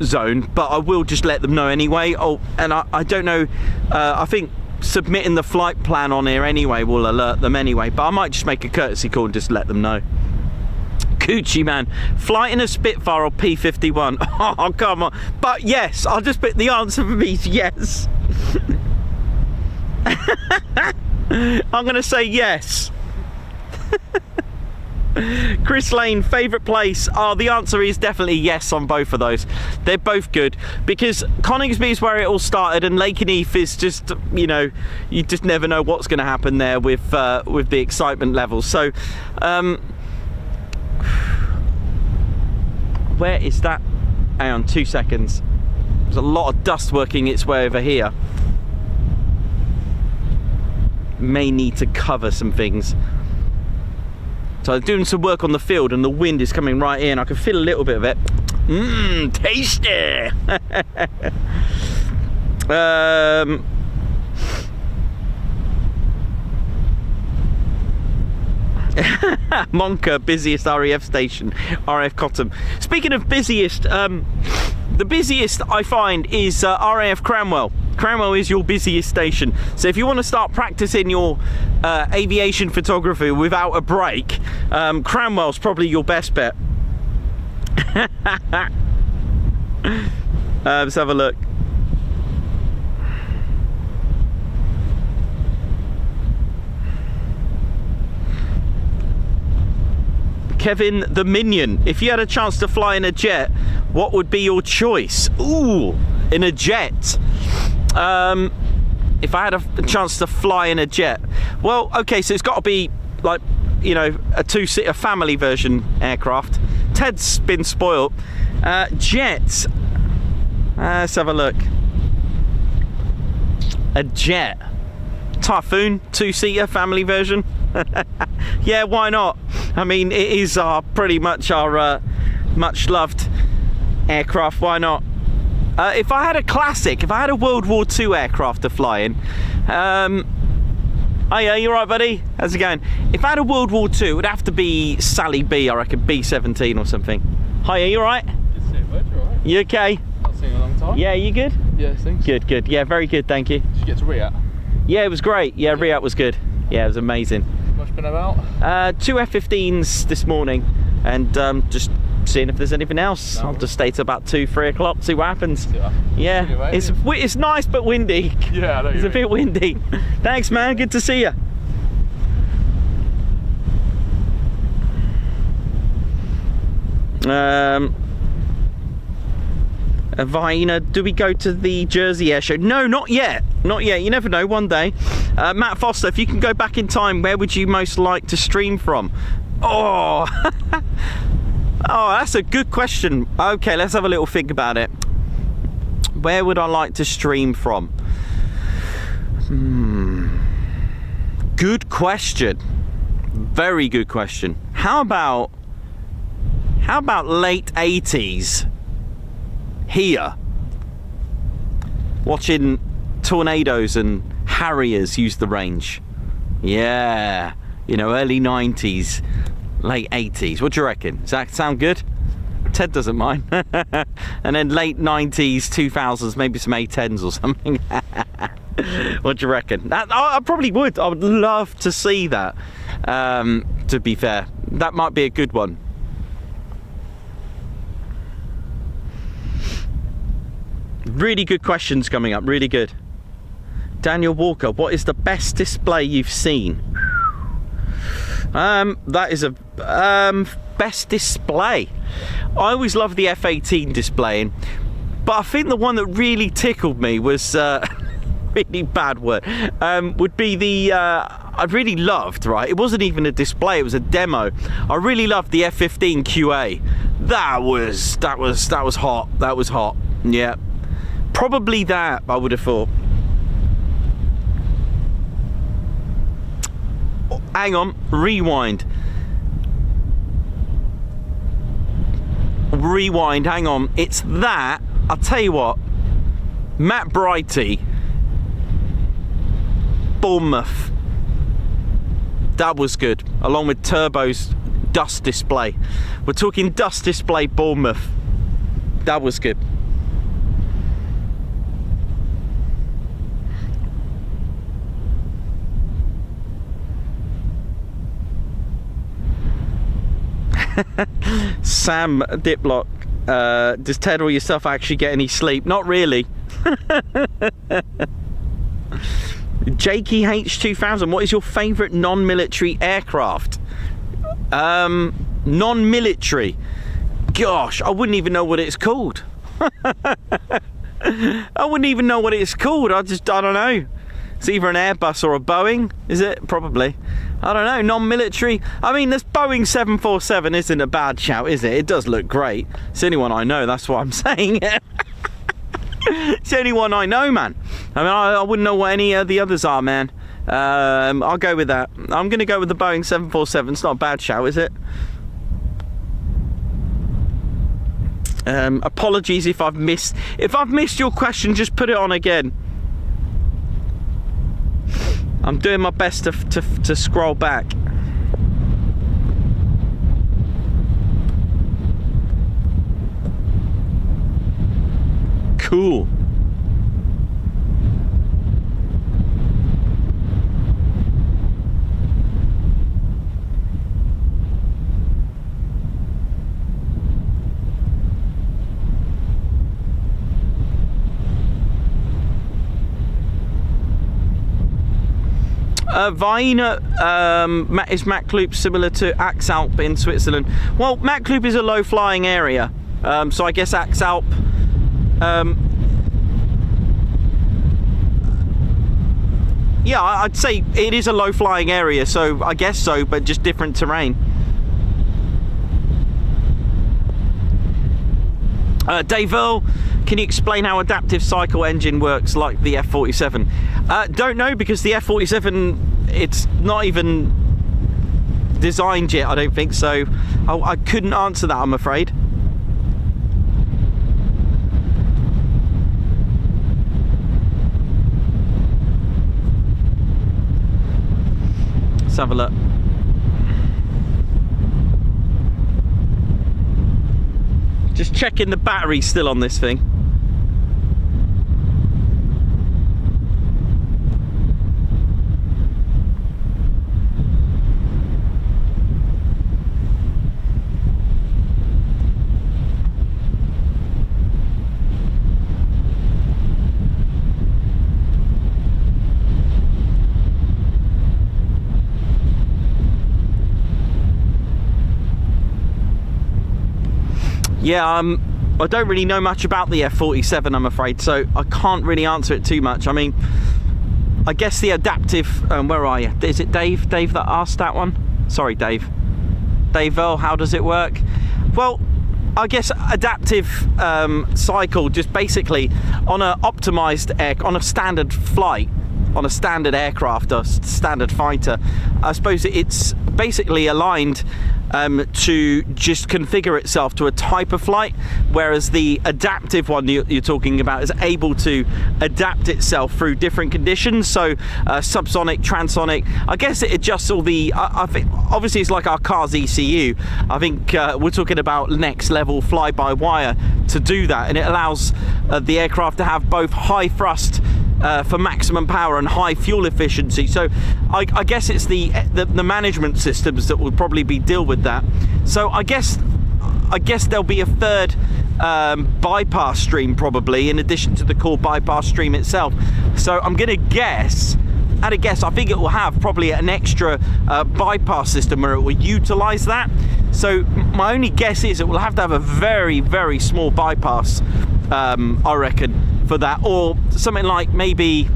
zone, but I will just let them know anyway. Oh, and I don't know. I think submitting the flight plan on here anyway will alert them anyway. But I might just make a courtesy call and just let them know. Coochie man, flight in a Spitfire or P-51? Oh, come on. But yes, I'll just put the answer for me is yes. I'm going to say yes. Chris Lane, favourite place? Oh, the answer is definitely yes on both of those. They're both good because Coningsby is where it all started, and Lakenheath is just, you know, you just never know what's going to happen there with the excitement levels. So, where is that? Hang on, 2 seconds. There's a lot of dust working its way over here. May need to cover some things. So I'm doing some work on the field and the wind is coming right in. I can feel a little bit of it. Mmm, tasty. Monka, busiest RAF station, RAF Cottam. Speaking of busiest, the busiest I find is RAF Cranwell. Cranwell is your busiest station. So if you want to start practicing your aviation photography without a break, Cranwell's probably your best bet. Let's have a look. Kevin the Minion, if you had a chance to fly in a jet, what would be your choice? Ooh, in a jet. If I had a chance to fly in a jet, well, okay, so it's got to be like, you know, a two-seater family version aircraft. Ted's been spoiled. Jets. Let's have a look. A jet. Typhoon, two-seater family version. Yeah, why not? I mean, it is pretty much our much loved aircraft. Why not? If I had a classic, if I had a World War II aircraft to fly in, oh yeah, you right, buddy? How's it going? If I had a World War II, it would have to be Sally B, I reckon, B-17 or something. Hiya, you right? Good to see you, bud. You alright? You okay? Not seen you in a long time. Yeah, you good? Yeah, thanks. Good, good. Yeah, very good, thank you. Did you get to Riyadh? Yeah, it was great. Yeah, Riyadh was good. Yeah, it was amazing. Much been about? 2 F-15s this morning, and just seeing if there's anything else. No. I'll just stay till about 2-3 o'clock, see what happens. Yeah, you, it's nice but windy. Yeah, I know. It's a bit windy. Thanks, man. Good to see you. Vina, do we go to the Jersey Air Show? No, not yet. Not yet. You never know, one day. Matt Foster, if you can go back in time, where would you most like to stream from? Oh, oh, that's a good question. Okay, let's have a little think about it. Where would I like to stream from? Good question. Very good question. How about late 80s? Here, watching Tornadoes and Harriers use the range. Yeah, you know, early 90s, late 80s. What do you reckon? Does that sound good? Ted doesn't mind. And then late 90s, 2000s, maybe some A10s or something. What do you reckon? I probably would. I would love to see that, to be fair. That might be a good one. Really good questions coming up, really good. Daniel Walker, what is the best display you've seen? That is a best display. I always love the F-18 displaying, but I think the one that really tickled me was really bad word. Would be the I really loved, right? It wasn't even a display; it was a demo. I really loved the F-15QA. That was hot. That was hot. Yeah, probably that. I would have thought. Hang on, rewind, hang on, it's that. I'll tell you what, Matt Brighty, Bournemouth, that was good, along with Turbo's dust display. We're talking dust display Bournemouth, that was good. Sam Diplock, does Ted or yourself actually get any sleep? Not really. Jakey H2000, what is your favourite non-military aircraft? Non-military, gosh, I wouldn't even know what it's called. I wouldn't even know what it's called. I don't know. It's either an Airbus or a Boeing, is it? Probably. I don't know, non-military. I mean, this Boeing 747 isn't a bad shout, is it? It does look great. It's the only one I know, that's why I'm saying it. It's the only one I know, man. I mean, I wouldn't know what any of the others are, man. I'll go with that. I'm going to go with the Boeing 747. It's not a bad shout, is it? Apologies if I've missed your question, just put it on again. I'm doing my best to scroll back. Cool. Vienna, is Mackloop similar to Axalp in Switzerland? Well, Mackloop is a low-flying area, so I guess Axalp, yeah, I'd say it is a low-flying area, so I guess so, but just different terrain. Dave Earl, can you explain how adaptive cycle engine works like the F-47? Don't know, because the F-47, it's not even designed yet, I don't think, so I couldn't answer that, I'm afraid. Let's have a look. Just checking the battery's still on this thing. Yeah, I don't really know much about the F-47, I'm afraid, so I can't really answer it too much. I mean, I guess the adaptive, where are you? Is it Dave? Dave that asked that one? Sorry, Dave. Dave Earl, how does it work? Well, I guess adaptive cycle, just basically on a optimized on a standard flight, on a standard aircraft or standard fighter, I suppose it's basically aligned to just configure itself to a type of flight, whereas the adaptive one you're talking about is able to adapt itself through different conditions. So subsonic, transonic, I guess it adjusts all the I think obviously it's like our car's ECU. I think we're talking about next level fly-by-wire to do that, and it allows the aircraft to have both high thrust for maximum power and high fuel efficiency. So I guess it's the management systems that will probably deal with that. So I guess there'll be a third bypass stream probably, in addition to the core bypass stream itself. So I'm going to guess, at a guess, I think it will have probably an extra bypass system where it will utilize that. So my only guess is it will have to have a very, very small bypass, I reckon, for that, or something like maybe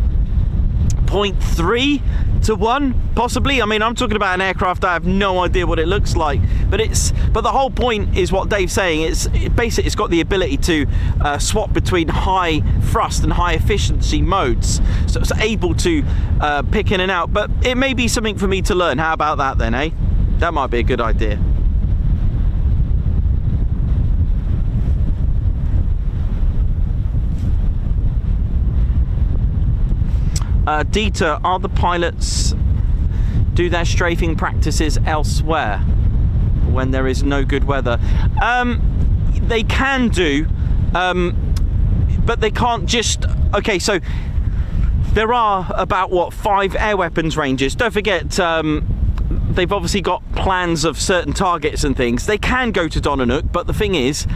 0.3 to 1 possibly. I mean, I'm talking about an aircraft I have no idea what it looks like, but the whole point is what Dave's saying. It's got the ability to swap between high thrust and high efficiency modes, so it's able to pick in and out. But it may be something for me to learn. How about that then, eh? That might be a good idea. Dieter, are the pilots do their strafing practices elsewhere when there is no good weather? They can do, but they can't just... Okay, so there are about, what, 5 air weapons ranges. Don't forget, they've obviously got plans of certain targets and things. They can go to Donanook, but the thing is,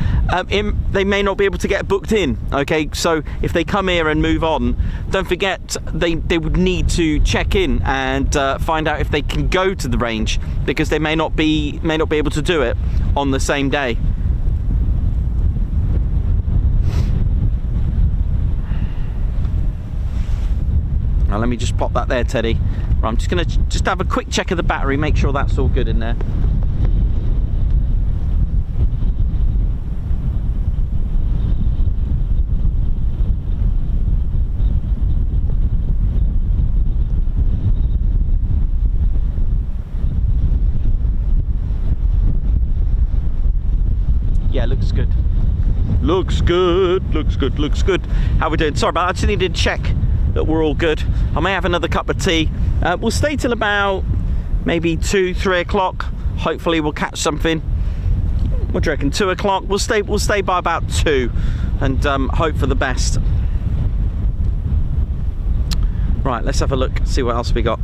they may not be able to get booked in. Okay, so if they come here and move on, don't forget they would need to check in and find out if they can go to the range, because they may not be able to do it on the same day. Now let me just pop that there, Teddy. Right, I'm just going to have a quick check of the battery, make sure that's all good in there. Yeah, looks good. Looks good, looks good, looks good. How are we doing? Sorry about that, I just needed to check that we're all good. I may have another cup of tea. We'll stay till about maybe 2-3 o'clock. Hopefully we'll catch something. What do you reckon? 2 o'clock? We'll stay by about 2 and hope for the best. Right, let's have a look, see what else we got.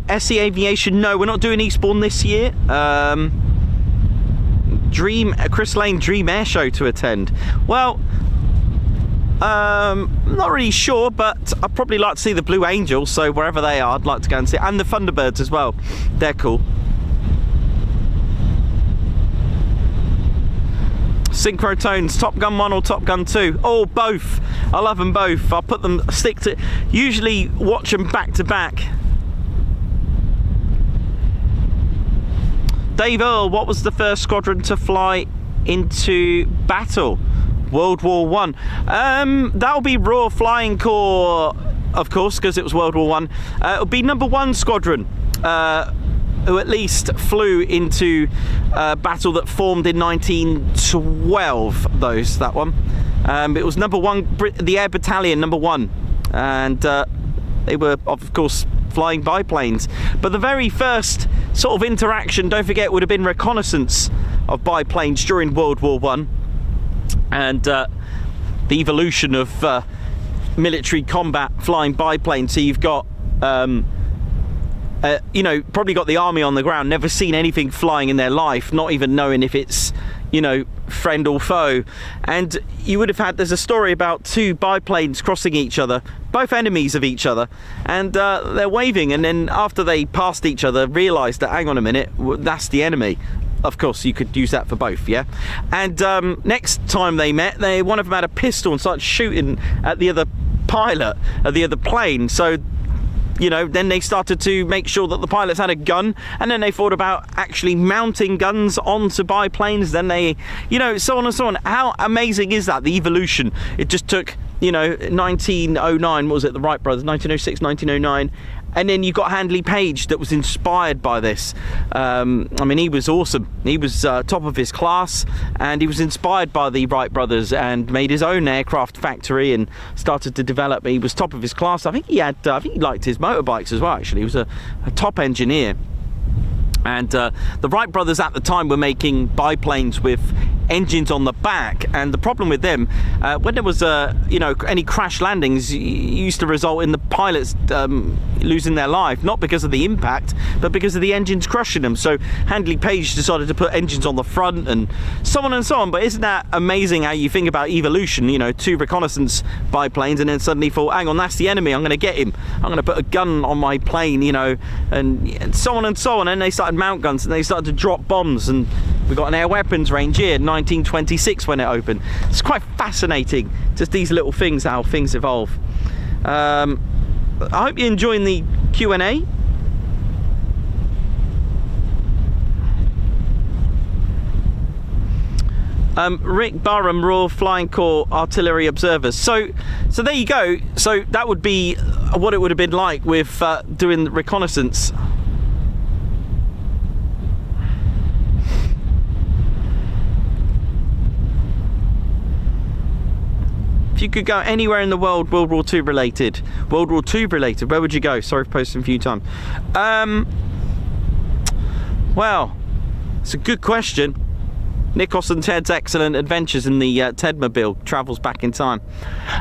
SE Aviation, no, we're not doing Eastbourne this year. Chris Lane Dream Air Show to attend. Well, not really sure, but I'd probably like to see the Blue Angels, so wherever they are I'd like to go and see, and the Thunderbirds as well. They're cool. Synchrotones, Top Gun 1 or Top Gun 2? Oh, both. I love them both. I'll put them, usually watch them back to back. Dave Earl, what was the first squadron to fly into battle? World War One. That'll be Royal Flying Corps, of course, because it was World War One. It'll be number 1 squadron, who at least flew into battle that formed in 1912. That one. It was number 1, the Air Battalion, number 1, and they were, of course, flying biplanes. But the very first sort of interaction, don't forget, would have been reconnaissance of biplanes during World War One. And the evolution of military combat flying biplanes. So you've got, you know, probably got the army on the ground, never seen anything flying in their life, not even knowing if it's, you know, friend or foe. And you would have had, there's a story about 2 biplanes crossing each other, both enemies of each other, and they're waving, and then after they passed each other, realised that, hang on a minute, that's the enemy. Of course, you could use that for both, yeah? And next time they met, one of them had a pistol and started shooting at the other pilot, at the other plane. So you know, then they started to make sure that the pilots had a gun, and then they thought about actually mounting guns onto biplanes. Then they, you know, so on and so on. How amazing is that? The evolution. It just took, you know, 1909, what was it, the Wright brothers, 1906, 1909, and then you got Handley Page that was inspired by this. I mean, he was awesome. He was top of his class, and he was inspired by the Wright brothers and made his own aircraft factory and started to develop. He was top of his class. I think he had, I think he liked his motorbikes as well, actually. He was a top engineer. And the Wright brothers at the time were making biplanes with engines on the back, and the problem with them, when there was you know, any crash landings, used to result in the pilots losing their life, not because of the impact, but because of the engines crushing them. So Handley Page decided to put engines on the front, and so on and so on. But isn't that amazing how you think about evolution? You know, 2 reconnaissance biplanes, and then suddenly thought, hang on, that's the enemy, I'm going to get him, I'm going to put a gun on my plane, you know, and so on and so on. And they started mount guns, and they started to drop bombs, and we got an air weapons range here, 1926 when it opened. It's quite fascinating, just these little things, how things evolve. I hope you're enjoying the Q&A. Rick Barham, Royal Flying Corps Artillery Observers. So there you go. So that would be what it would have been like with doing reconnaissance. If you could go anywhere in the world World War II related, where would you go? Sorry for posting a few times. Well, it's a good question. Nikos and Ted's excellent adventures in the Tedmobile travels back in time.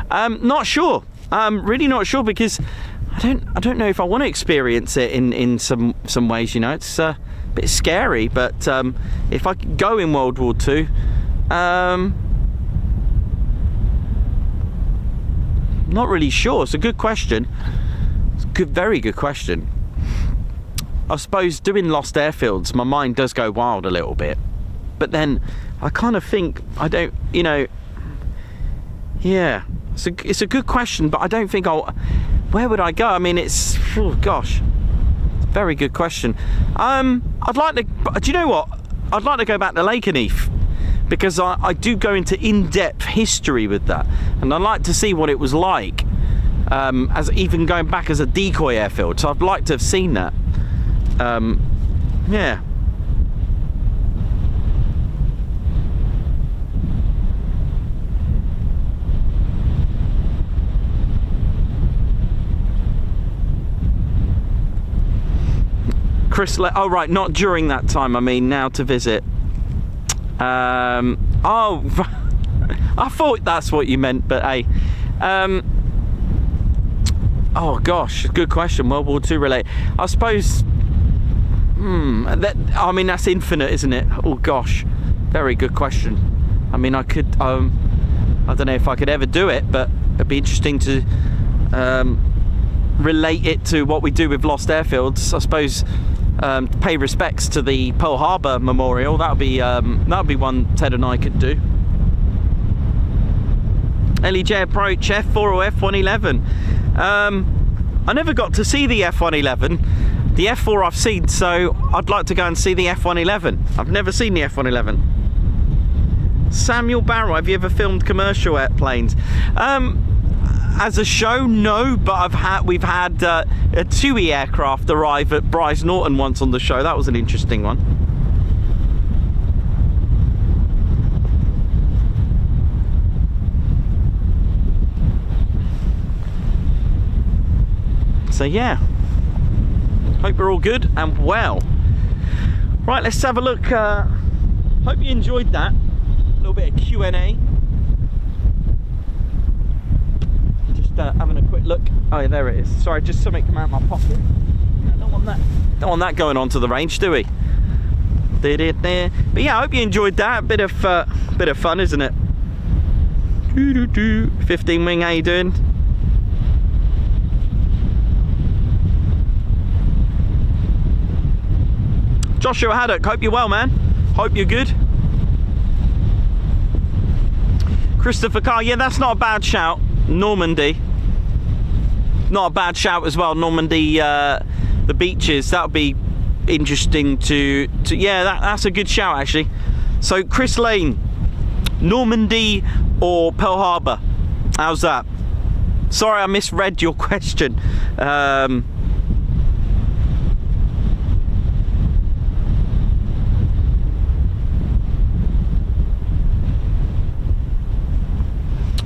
Not sure. Really not sure, because I don't know if I want to experience it in some ways. You know, it's a bit scary. But if I could go in World War II, not really sure. It's a good question. It's a good, very good question. I suppose doing lost airfields, my mind does go wild a little bit. But then I kind of think, I don't, you know, yeah, it's a good question, but I don't think where would I go? I mean, it's, oh gosh, it's a very good question. I'd like to, do you know what? I'd like to go back to Lakenheath, because I do go into in-depth history with that, and I'd like to see what it was like, as even going back as a decoy airfield. So I'd like to have seen that. Yeah. Chris, oh right, not during that time, I mean now to visit. Oh, I thought that's what you meant, but hey. Oh gosh, good question. World War II related. I suppose, I mean, that's infinite, isn't it? Oh gosh, very good question. I mean, I could, I don't know if I could ever do it, but it'd be interesting to relate it to what we do with lost airfields. I suppose pay respects to the Pearl Harbor Memorial. That would be one Ted and I could do. LEJ approach F4 or F111. I never got to see the F111. The F4 I've seen, so I'd like to go and see the F111. I've never seen the F111. Samuel Barrow, have you ever filmed commercial airplanes? As a show, no, but we've had a TUI aircraft arrive at Bryce Norton once on the show. That was an interesting one. So yeah, hope you're all good and well. Right, let's have a look. Hope you enjoyed that. A little bit of Q&A. Having a quick look. Oh yeah, there it is. Sorry, just something come out of my pocket. Don't want that going onto the range, do we? But yeah, I hope you enjoyed that. Bit of fun, isn't it? 15 wing, how you doing? Joshua Haddock, hope you're well, man. Hope you're good. Christopher Carr, yeah, that's not a bad shout. Normandy. not a bad shout as well. Normandy, the beaches, that would be interesting to yeah, that's a good shout actually. So Chris Lane, Normandy or Pearl Harbor, how's that? Sorry, I misread your question.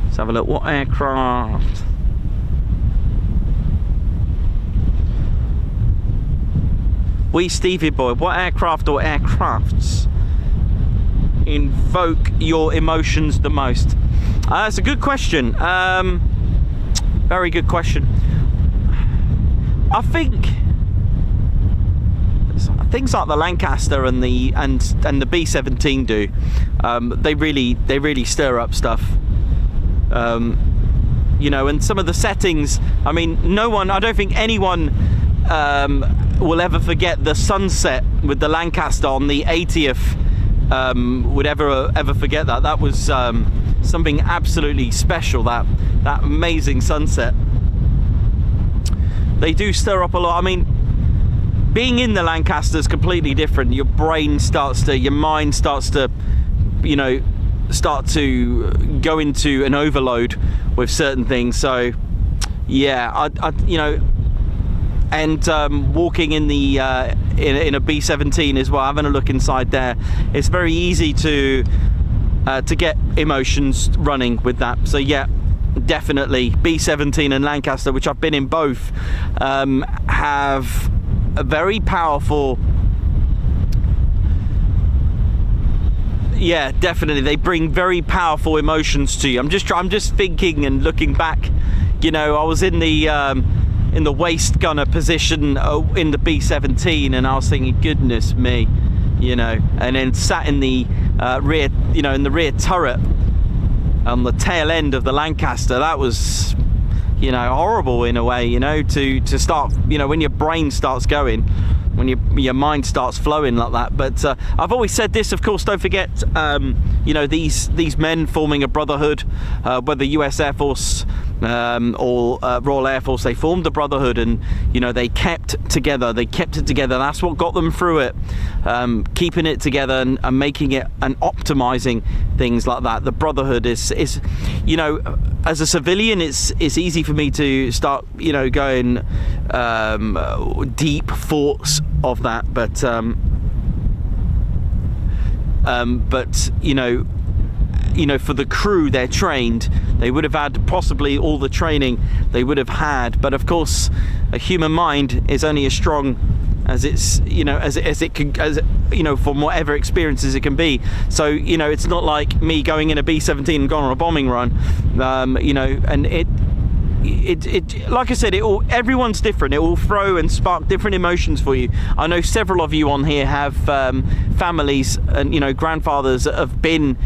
Let's have a look. What aircraft? Wee Stevie boy, what aircraft or aircrafts invoke your emotions the most? That's a good question. Very good question. I think things like the Lancaster and the B-17 do. They really stir up stuff. You know, and some of the settings. I mean, I don't think anyone will ever forget the sunset with the Lancaster on the 80th. Would ever forget that. That was something absolutely special. That amazing sunset. They do stir up a lot. I mean, being in the Lancaster is completely different. Your mind starts to, you know, start to go into an overload with certain things. So yeah, I you know, and walking in the in a B-17 as well, having a look inside there, it's very easy to get emotions running with that. So yeah, definitely B-17 and Lancaster, which I've been in both, have a very powerful. Yeah, definitely, they bring very powerful emotions to you. I'm just thinking and looking back. You know, I was in the waist gunner position in the B-17, and I was thinking, goodness me, you know, and then sat in the rear, you know, in the rear turret on the tail end of the Lancaster. That was, you know, horrible in a way, you know, to start, you know, when your brain starts going, when your mind starts flowing like that. But I've always said this, of course, don't forget, you know, these men forming a brotherhood, whether US Air Force or Royal Air Force, they formed a brotherhood, and you know, they kept it together. That's what got them through it, keeping it together and making it and optimizing things like that. The brotherhood is, you know, as a civilian, it's easy for me to start, you know, going deep thoughts of that, but you know, for the crew, they're trained. They would have had possibly all the training they would have had, but of course, a human mind is only as strong as it's, you know, as it can, you know, from whatever experiences it can be. So, you know, it's not like me going in a B-17 and going on a bombing run, you know, and it like I said, everyone's different. It will throw and spark different emotions for you. I know several of you on here have families and, you know, grandfathers that have been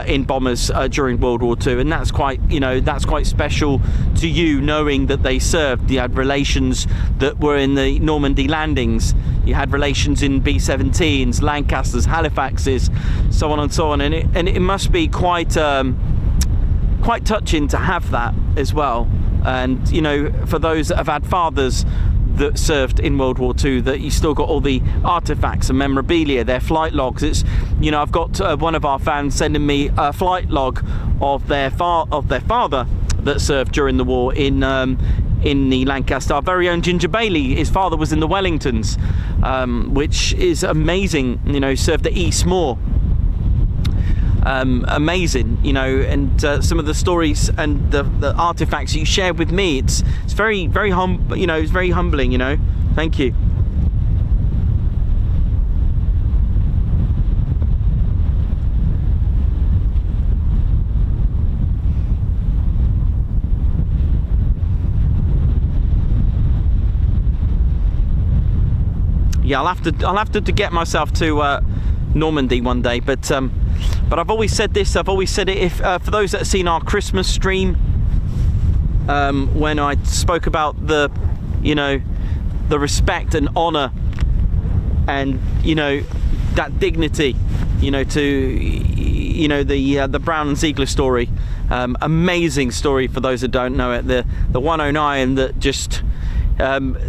in bombers during World War II, and that's quite, you know, that's quite special to you, knowing that they served. You had relations that were in the Normandy landings. You had relations in B-17s, Lancasters, Halifaxes, so on and so on, and it must be quite touching to have that as well. And you know, for those that have had fathers that served in World War II, that you still got all the artifacts and memorabilia, their flight logs. It's, you know, I've got one of our fans sending me a flight log of their father that served during the war in the Lancaster. Our very own Ginger Bailey, his father was in the Wellingtons, which is amazing. You know, served at East Moor. Amazing, you know, and some of the stories and the artifacts you shared with me, it's very, very you know, it's very humbling, you know. Thank you. Yeah, I'll have to get myself to Normandy one day, but I've always said this. I've always said it. If for those that have seen our Christmas stream, when I spoke about the, you know, the respect and honour, and you know, that dignity, you know, to, you know, the Brown and Ziegler story, Amazing story for those that don't know it. The 109 that just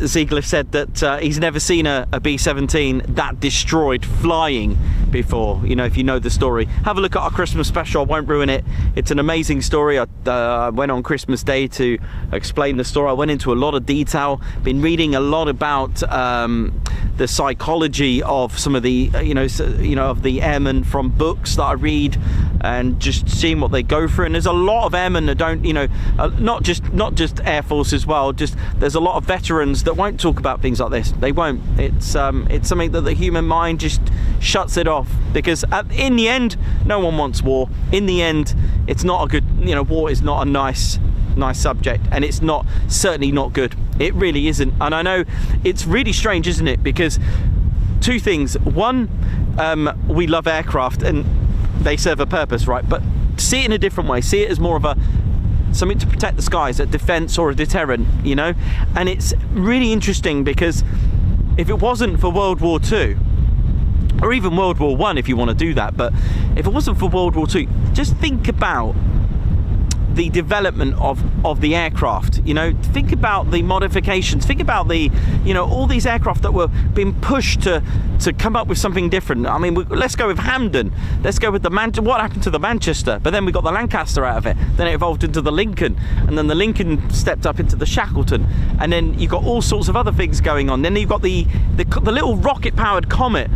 Ziegler said that he's never seen a B-17 that destroyed flying before. You know, if you know the story, have a look at our Christmas special. I won't ruin it. It's an amazing story. I went on Christmas Day to explain the story. I went into a lot of detail. Been reading a lot about the psychology of some of the of the airmen from books that I read, and just seeing what they go through. And there's a lot of airmen that don't, not just Air Force as well. Just there's a lot of veterans that won't talk about things like this. They won't. It's something that the human mind just shuts it off, because in the end, no one wants war. In the end, it's not a good. War is not a nice subject, and it's certainly not good. It really isn't. And I know it's really strange, isn't it? Because two things. One, we love aircraft and they serve a purpose, right? But see it in a different way. See it as more of something to protect the skies, a defense or a deterrent, And it's really interesting, because if it wasn't for World War II, or even World War I, if you want to do that, but if it wasn't for World War II, just think about the development of the aircraft. Think about the modifications, think about the all these aircraft that were being pushed to come up with something different. I mean, let's go with Hampden, let's go with what happened to the Manchester, but then we got the Lancaster out of it, then it evolved into the Lincoln, and then the Lincoln stepped up into the Shackleton, and then you got all sorts of other things going on. Then you've got the little rocket powered Comet,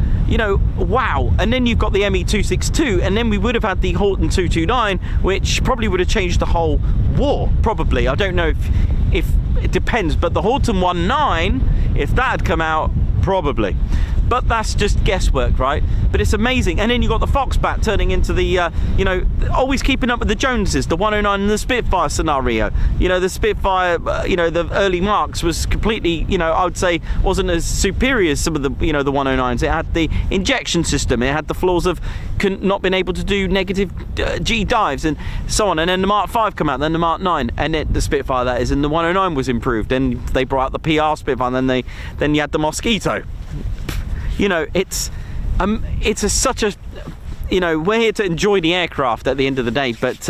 wow. And then you've got the ME-262, and then we would have had the Horton 229, which probably would have changed the whole war, probably. I don't know if it depends, but the Horton 19, if that had come out, probably. But that's just guesswork, right? But it's amazing. And then you got the Foxbat turning into the, always keeping up with the Joneses, the 109 and the Spitfire scenario. The Spitfire, the early marks was completely, I would say, wasn't as superior as some of the, the 109s. It had the injection system. It had the flaws of not being able to do negative G dives and so on. And then the Mark 5 come out, then the Mark 9, and then the Spitfire, that is, and the 109 was improved. Then they brought out the PR Spitfire, and then you had the Mosquito. It's such a, we're here to enjoy the aircraft at the end of the day, but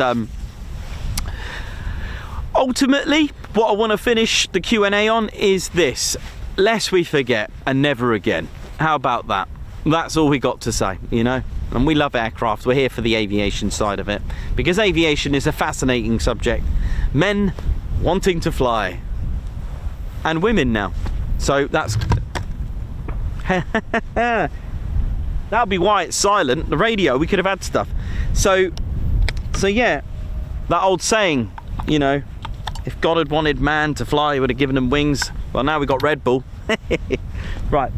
ultimately what I want to finish the Q&A on is this: lest we forget, and never again. How about that? That's all we got to say, and we love aircraft. We're here for the aviation side of it, because aviation is a fascinating subject. Men wanting to fly, and women now, so that's that'll be why it's silent. The radio, we could have had stuff. So yeah, that old saying, if God had wanted man to fly, he would have given him wings. Well, now we got Red Bull. Right.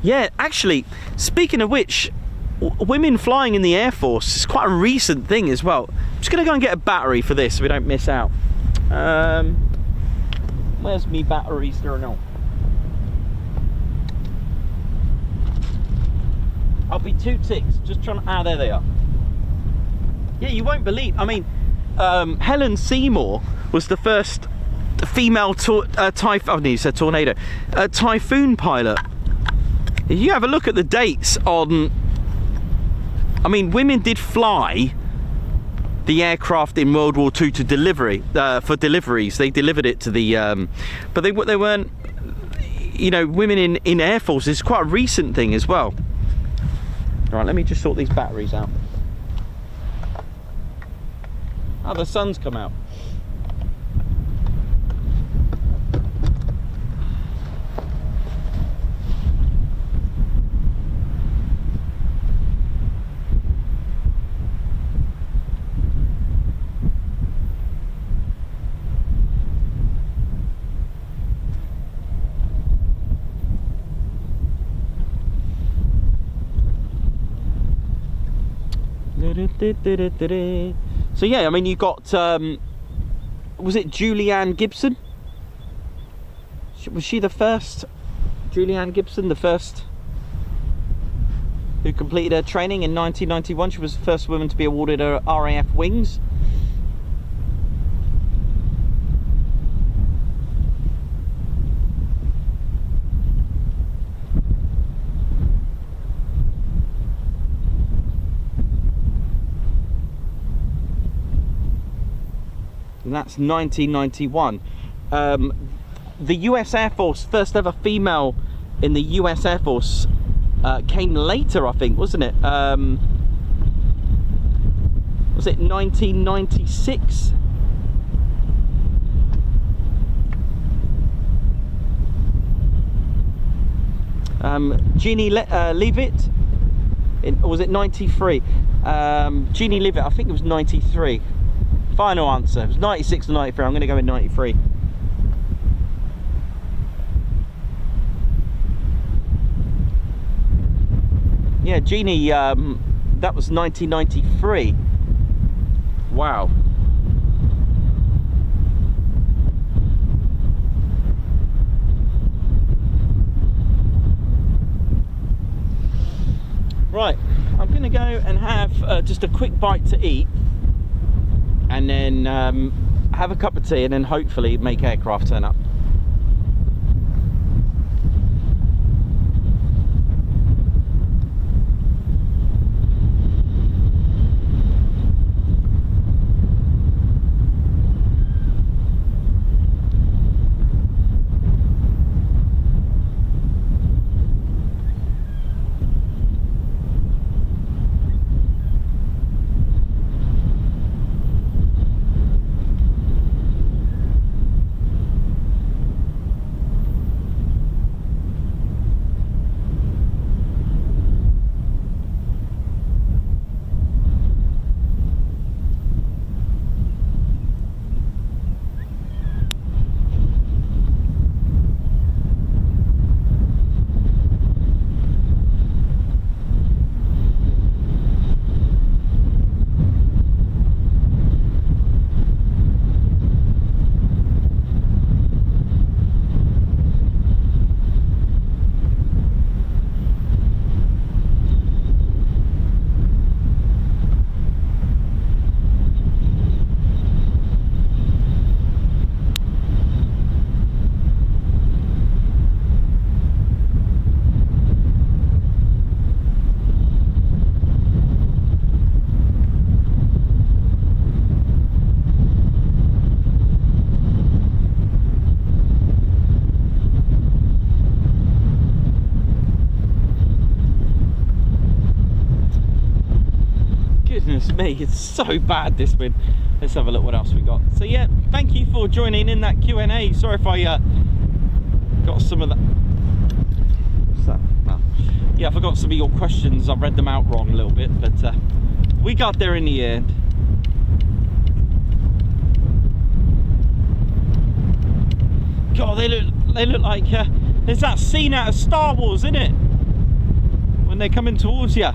Yeah, actually, speaking of which, women flying in the Air Force is quite a recent thing as well. I'm just gonna go and get a battery for this so we don't miss out. Where's me batteries? There or no? I'll be 2 ticks. Just trying to. There they are. Yeah, you won't believe. I mean, Helen Seymour was the first female Typhoon pilot. If you have a look at the dates on. I mean, women did fly the aircraft in World War II to delivery, for deliveries. They delivered it to the, but they weren't, women in Air Force is quite a recent thing as well. Right, let me just sort these batteries out. Oh, the sun's come out. So yeah, I mean, you got was it Julianne Gibson? Was she the first? Julianne Gibson, the first who completed her training in 1991. She was the first woman to be awarded her RAF wings. and that's 1991. The US Air Force, first ever female in the US Air Force, came later, I think, wasn't it? Was it 1996? Jeannie Leavitt, or was it 93? Jeannie Leavitt, I think it was 93. Final answer, it was 96 or 93. I'm going to go with 93. Yeah, Jeannie, that was 1993. Wow. Right, I'm going to go and have just a quick bite to eat, and then have a cup of tea, and then hopefully make aircraft turn up. Me, it's so bad, this wind. Let's have a look what else we got. So yeah, thank you for joining in that Q&A. Sorry if I got some of that. What's that? Oh. Yeah, I forgot some of your questions. I read them out wrong a little bit, but we got there in the end. God, they look like there's that scene out of Star Wars, isn't it? When they're coming towards you.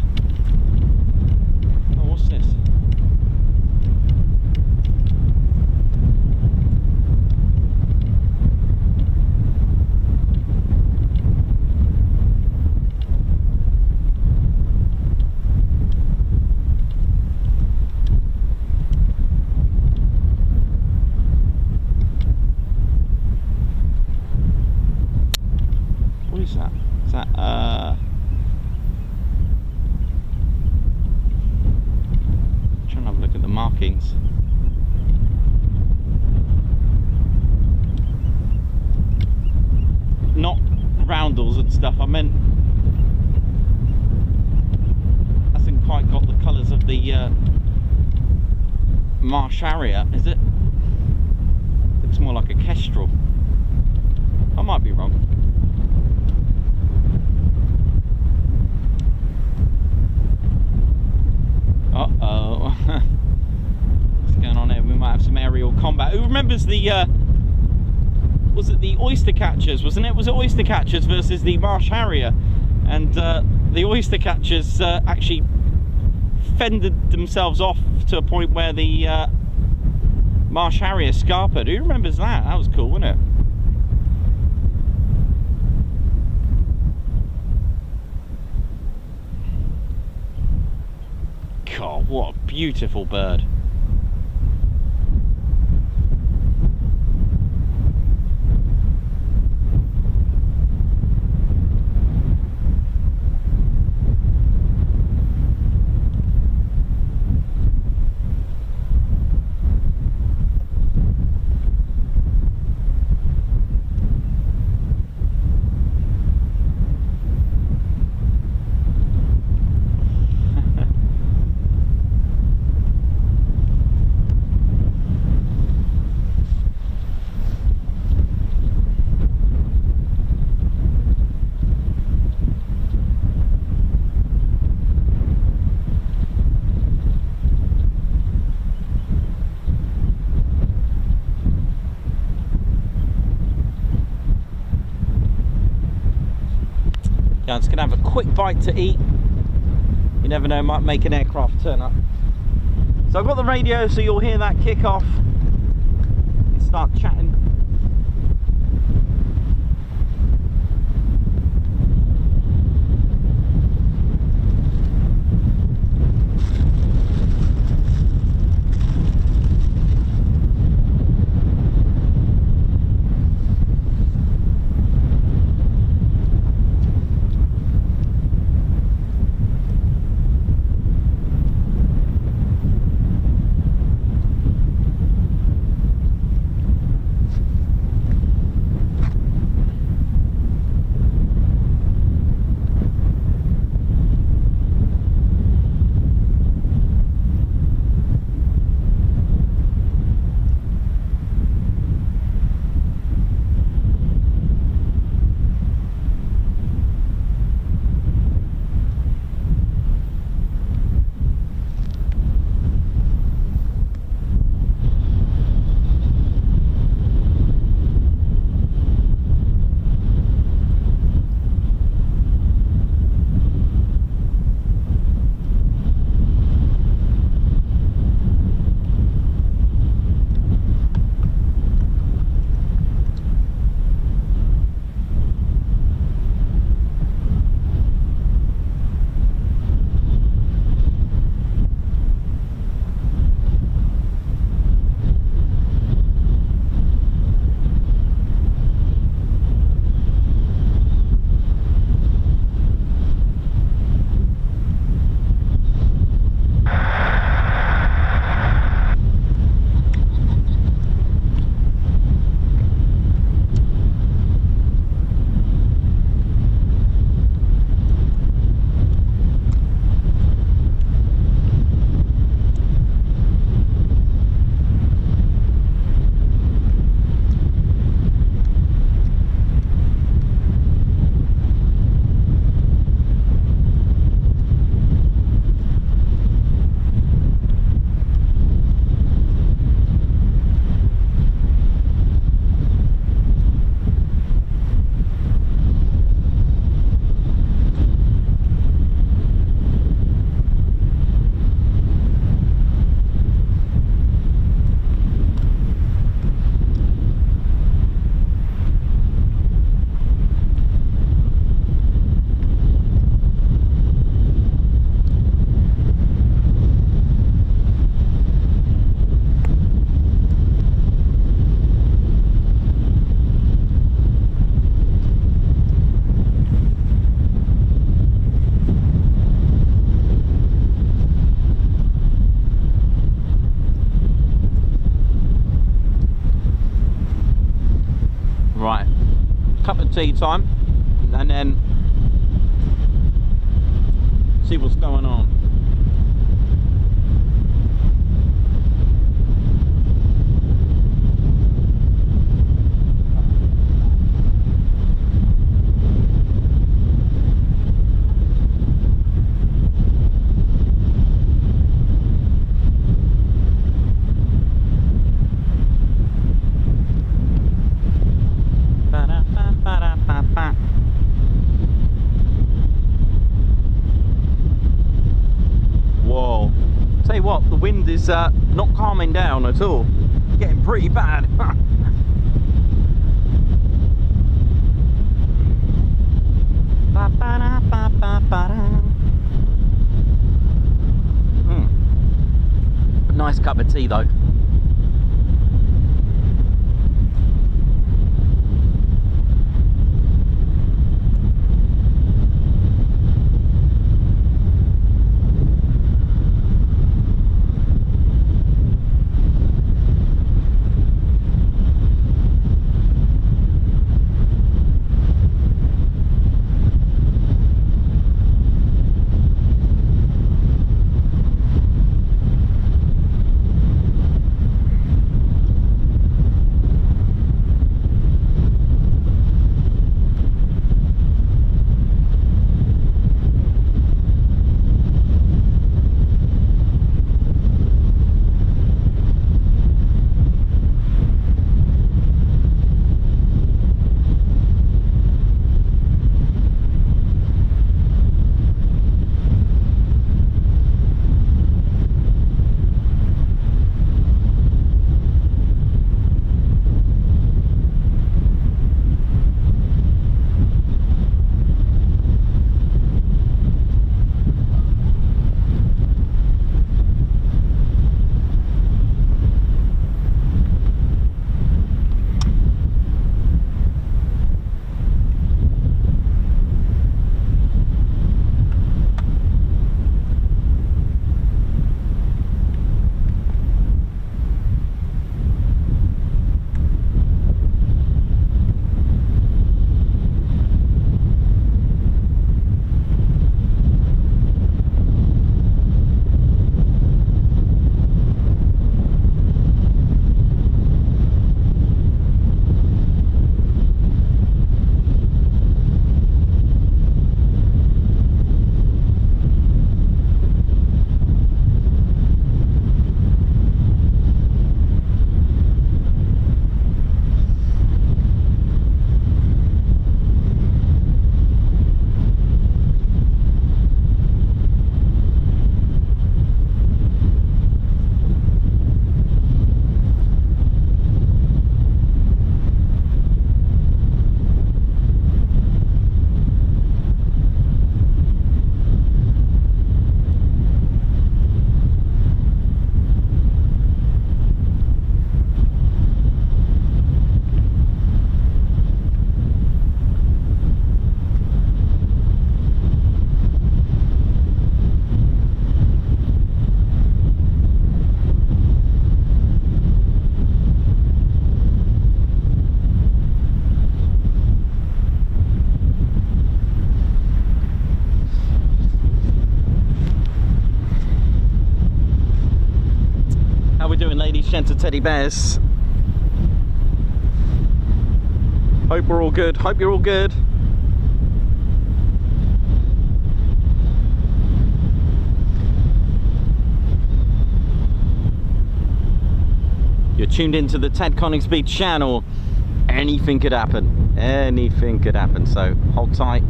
Not roundels and stuff, I meant hasn't quite got the colours of the Marsh Harrier, is it? Looks more like a Kestrel. I might be wrong. Uh-oh. What's going on here? We might have some aerial combat. Who remembers the was it the oyster catchers, wasn't it? Was it oyster catchers versus the Marsh Harrier? And the oyster catchers actually fended themselves off to a point where the Marsh Harrier scarpered. Who remembers that? That was cool, wasn't it? God, what a beautiful bird. Yeah, I'm just gonna have a quick bite to eat. You never know, might make an aircraft turn up. So I've got the radio, so you'll hear that kick off and start chatting. Right, cup of tea time, and then see what's going on. Whoa, tell you what, the wind is not calming down at all, getting pretty bad. Nice cup of tea though. ladies, gentle teddy bears. Hope we're all good. Hope you're all good. You're tuned into the Ted Coningsby Channel. Anything could happen. Anything could happen. So hold tight.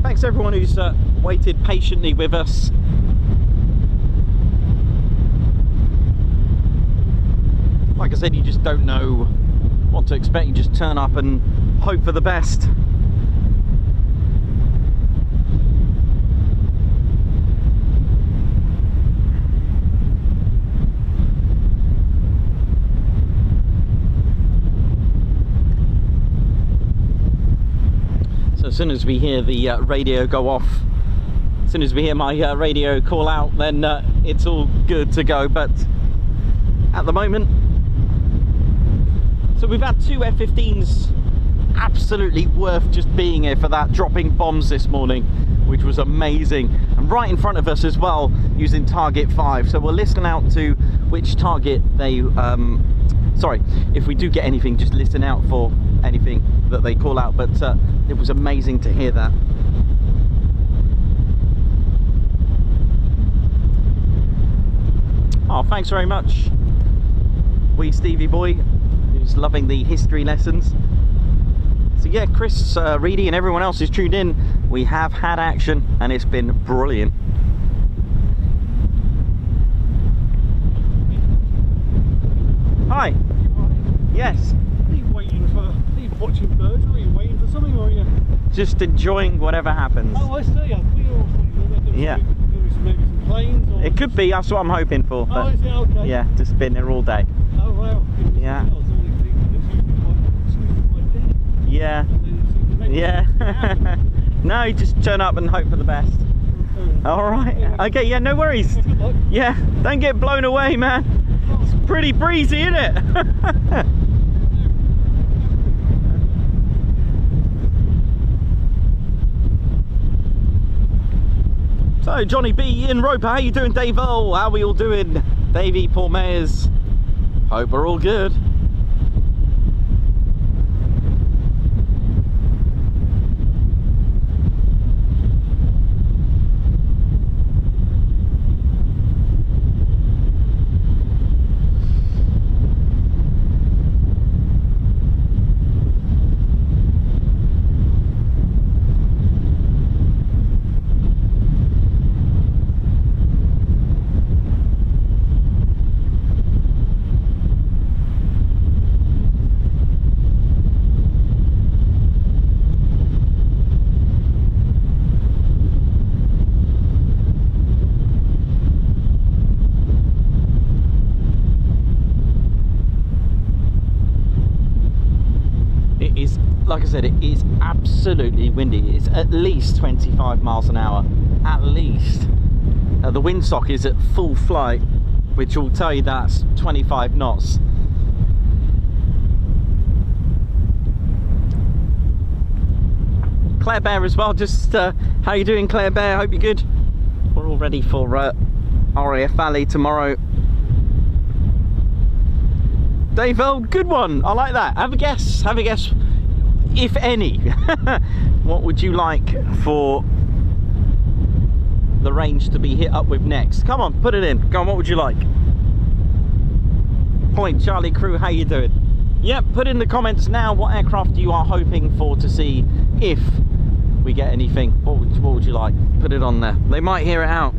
Thanks everyone who's waited patiently with us. Like I said, you just don't know what to expect. You just turn up and hope for the best. So as soon as we hear the radio go off, as soon as we hear my radio call out, then it's all good to go. But at the moment, so we've had two F-15s, absolutely worth just being here for that, dropping bombs this morning, which was amazing, and right in front of us as well, using target 5. So we'll listen out to which target they sorry, if we do get anything, just listen out for anything that they call out. But it was amazing to hear that. Oh, thanks very much. Wee Stevie boy, who's loving the history lessons. So yeah, Chris, Reedy and everyone else is tuned in. We have had action and it's been brilliant. Hi. Yes. Are you waiting for, are you watching birds, or are you waiting for something, or are you? Just enjoying whatever happens. Oh, I see. I thought you were Yeah. maybe some planes, or... It could be, that's what I'm hoping for. Oh, But is it? Okay. yeah, just been there all day. Oh, wow. Yeah. I was only thinking it's usually quite dead. Yeah. Maybe Yeah. No, you just turn up and hope for the best. Alright. Okay, yeah, no worries. Good luck. Yeah, don't get blown away, man. It's pretty breezy, isn't it? So, Johnny B, Ian Roper, how you doing, Dave O? How we all doing? Davey, Paul Mayers. Hope we're all good. Like I said, it is absolutely windy. It's at least 25 miles an hour, at least. The windsock is at full flight, which will tell you that's 25 knots. Claire Bear as well, just how you doing, Claire Bear? Hope you're good. We're all ready for RAF Valley tomorrow. Dave, oh, good one. I like that. Have a guess. Have a guess. If any, what would you like for the range to be hit up with next? Come on, put it in. Go on, what would you like? Point Charlie Crew, how you doing? Yep, put in the comments now what aircraft you are hoping for to see if we get anything. What would you like? Put it on there. They might hear it out.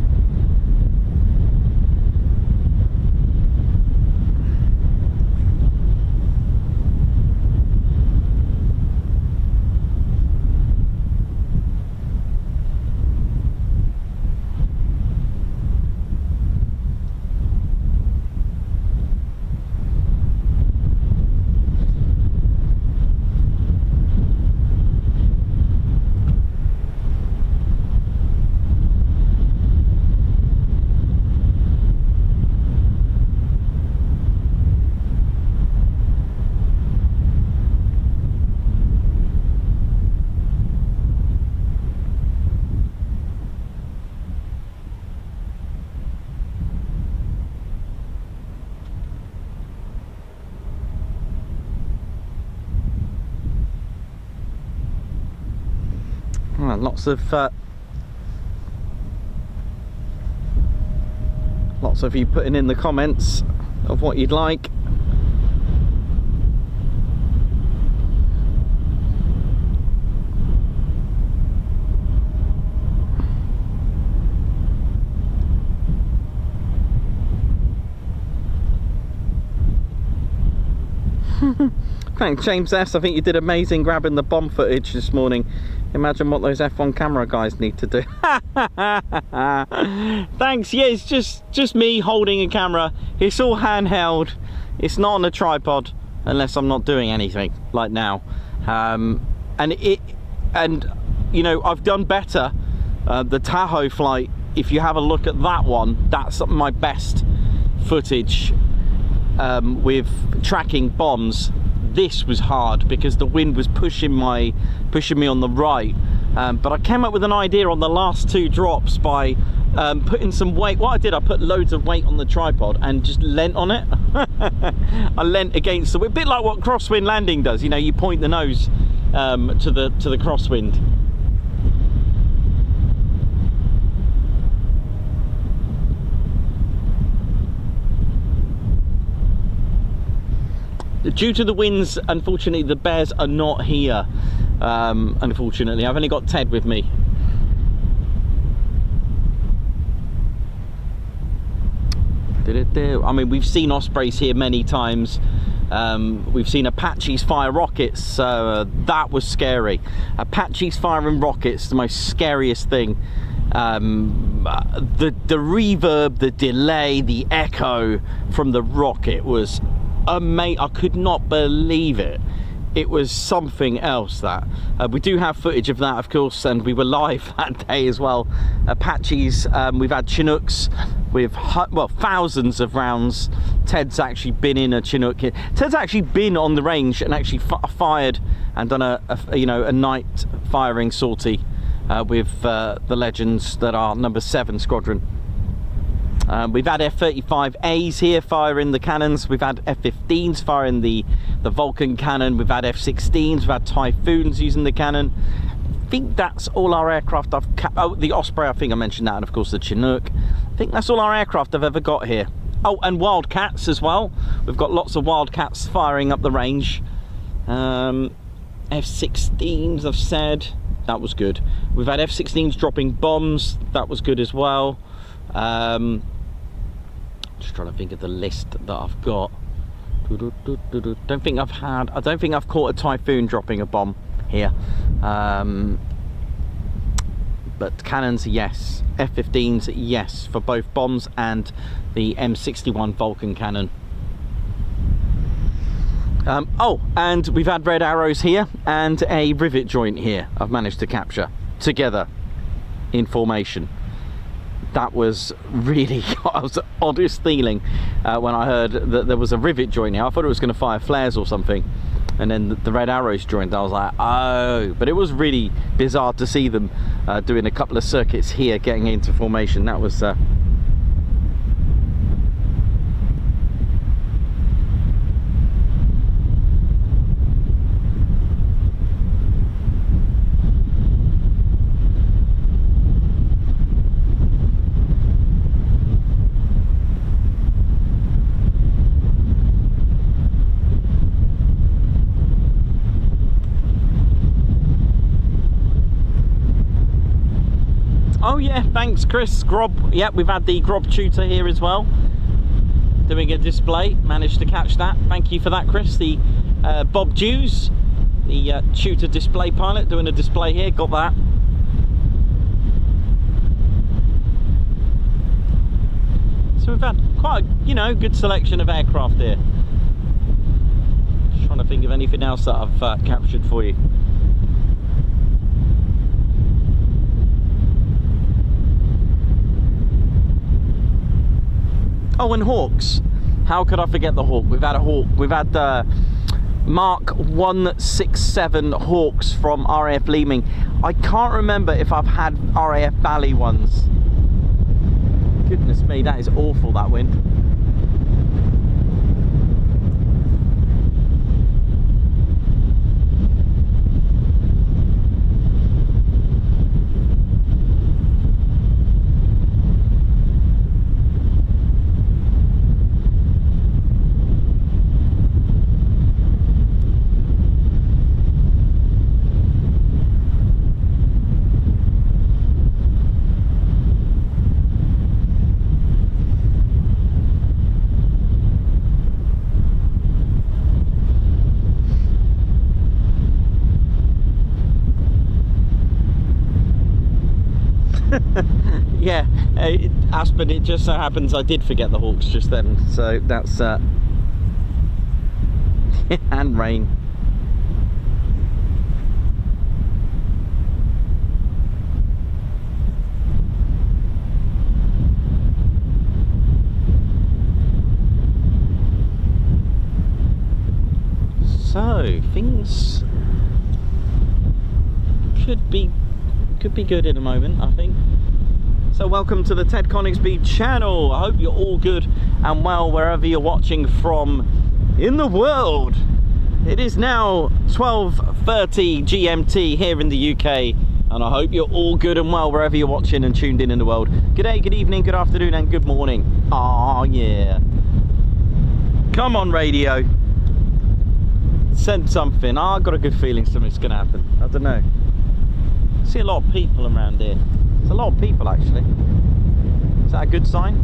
Lots of you putting in the comments of what you'd like. Thanks, James S. I think you did amazing grabbing the bomb footage this morning. Imagine what those F1 camera guys need to do. Thanks. Yeah, it's just me holding a camera. It's all handheld. It's not on a tripod unless I'm not doing anything like now. And you know, I've done better. The Tahoe flight, if you have a look at that one, that's my best footage with tracking bombs. This was hard because the wind was pushing me on the right, but I came up with an idea on the last two drops by putting some weight. What I did, I put loads of weight on the tripod and just leant on it. I leant against the wind, a bit like what crosswind landing does. You know, you point the nose to the crosswind. due to the winds, unfortunately, the bears are not here. Unfortunately, I've only got Ted with me. I mean, we've seen Ospreys here many times. We've seen Apaches fire rockets. That was scary. Apaches firing rockets, the most scariest thing. The reverb, the delay, the echo from the rocket was amazing. I could not believe it. It was something else. That we do have footage of that, of course, and we were live that day as well. Apaches, we've had Chinooks with, well, thousands of rounds. Ted's actually been in a Chinook. Ted's actually been on the range and actually fired and done a night firing sortie with the legends that are number 7 squadron. We've had F-35Es here firing the cannons. We've had F-15s firing the Vulcan cannon. We've had F-16s. We've had Typhoons using the cannon. I think that's all our aircraft I've oh, the Osprey, I think I mentioned that, and of course the Chinook. I think that's all our aircraft I've ever got here. Oh, and Wildcats as well. We've got lots of Wildcats firing up the range. F-16s, I've said. That was good. We've had F-16s dropping bombs. That was good as well. Just trying to think of the list that I've got. I don't think I've caught a Typhoon dropping a bomb here. But cannons, yes. F-15s, yes, for both bombs and the M61 Vulcan cannon. Oh, and we've had red arrows here and a rivet joint here I've managed to capture together in formation. That was really, I was the oddest feeling when I heard that there was a rivet joint here. I thought it was going to fire flares or something, and then the red arrows joint, I was like, oh. But it was really bizarre to see them doing a couple of circuits here, getting into formation. That was oh yeah, thanks Chris. Grob, yeah, we've had the Grob tutor here as well, doing a display. Managed to catch that. Thank you for that, Chris. The Bob Dews, the tutor display pilot, doing a display here. Got that. So we've had quite a, good selection of aircraft here. Just trying to think of anything else that I've captured for you. Oh, and Hawks. How could I forget the Hawk? We've had a Hawk. We've had the Mark 167 Hawks from RAF Leeming. I can't remember if I've had RAF Bally ones. Goodness me, that is awful, that wind. Yeah, Aspen, it just so happens I did forget the Hawks just then, so that's and rain. So things could be good in a moment, I think. So welcome to the Ted Coningsby Channel. I hope you're all good and well wherever you're watching from in the world. It is now 12:30 GMT here in the UK, and I hope you're all good and well wherever you're watching and tuned in the world. Good day, good evening, good afternoon, and good morning. Oh yeah. Come on, radio. Send something. Oh, I've got a good feeling something's going to happen. I don't know. I see a lot of people around here. There's a lot of people actually. Is that a good sign?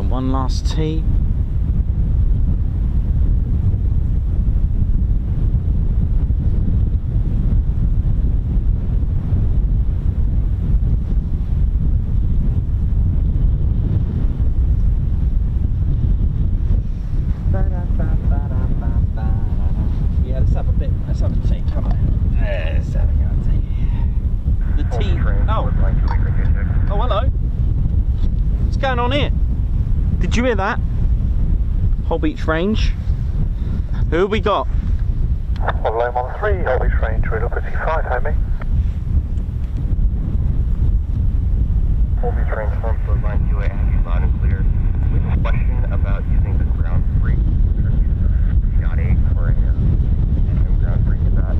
One last tea. Yeah, let's have a bit. Let's have a tea. Come on. Let's have a tea. The tea. Oh. Oh, hello. What's going on here? Did you hear that? Holbeach Range. Who have we got? Lime on 3, Holbeach Range, Royal 55, how many? Holbeach Range, firm for line 2A, and loud and clear. We have a question about using the ground free. Got 8 for a ground free in that.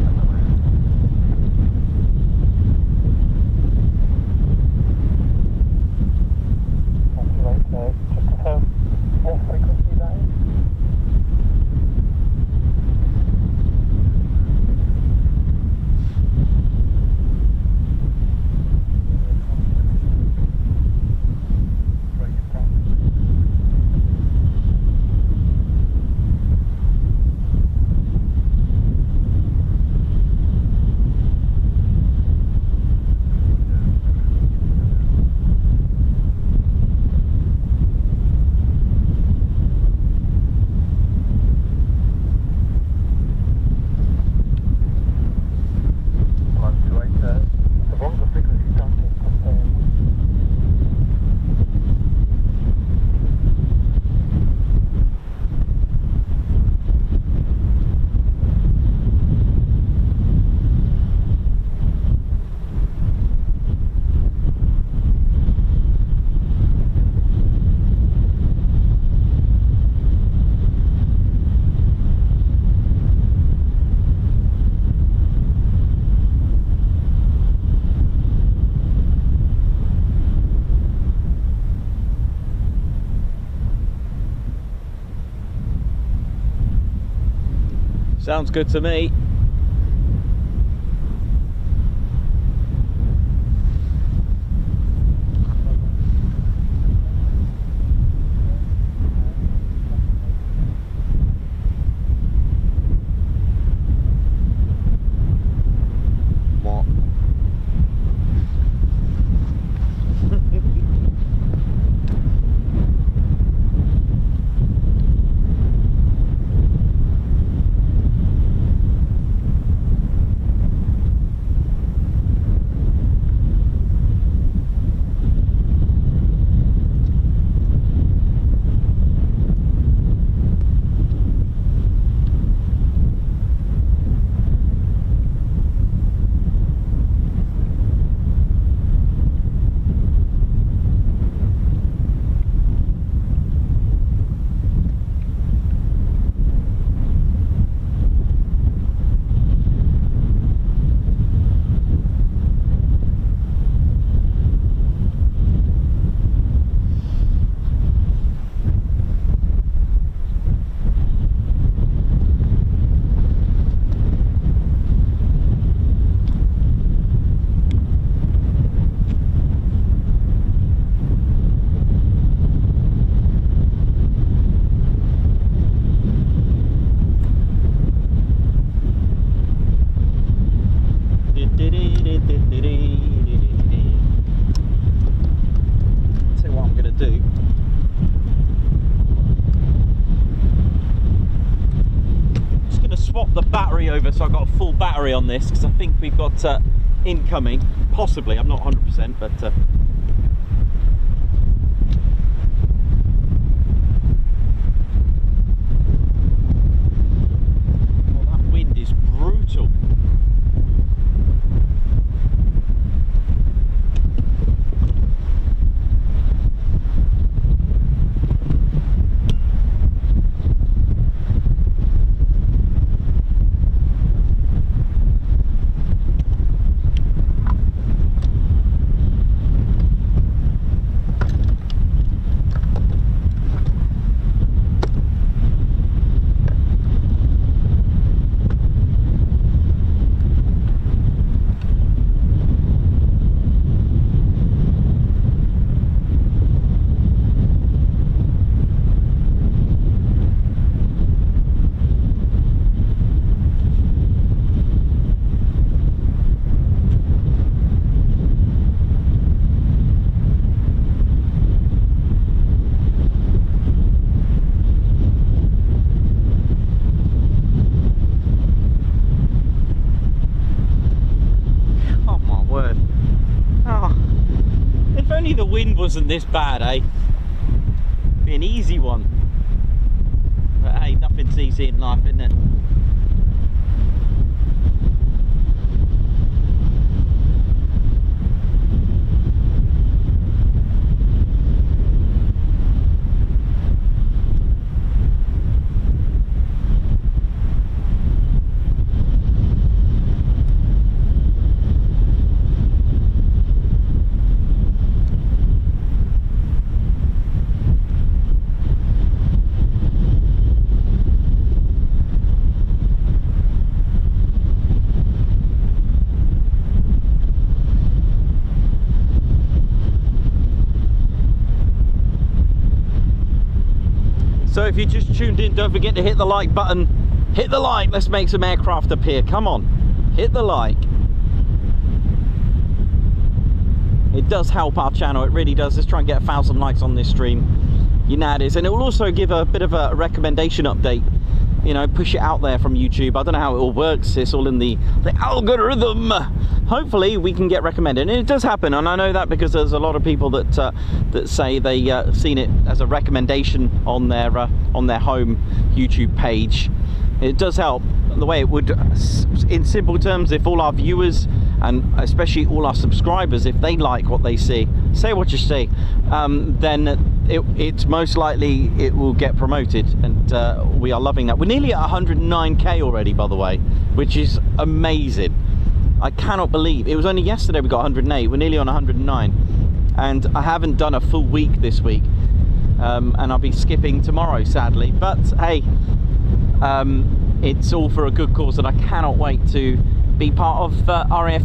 What frequency that is? Sounds good to me. What? so I've got a full battery on this because I think we've got incoming, possibly, I'm not 100%, but oh, that wind is brutal. The wind wasn't this bad, eh? Be an easy one. But hey, nothing's easy in life, isn't it? So if you just tuned in, don't forget to hit the like button. Hit the like, let's make some aircraft appear. Come on, hit the like. It does help our channel, it really does. Let's try and get 1,000 likes on this stream. You know it is. And it will also give a bit of a recommendation update. You know, push it out there from YouTube. I don't know how it all works. It's all in the algorithm. Hopefully we can get recommended, and it does happen. And I know that because there's a lot of people that that say they seen it as a recommendation on their home YouTube page. It does help. The way it would, in simple terms, if all our viewers and especially all our subscribers, if they like what they see, say what you see, then it's most likely it will get promoted, and we are loving that. We're nearly at 109k already, by the way, which is amazing. I cannot believe it was only yesterday we got 108. We're nearly on 109, and I haven't done a full week this week, and I'll be skipping tomorrow, sadly. But hey, it's all for a good cause, and I cannot wait to be part of RAF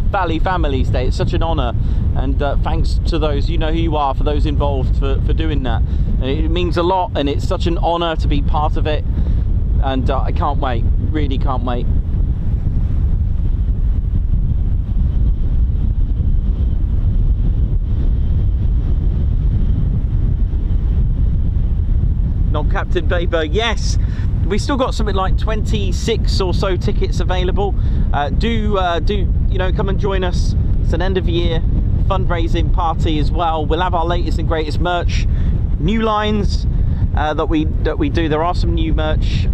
Valley Families Day. It's such an honour, and thanks to those, you know who you are, for those involved for doing that. It means a lot, and it's such an honour to be part of it, and I can't wait, really can't wait. Not Captain Baber, yes, we still got something like 26 or so tickets available. Do you know, come and join us. It's an end of year fundraising party as well. We'll have our latest and greatest merch, new lines that we do. There are some new merch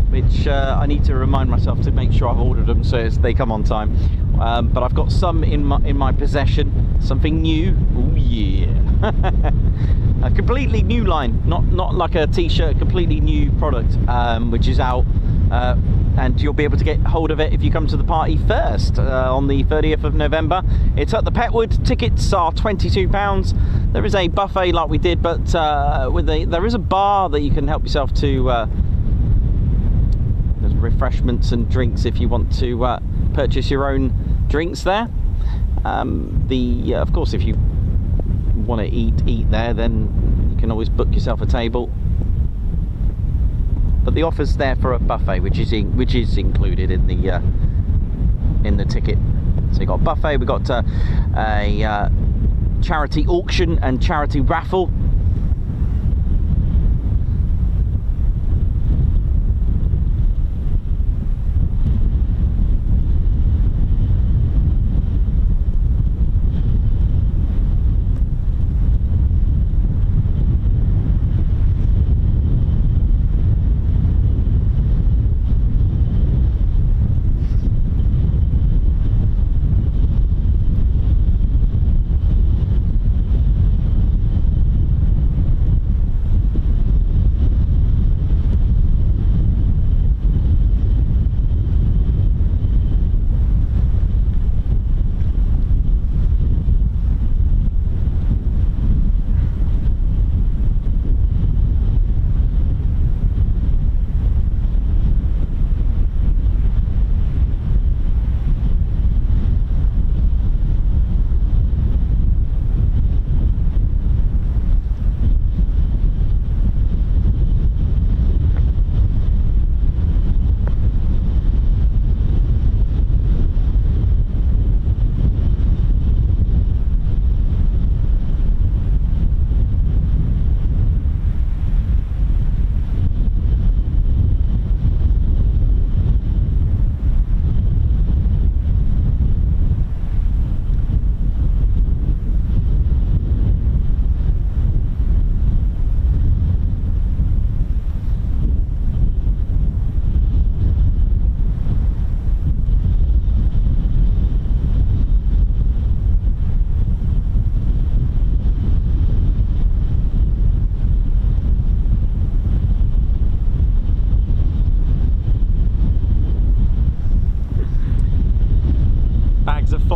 which I need to remind myself to make sure I've ordered them so they come on time. But I've got some in my possession, something new. Oh yeah. A completely new line, not like a t-shirt, completely new product, which is out, and you'll be able to get hold of it if you come to the party first on the 30th of November. It's at the Petwood. Tickets are £22. There is a buffet like we did, but there is a bar that you can help yourself to. There's refreshments and drinks if you want to purchase your own drinks there. Of course, if you want to eat there, then you can always book yourself a table, but the offer's there for a buffet, which is included in the ticket. So you got a buffet, we got a charity auction and charity raffle.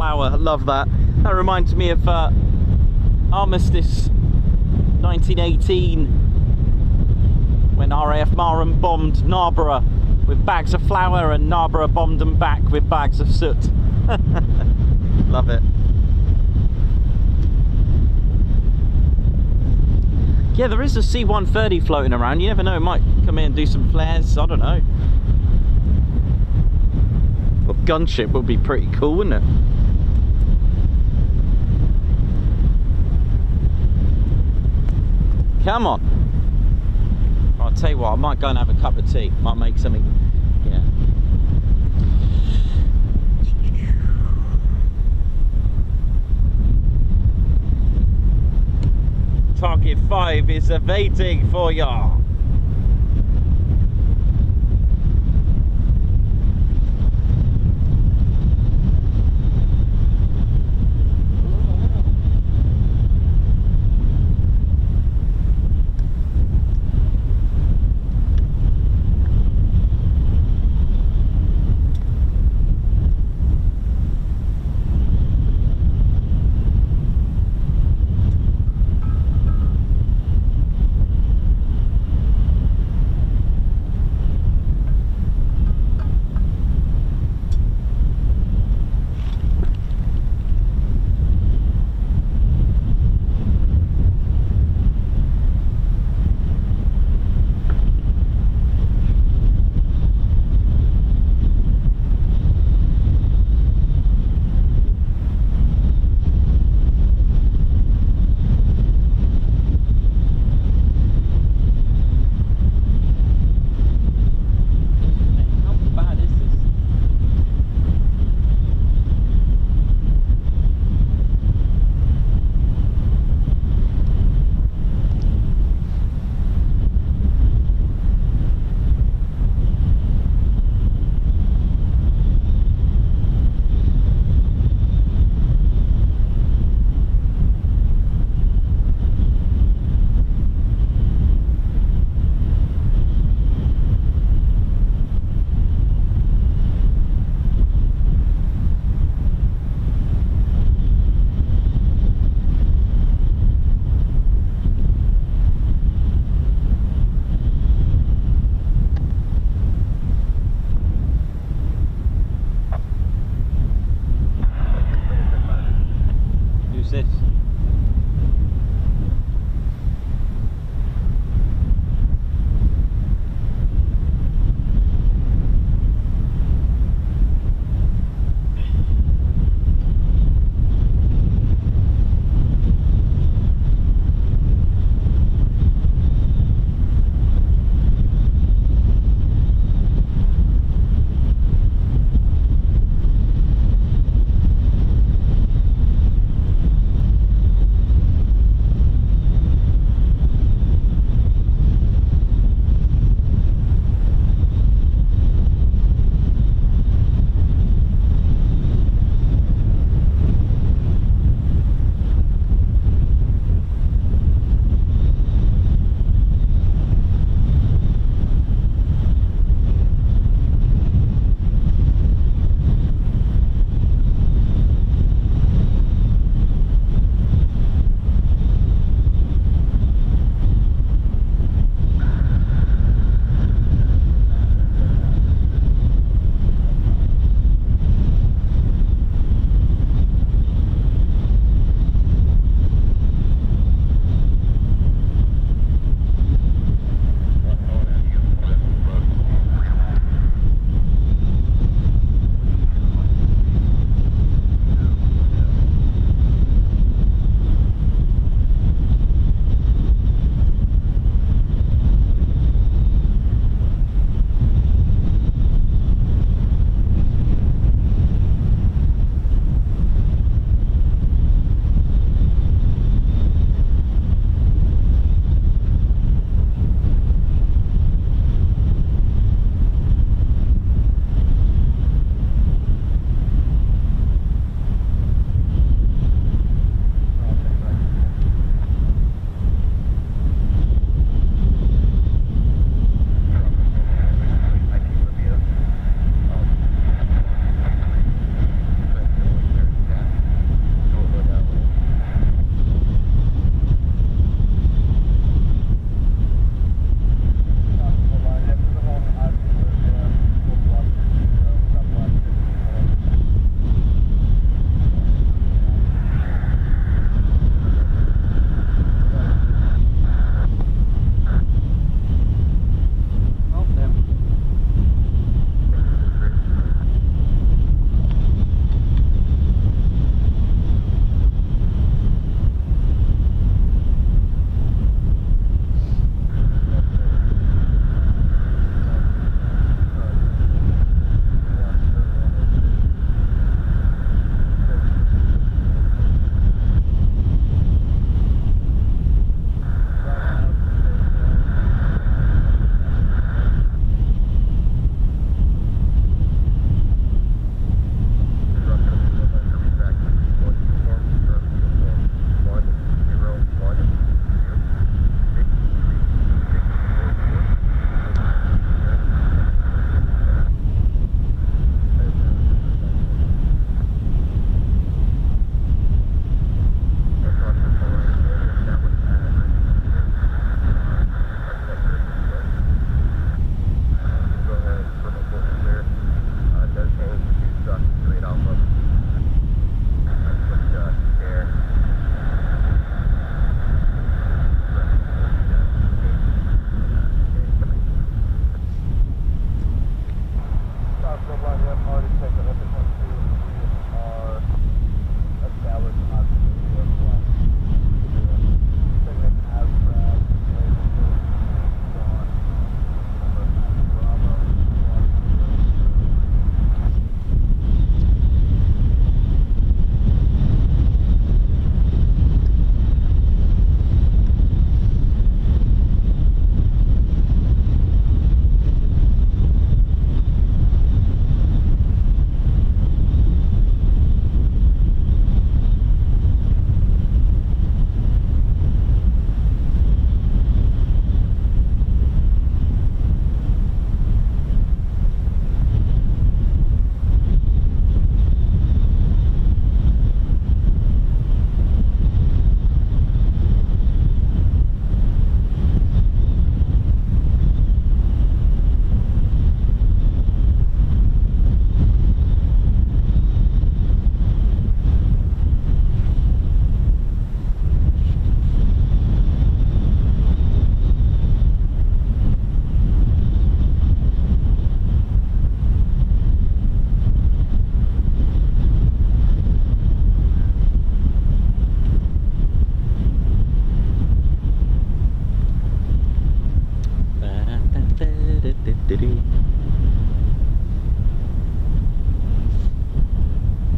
flower. Love that. That reminds me of Armistice 1918, when RAF Marham bombed Narborough with bags of flour, and Narborough bombed them back with bags of soot. Love it. Yeah, there is a C-130 floating around. You never know, it might come in and do some flares. I don't know. Well, gunship would be pretty cool, wouldn't it? Come on. I'll tell you what, I might go and have a cup of tea. Might make something. Yeah. Target 5 is awaiting for ya.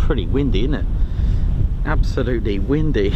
pretty windy, isn't it? Absolutely windy.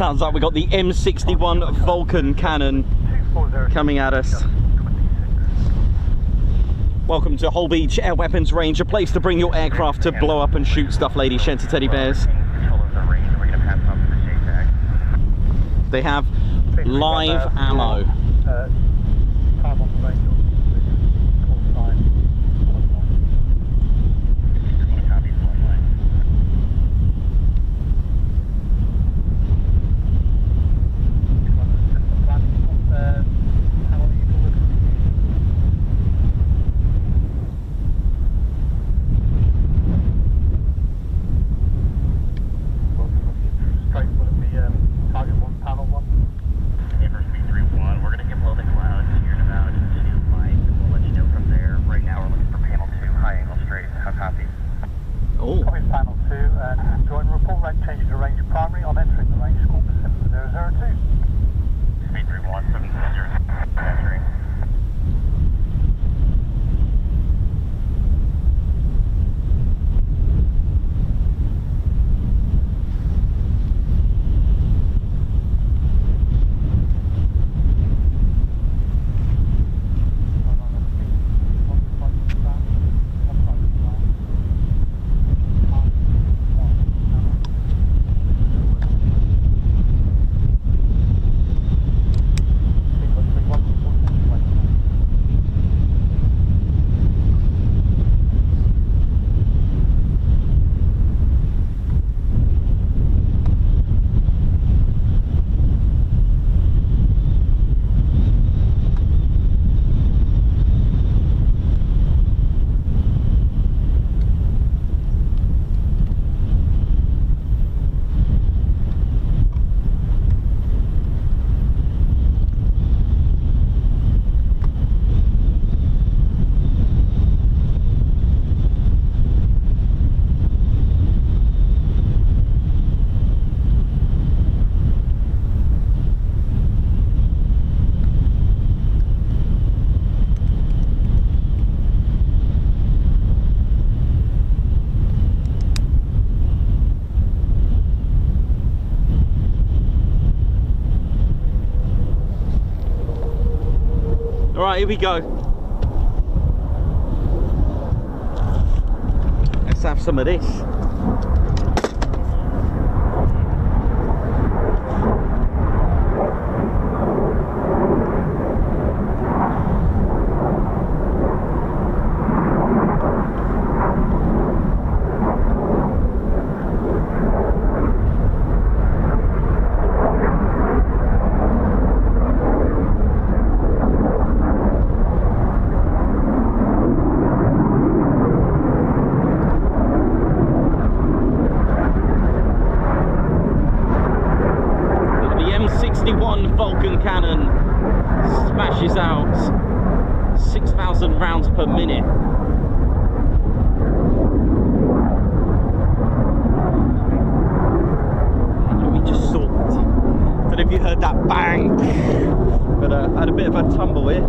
Sounds like we got the M61 Vulcan cannon coming at us. Welcome to Holbeach Air Weapons Range, a place to bring your aircraft to blow up and shoot stuff, ladies, gents, and teddy bears. They have live ammo. Alright, here we go. Let's have some of this. Vulcan cannon smashes out 6,000 rounds per minute. We just saw, don't know if you heard that bang, but had a bit of a tumble here.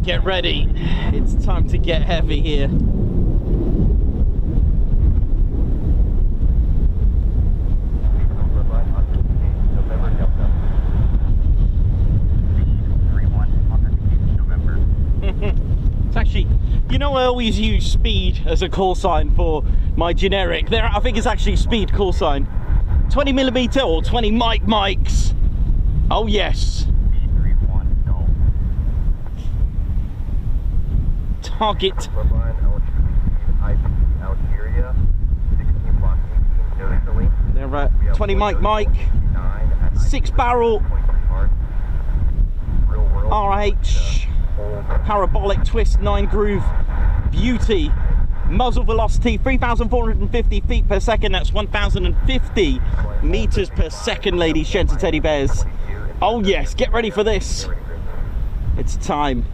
Get ready, it's time to get heavy here. It's actually, you know, I always use speed as a call sign for my generic. There, I think it's actually speed call sign. 20mm or 20 mics. Oh yes. Target. They're at 20 mic, 6 barrel RH parabolic twist 9 groove beauty, muzzle velocity 3,450 feet per second. That's 1,050 meters per second, ladies, gents and teddy bears. Oh yes, get ready for this. It's time.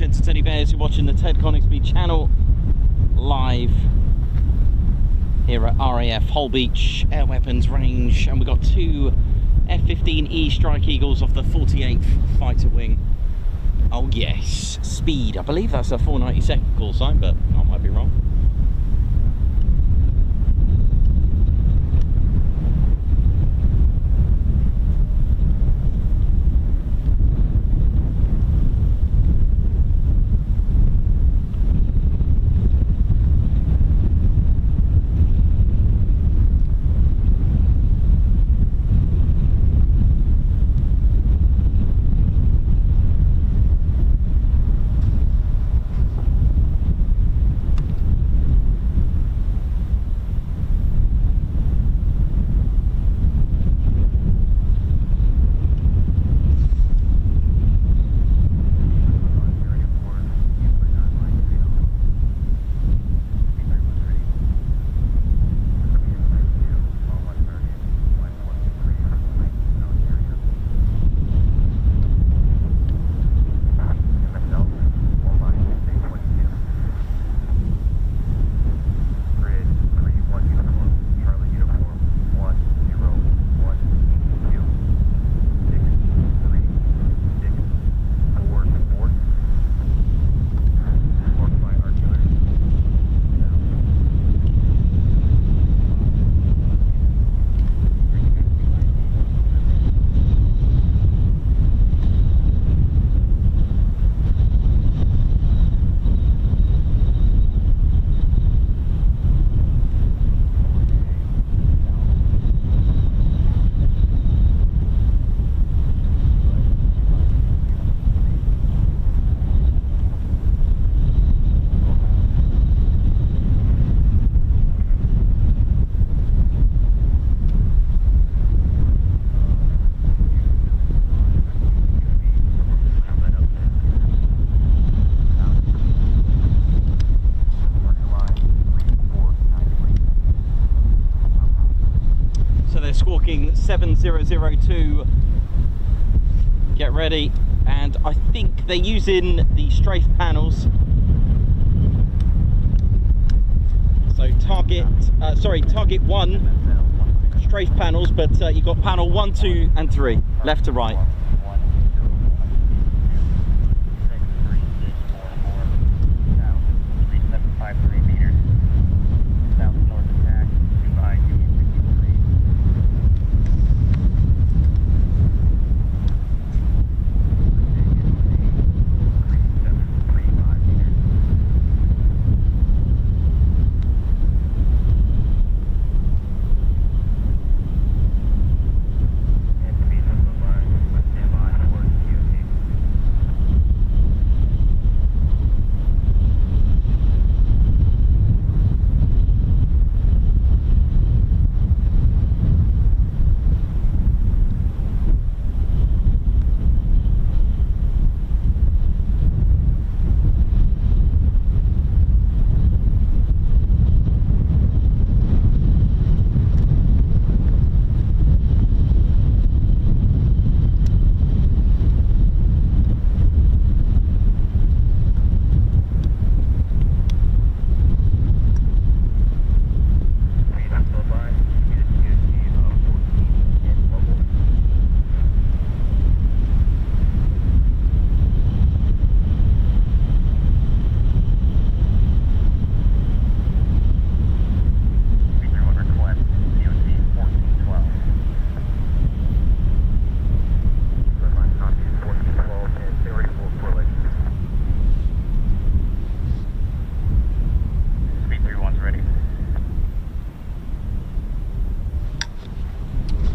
introduction to teddy bears. You're watching the Ted Coningsby Channel live here at RAF Holbeach Air Weapons Range, and we've got two F-15E Strike Eagles off the 48th Fighter Wing. Oh yes, speed. I believe that's a 492nd call sign, but I might be wrong. Squawking 7002, get ready, and I think they're using the strafe panels, so target 1 strafe panels, but you've got panel 1, 2 and 3 left to right.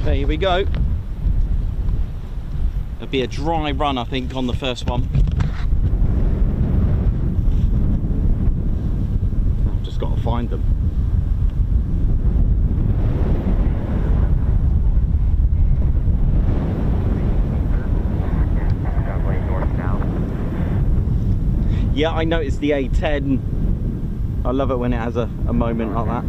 Here we go. It'll be a dry run, I think, on the first one. I've just got to find them. Yeah, I noticed the A10. I love it when it has a moment like that.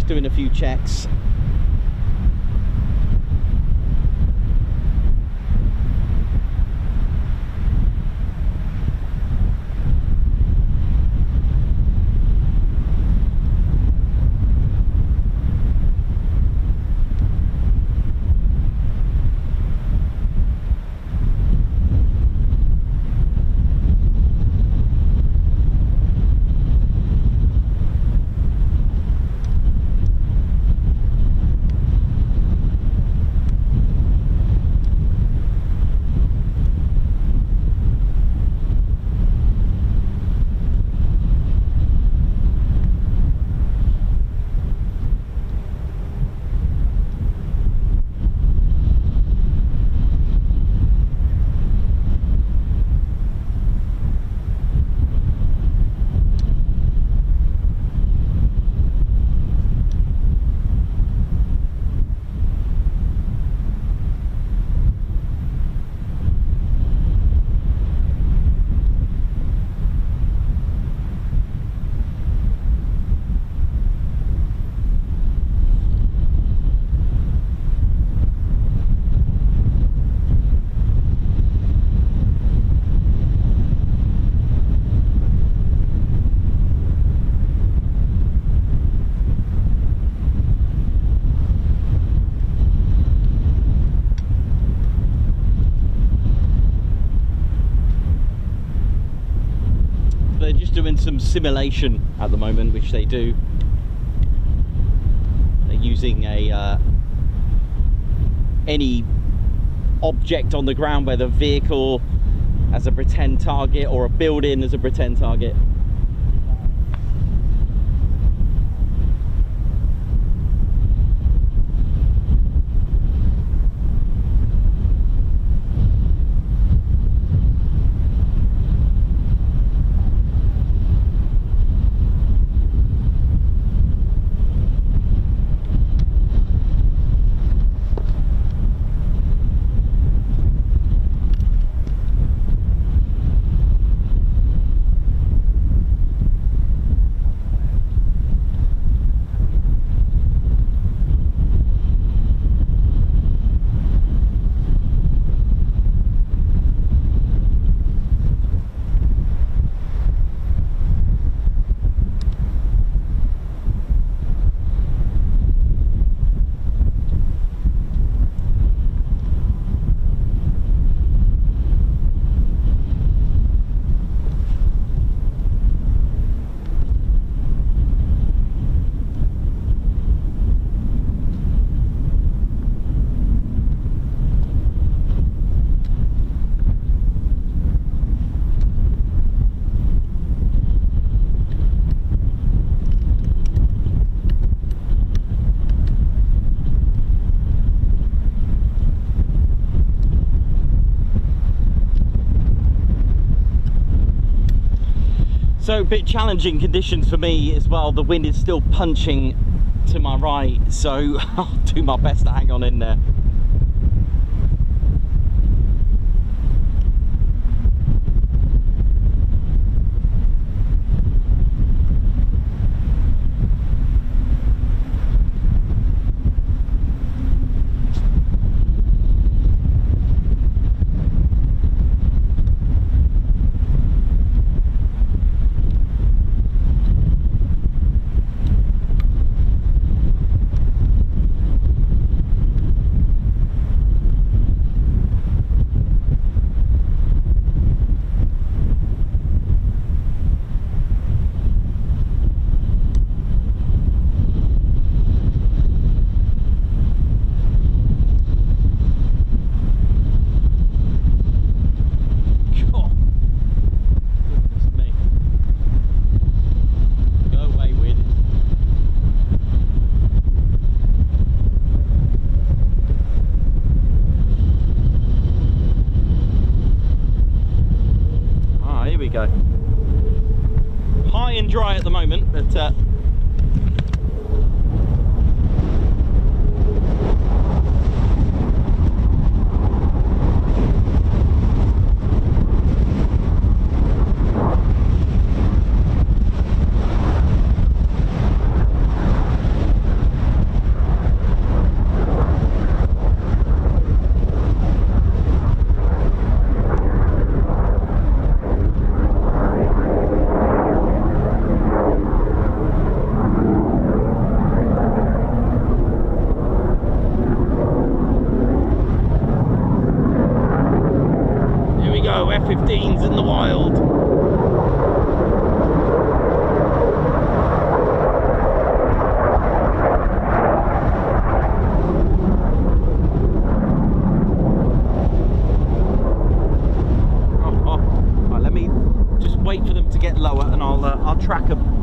just doing a few checks. Doing some simulation at the moment, which they do. They're using a any object on the ground, whether a vehicle as a pretend target or a building as a pretend target. So a bit challenging conditions for me as well. The wind is still punching to my right, so I'll do my best to hang on in there. Go. High and dry at the moment, but F-15s in the wild. Right, let me just wait for them to get lower and I'll track them.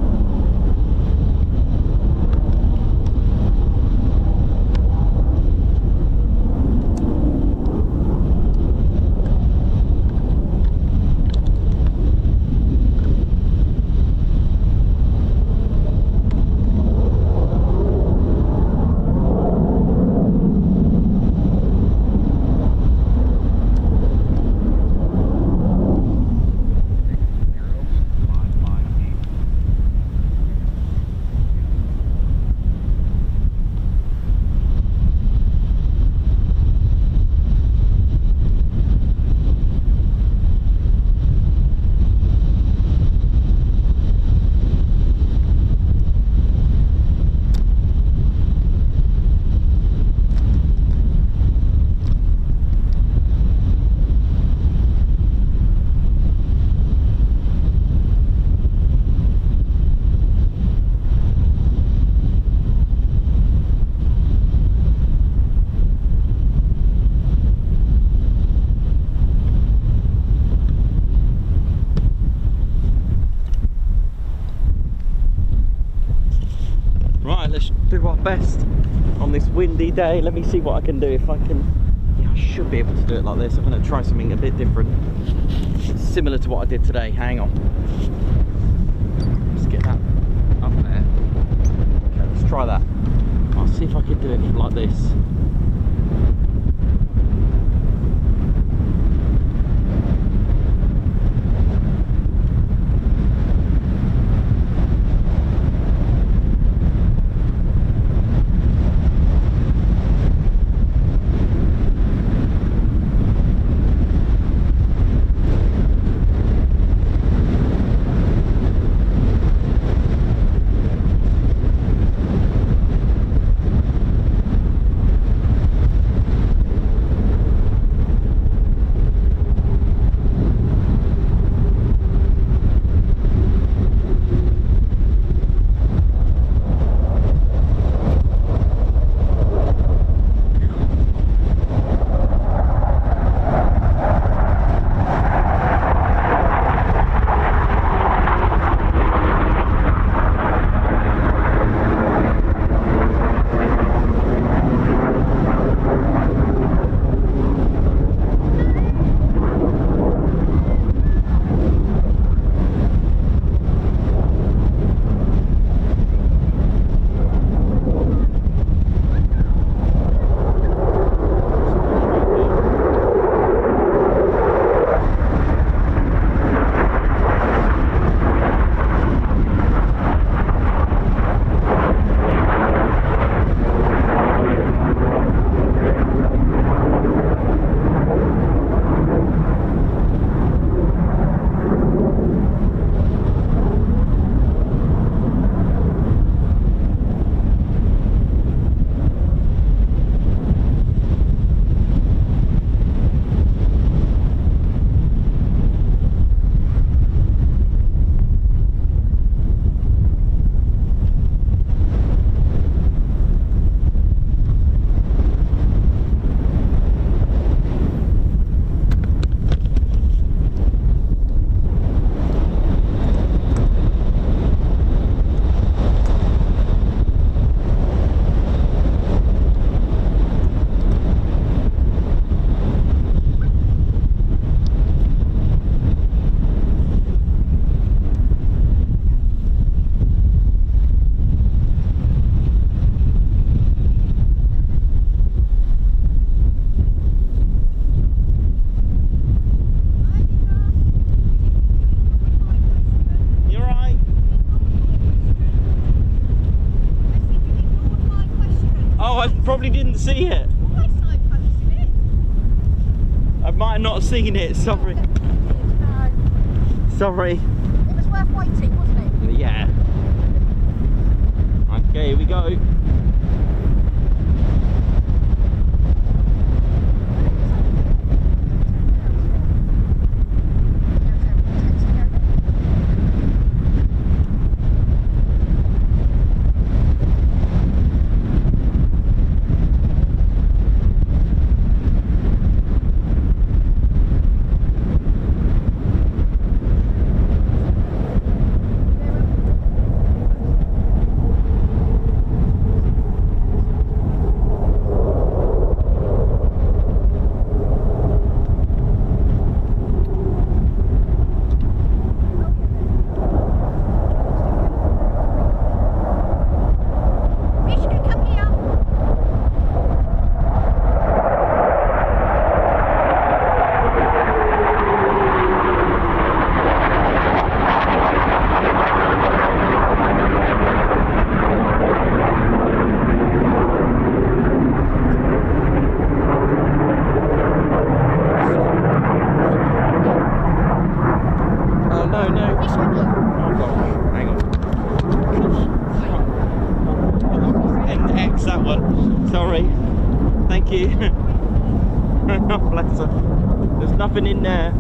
Let's do our best on this windy day. Let me see what I can do. If I can, yeah, I should be able to do it like this. I'm going to try something a bit different, similar to what I did today. Hang on, let's get that up there. Okay, let's try that. I'll see if I can do it like this. Probably didn't see it. I might have not seen it, sorry. Sorry. It was worth waiting, wasn't it? Yeah. Okay, here we go. Bless her. There's nothing in there.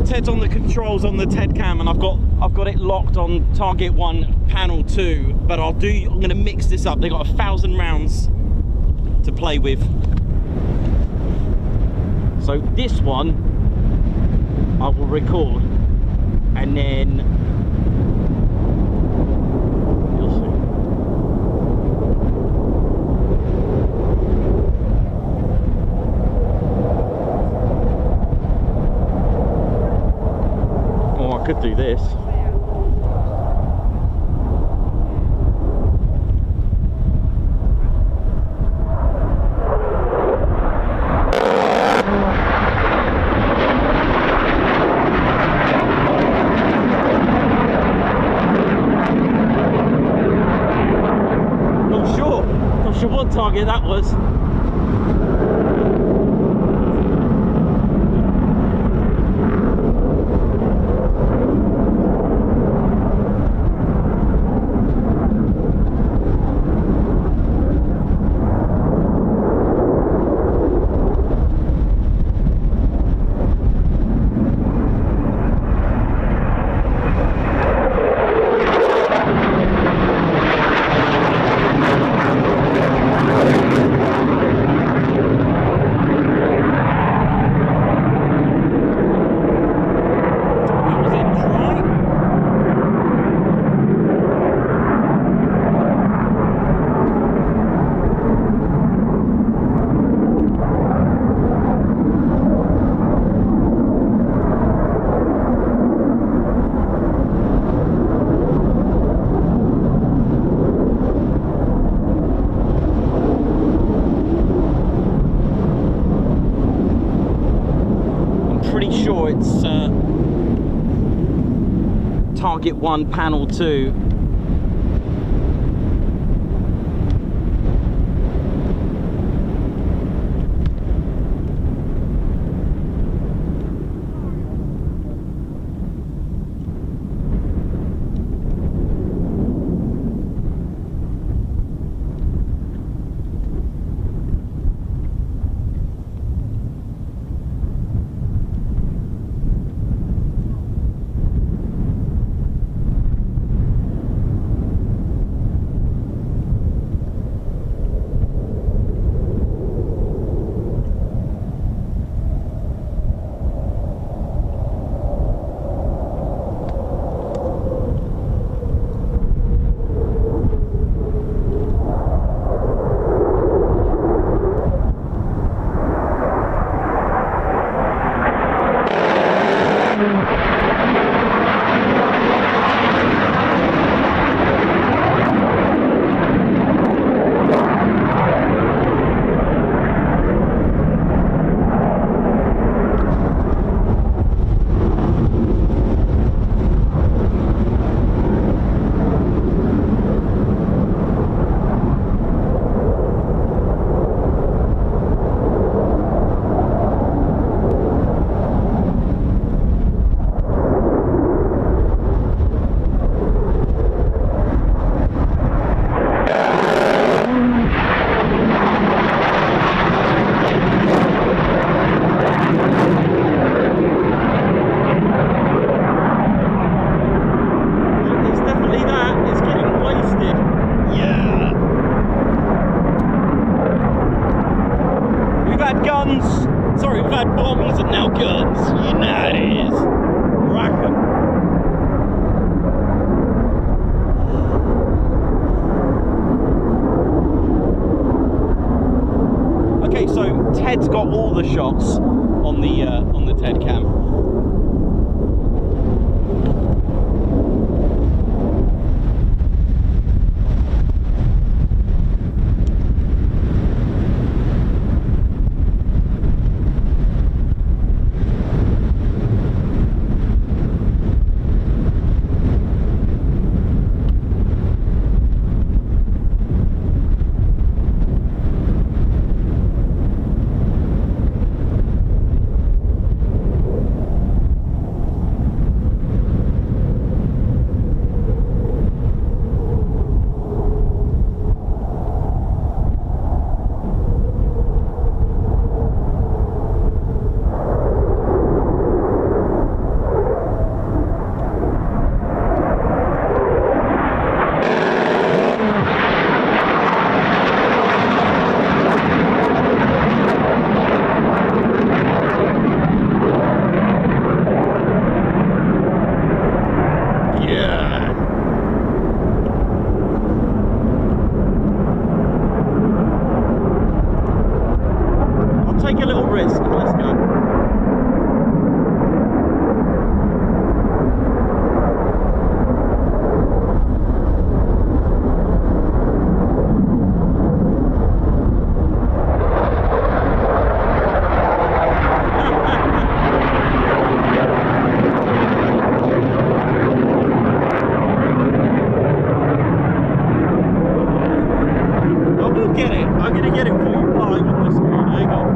Ted's on the controls on the Ted cam, and I've got it locked on target 1, panel 2. But I'm going to mix this up. They've got 1,000 rounds to play with. So this one I will record, and then you'll see. Oh, I could do this. Not sure what target that was. It's target 1, panel 2. Ted's got all the shots on the Ted cam. gonna get it. I'm gonna get it for you live on the screen. Hang on.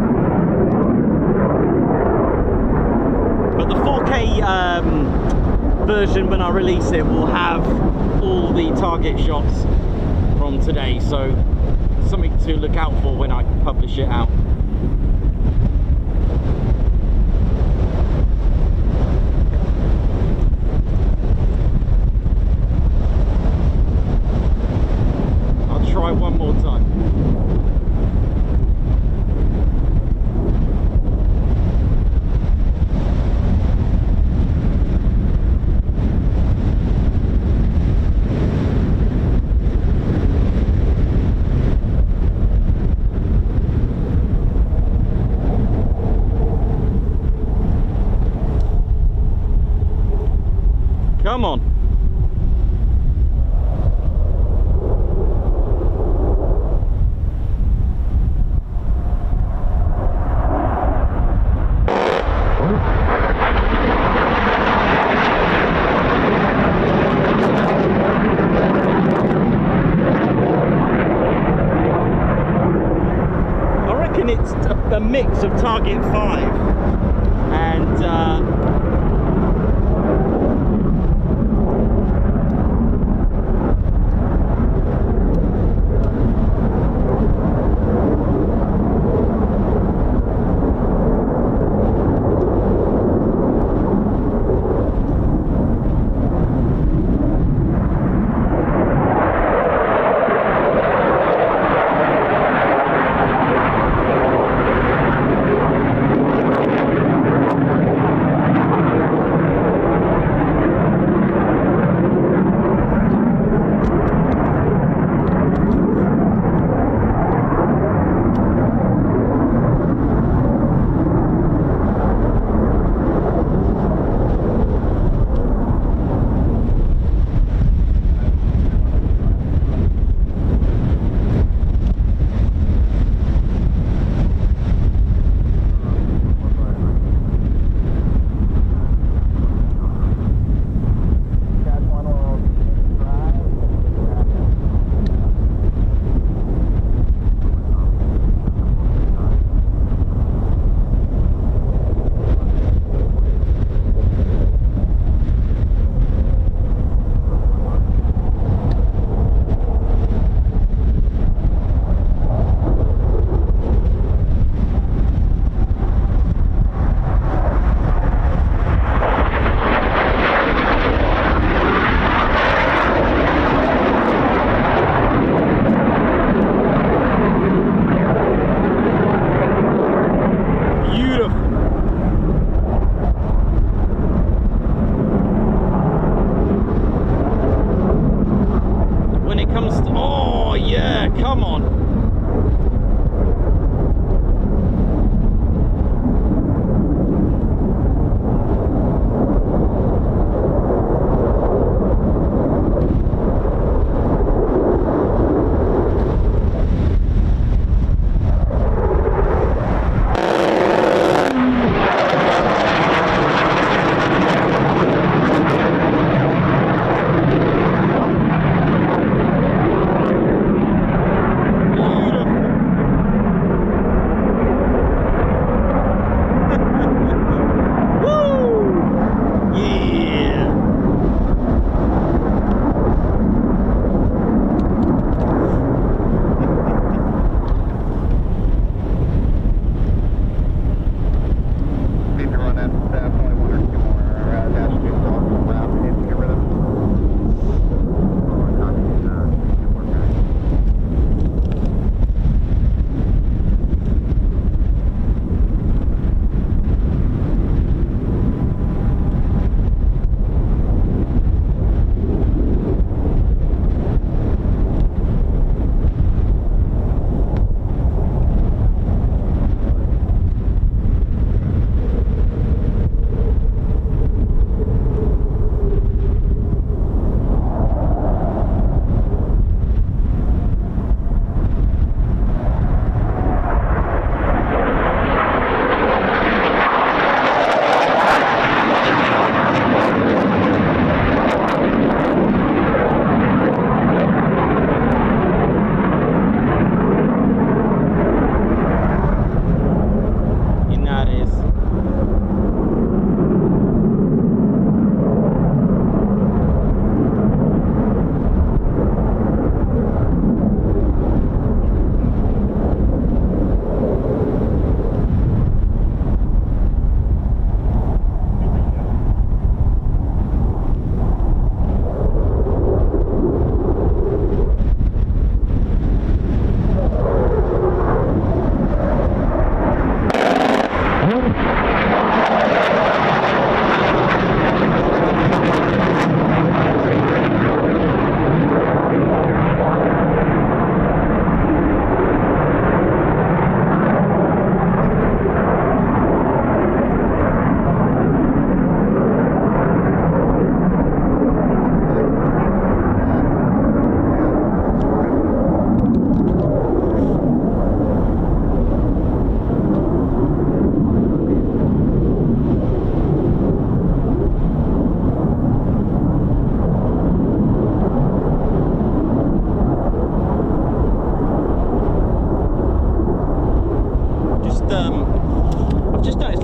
But the 4K version, when I release it, will have all the target shots from today. So something to look out for when I publish it out. Try one more time. Come on. It's a mix of target 5 and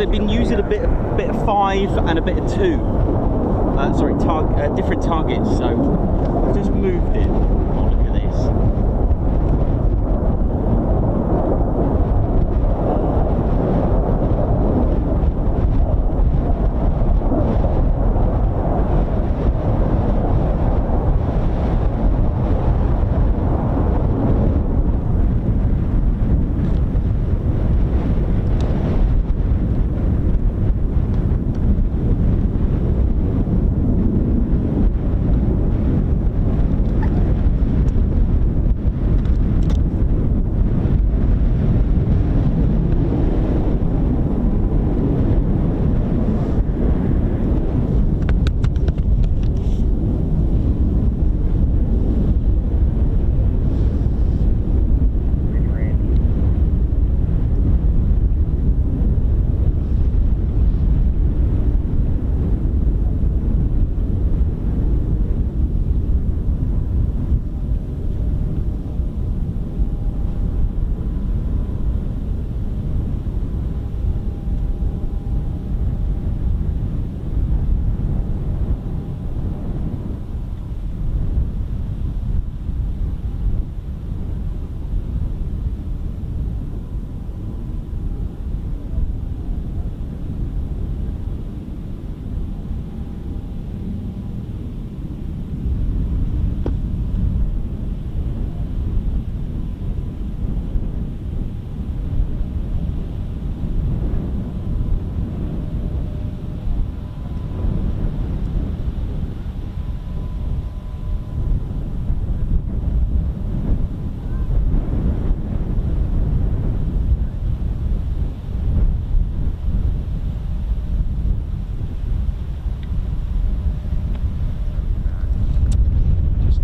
they've been using a bit of 5 and a bit of 2. Sorry, different targets. So I've just moved it. Oh, look at this.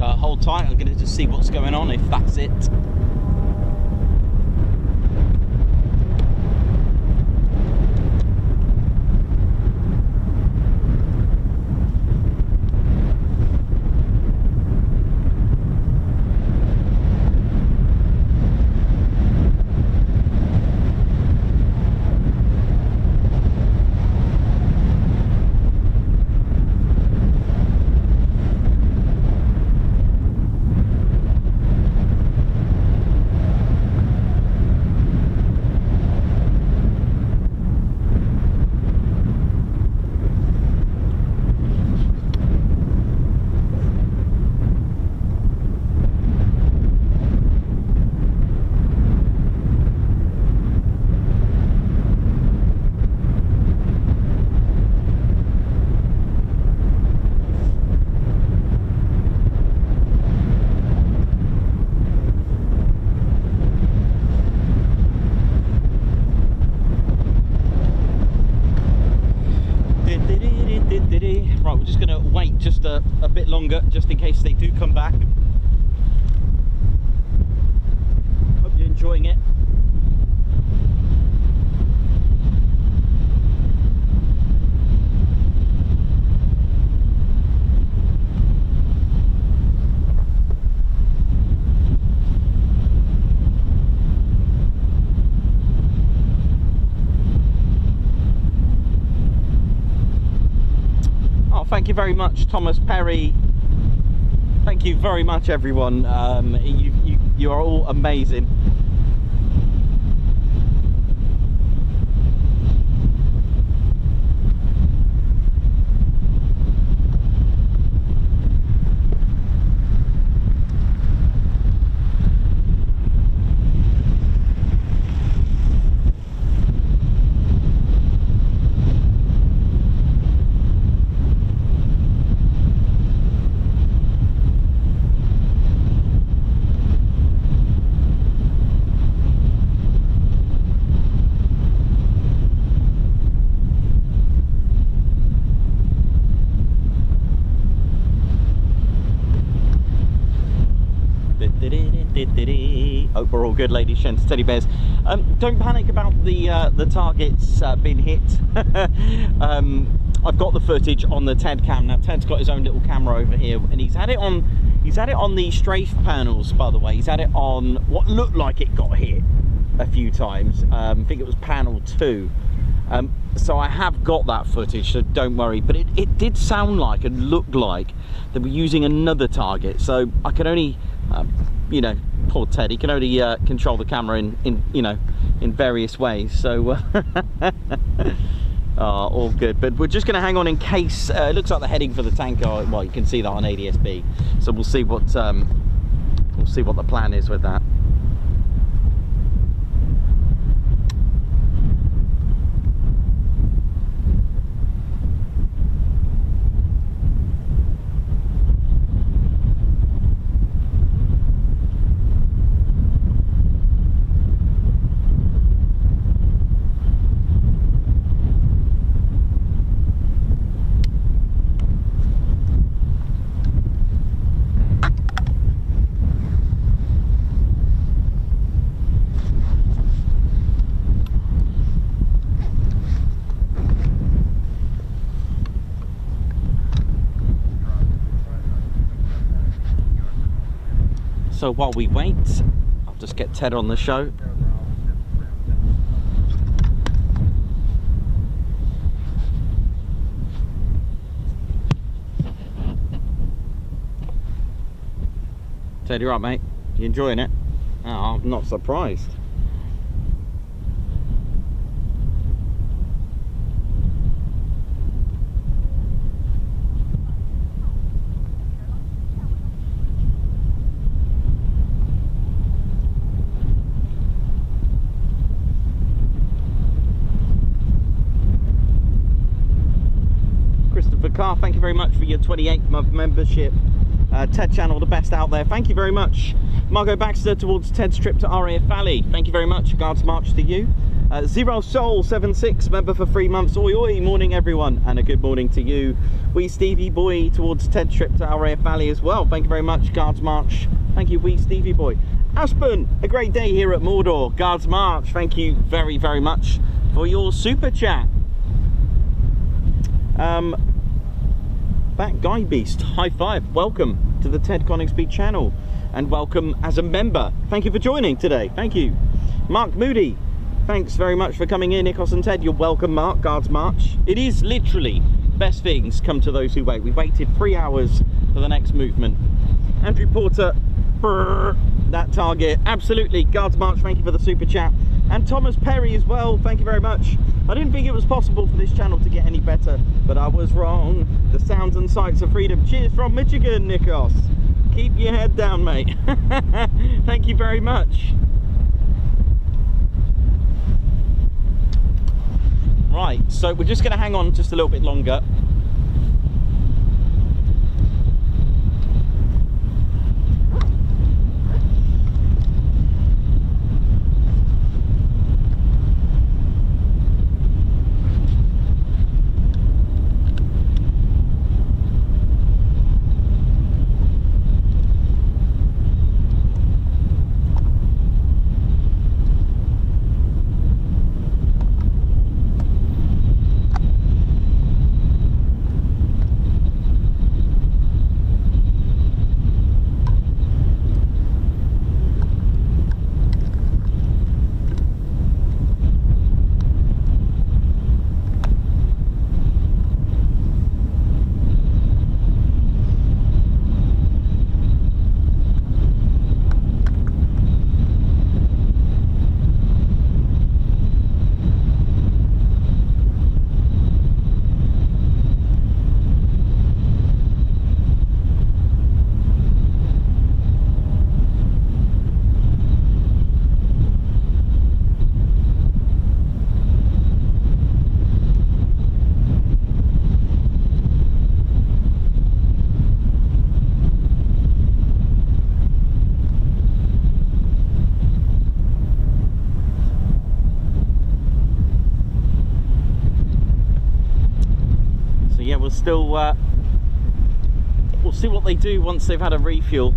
Hold tight, I'm going to just see what's going on, if that's it. Right, we're just going to wait just a bit longer, just in case they do come back. Hope you're enjoying it. Thank you very much, Thomas Perry. Thank you very much, everyone. You are all amazing. Hope we're all good, ladies, gents, teddy bears. Don't panic about the targets being hit. I've got the footage on the Ted cam. Now Ted's got his own little camera over here, and he's had it on the strafe panels, by the way. He's had it on what looked like it got hit a few times. I think it was panel 2. So I have got that footage, so don't worry, but it did sound like and looked like they were using another target, so I could only you know, poor Ted, he can only control the camera in you know, in various ways, so all good. But we're just going to hang on in case it looks like they're heading for the tanker. Well, you can see that on ADSB, so we'll see what the plan is with that. So while we wait, I'll just get Ted on the show. Ted, you right, mate? You enjoying it? Oh, I'm not surprised. Thank you very much for your 28-month membership. Ted Channel, the best out there. Thank you very much. Margot Baxter towards Ted's trip to RAF Valley. Thank you very much. God's march to you. Zero Soul 76 member for 3 months. Oi oi, morning everyone, and a good morning to you. Wee Stevie Boy towards Ted's trip to RAF Valley as well. Thank you very much. God's march. Thank you, Wee Stevie Boy. Aspen, a great day here at Mordor. God's march. Thank you very, very much for your super chat. That Guy Beast, high five. Welcome to the Ted Coningsby Channel, and welcome as a member. Thank you for joining today. Thank you. Mark Moody, thanks very much for coming in. Nikos and Ted, you're welcome. Mark, Guards March. It is literally best things come to those who wait. We waited 3 hours for the next movement. Andrew Porter, brr, that target, absolutely. Guards March, thank you for the super chat. And Thomas Perry as well, thank you very much. I didn't think it was possible for this channel to get any better, but I was wrong. The sounds and sights of freedom. Cheers from Michigan, Nikos. Keep your head down, mate. Thank you very much. Right, so we're just going to hang on just a little bit longer. We'll see what they do once they've had a refuel.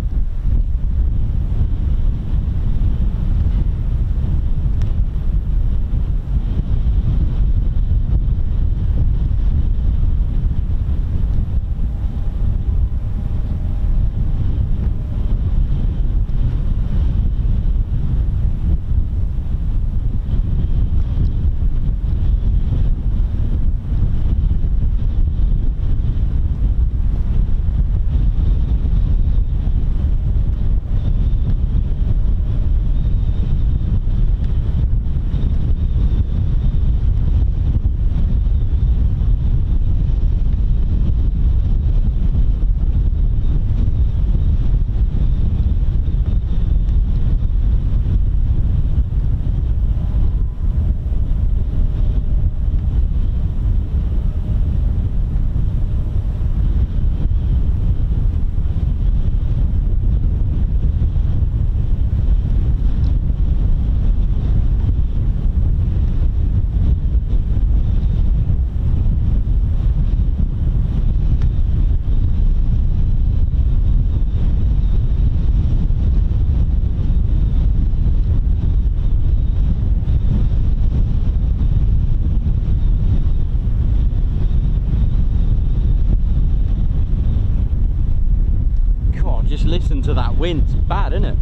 listen to that wind. It's bad, isn't it?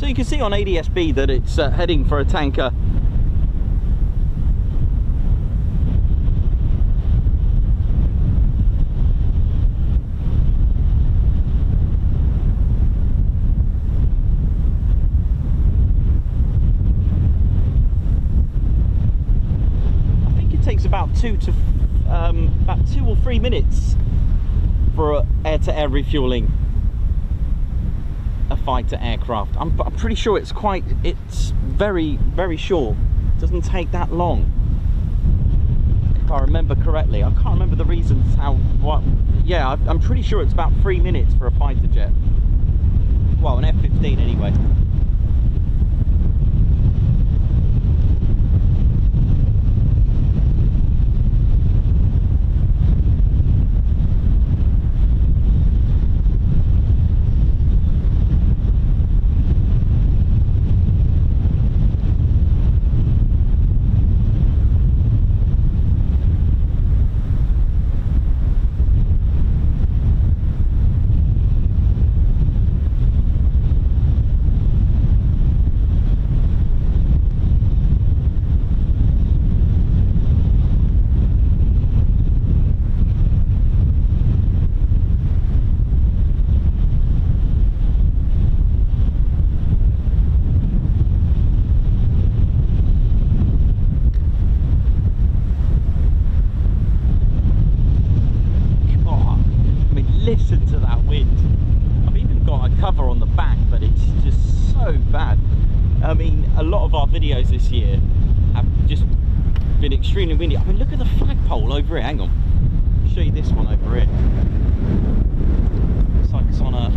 You can see on ADSB that it's heading for a tanker. I think it takes about 2 or 3 minutes for air-to-air refueling a fighter aircraft. I'm pretty sure it's very short. It doesn't take that long, if I remember correctly. I can't remember the reasons yeah, I'm pretty sure it's about 3 minutes for a fighter jet. Well, an F-15 anyway. Listen to that wind. I've even got a cover on the back, but it's just so bad. I mean, a lot of our videos this year have just been extremely windy. I mean, look at the flagpole over here. Hang on, I'll show you this one over here. Looks like it's on a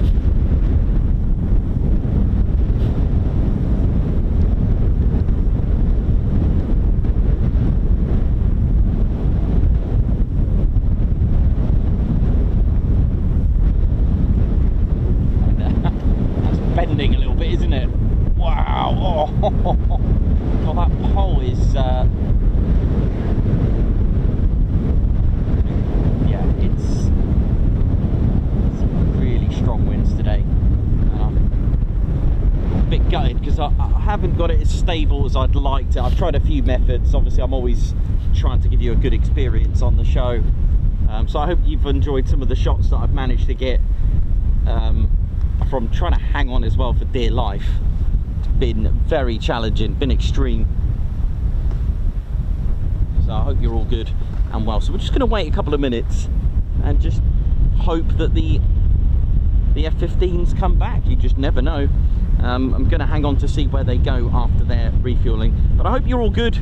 bending a little bit, isn't it? Wow! Oh, well, that pole is yeah, it's really strong winds today. A bit gutted because I haven't got it as stable as I'd like to. I've tried a few methods. Obviously, I'm always trying to give you a good experience on the show, so I hope you've enjoyed some of the shots that I've managed to get. From trying to hang on as well for dear life. It's been very challenging, been extreme. So I hope you're all good and well. So we're just going to wait a couple of minutes and just hope that the F-15s come back. You just never know. I'm going to hang on to see where they go after their refueling. But I hope you're all good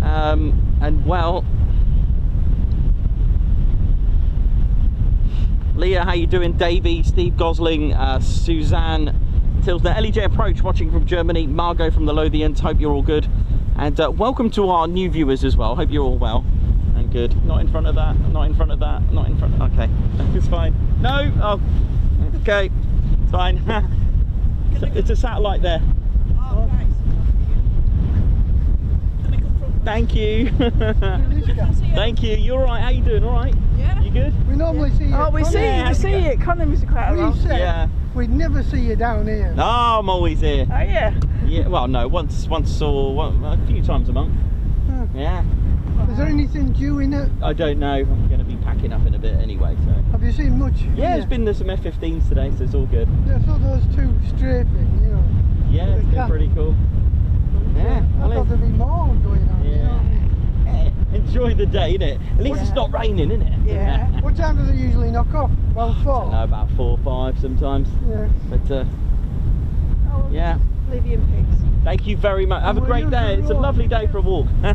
and well. Leah, how you doing? Davey, Steve Gosling, Suzanne Tilsner, LEJ Approach watching from Germany, Margot from the Lothians, hope you're all good. And welcome to our new viewers as well, hope you're all well and good. Not in front of that, not in front of that, not in front of, okay, it's fine. No, oh, okay, it's fine. It's a satellite there. Oh, nice. Thank you. Thank you. You all right? How you doing? All right? Yeah. You good? We normally see you. Oh, we see it. Coningsby quite a We lot. said Yeah. we'd never see you down here. No, I'm always here. Oh yeah. Yeah. Well, no, once or a few times a month. Huh. Yeah. Is there anything due in it? I don't know. I'm going to be packing up in a bit anyway. So. Have you seen much? Yeah, there's been some F-15s today, so it's all good. Yeah, I saw those two strafing, you know. Yeah, it's been pretty cool. Yeah. I thought there'd be more going on. You know what I mean? Enjoy the day, innit? At least it's not raining, innit? Yeah. What time do they usually knock off? About 4? I don't know, about 4 or 5 sometimes. Yeah. But Oh, yeah. leave you in peace. Thank you very much. Have a Well, great you day. too. It's a lovely day for a walk. Yeah,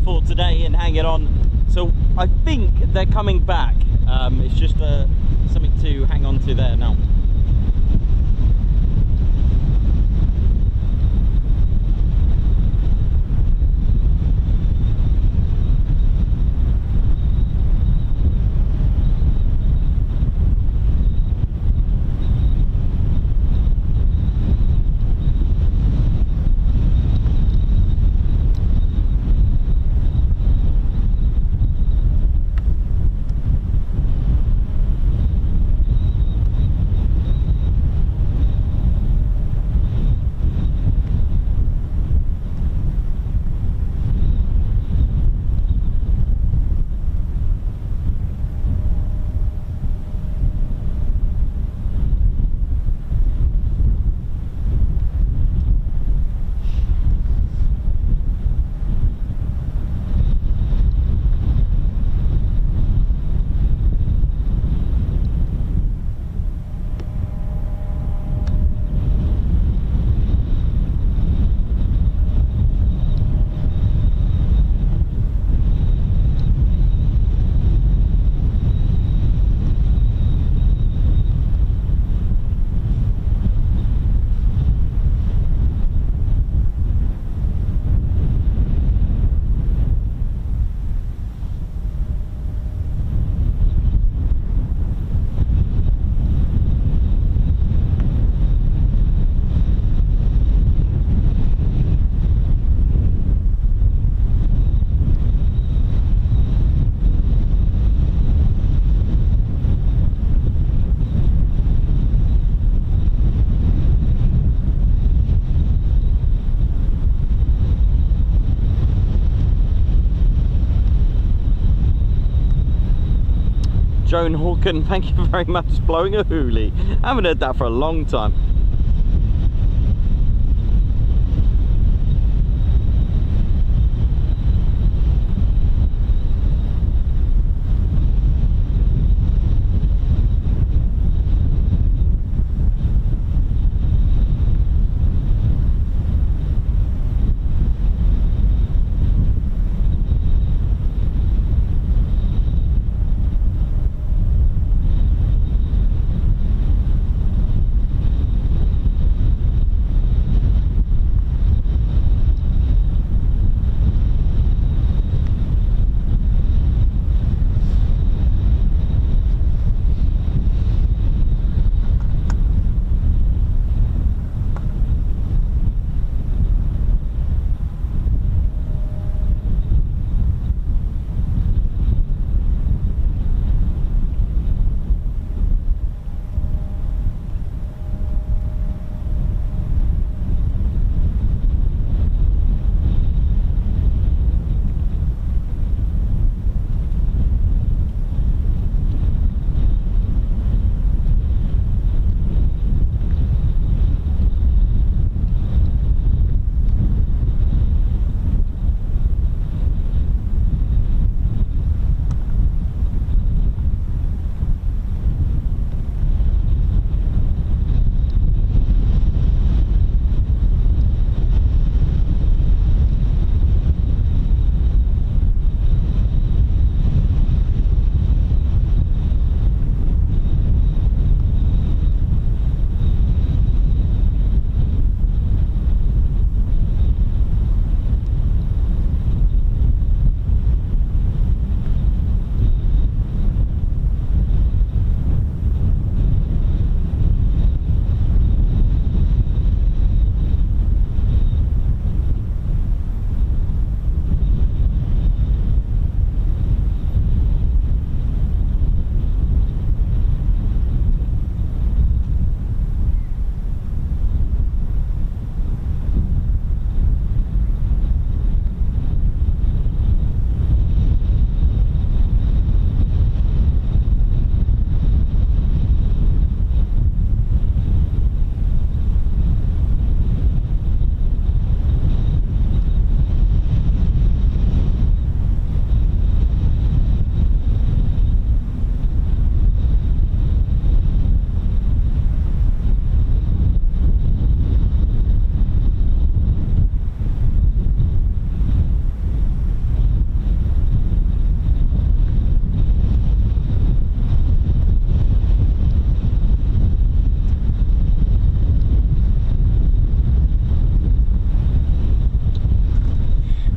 for today and hanging on. So I think they're coming back. It's just something to hang on to there now. Joan Hawken, thank you very much, blowing a hoolie. I haven't heard that for a long time.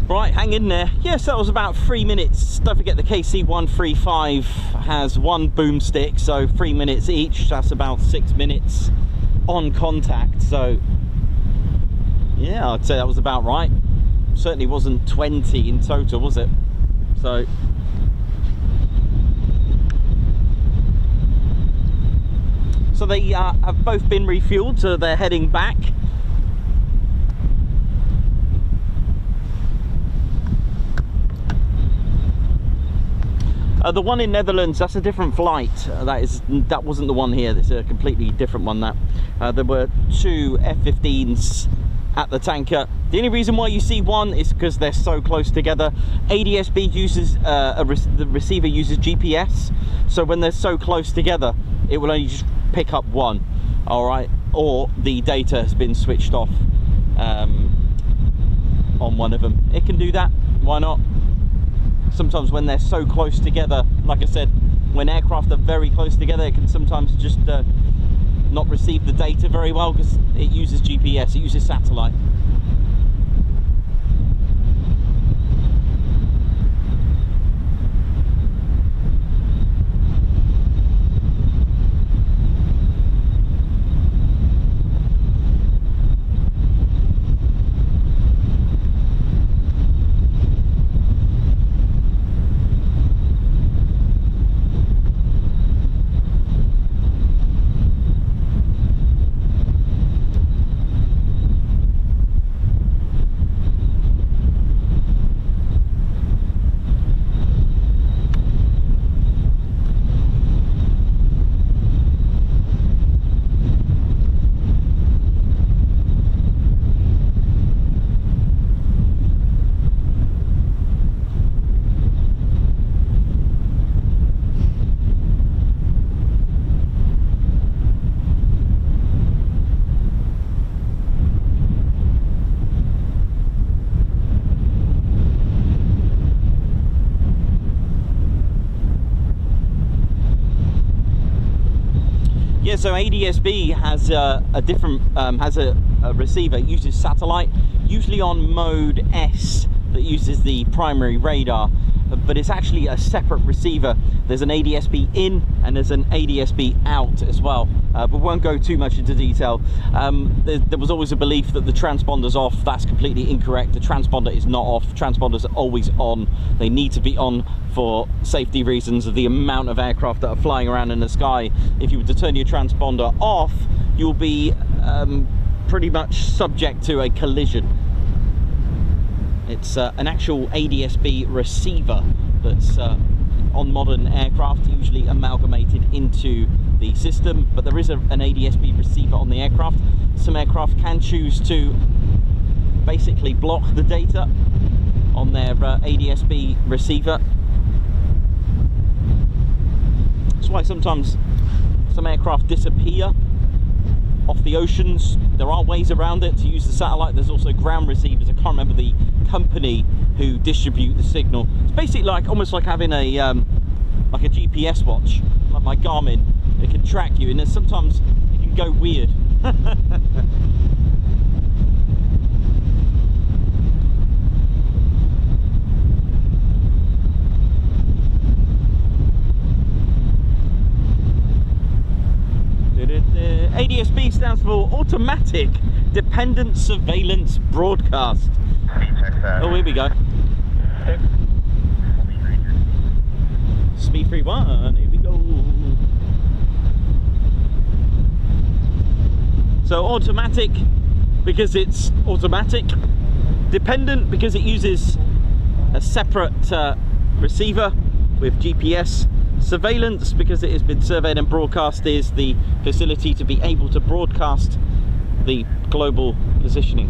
Right, hang in there. Yes, that was about 3 minutes. Don't forget the KC-135 has one boomstick, so 3 minutes each. That's about 6 minutes on contact. So yeah, I'd say that was about right. Certainly wasn't 20 in total, was it? So they have both been refueled, so they're heading back. The one in Netherlands, that's a different flight. That wasn't the one here. That's a completely different one. There were 2 F-15s at the tanker. The only reason why you see one is because they're so close together. ADSB uses the receiver uses GPS, so when they're so close together, it will only just pick up one. All right, or the data has been switched off on one of them. It can do that. Why not? Sometimes when they're so close together, like I said, when aircraft are very close together, it can sometimes just not receive the data very well because it uses GPS, it uses satellite. Yeah, so ADSB has a different a receiver. It uses satellite, usually on mode S, that uses the primary radar, but it's actually a separate receiver. There's an ADSB in and there's an ADSB out as well, but won't go too much into detail. There was always a belief that the transponder's off. That's completely incorrect. The transponder is not off. Transponders are always on. They need to be on for safety reasons of the amount of aircraft that are flying around in the sky. If you were to turn your transponder off, you'll be pretty much subject to a collision. It's an actual ADSB receiver that's on modern aircraft, usually amalgamated into the system, but there is an ADSB receiver on the aircraft. Some aircraft can choose to basically block the data on their ADSB receiver. That's why sometimes some aircraft disappear off the oceans. There are ways around it to use the satellite. There's also ground receivers. I can't remember the company who distribute the signal. It's basically like almost like having a like a GPS watch, like my Garmin. It can track you, and then sometimes it can go weird. ADSB stands for Automatic Dependent Surveillance Broadcast. Oh, here we go. Speed 31, here we go. So automatic because it's automatic. Dependent because it uses a separate receiver with GPS. Surveillance because it has been surveyed and broadcast is the facility to be able to broadcast the global positioning.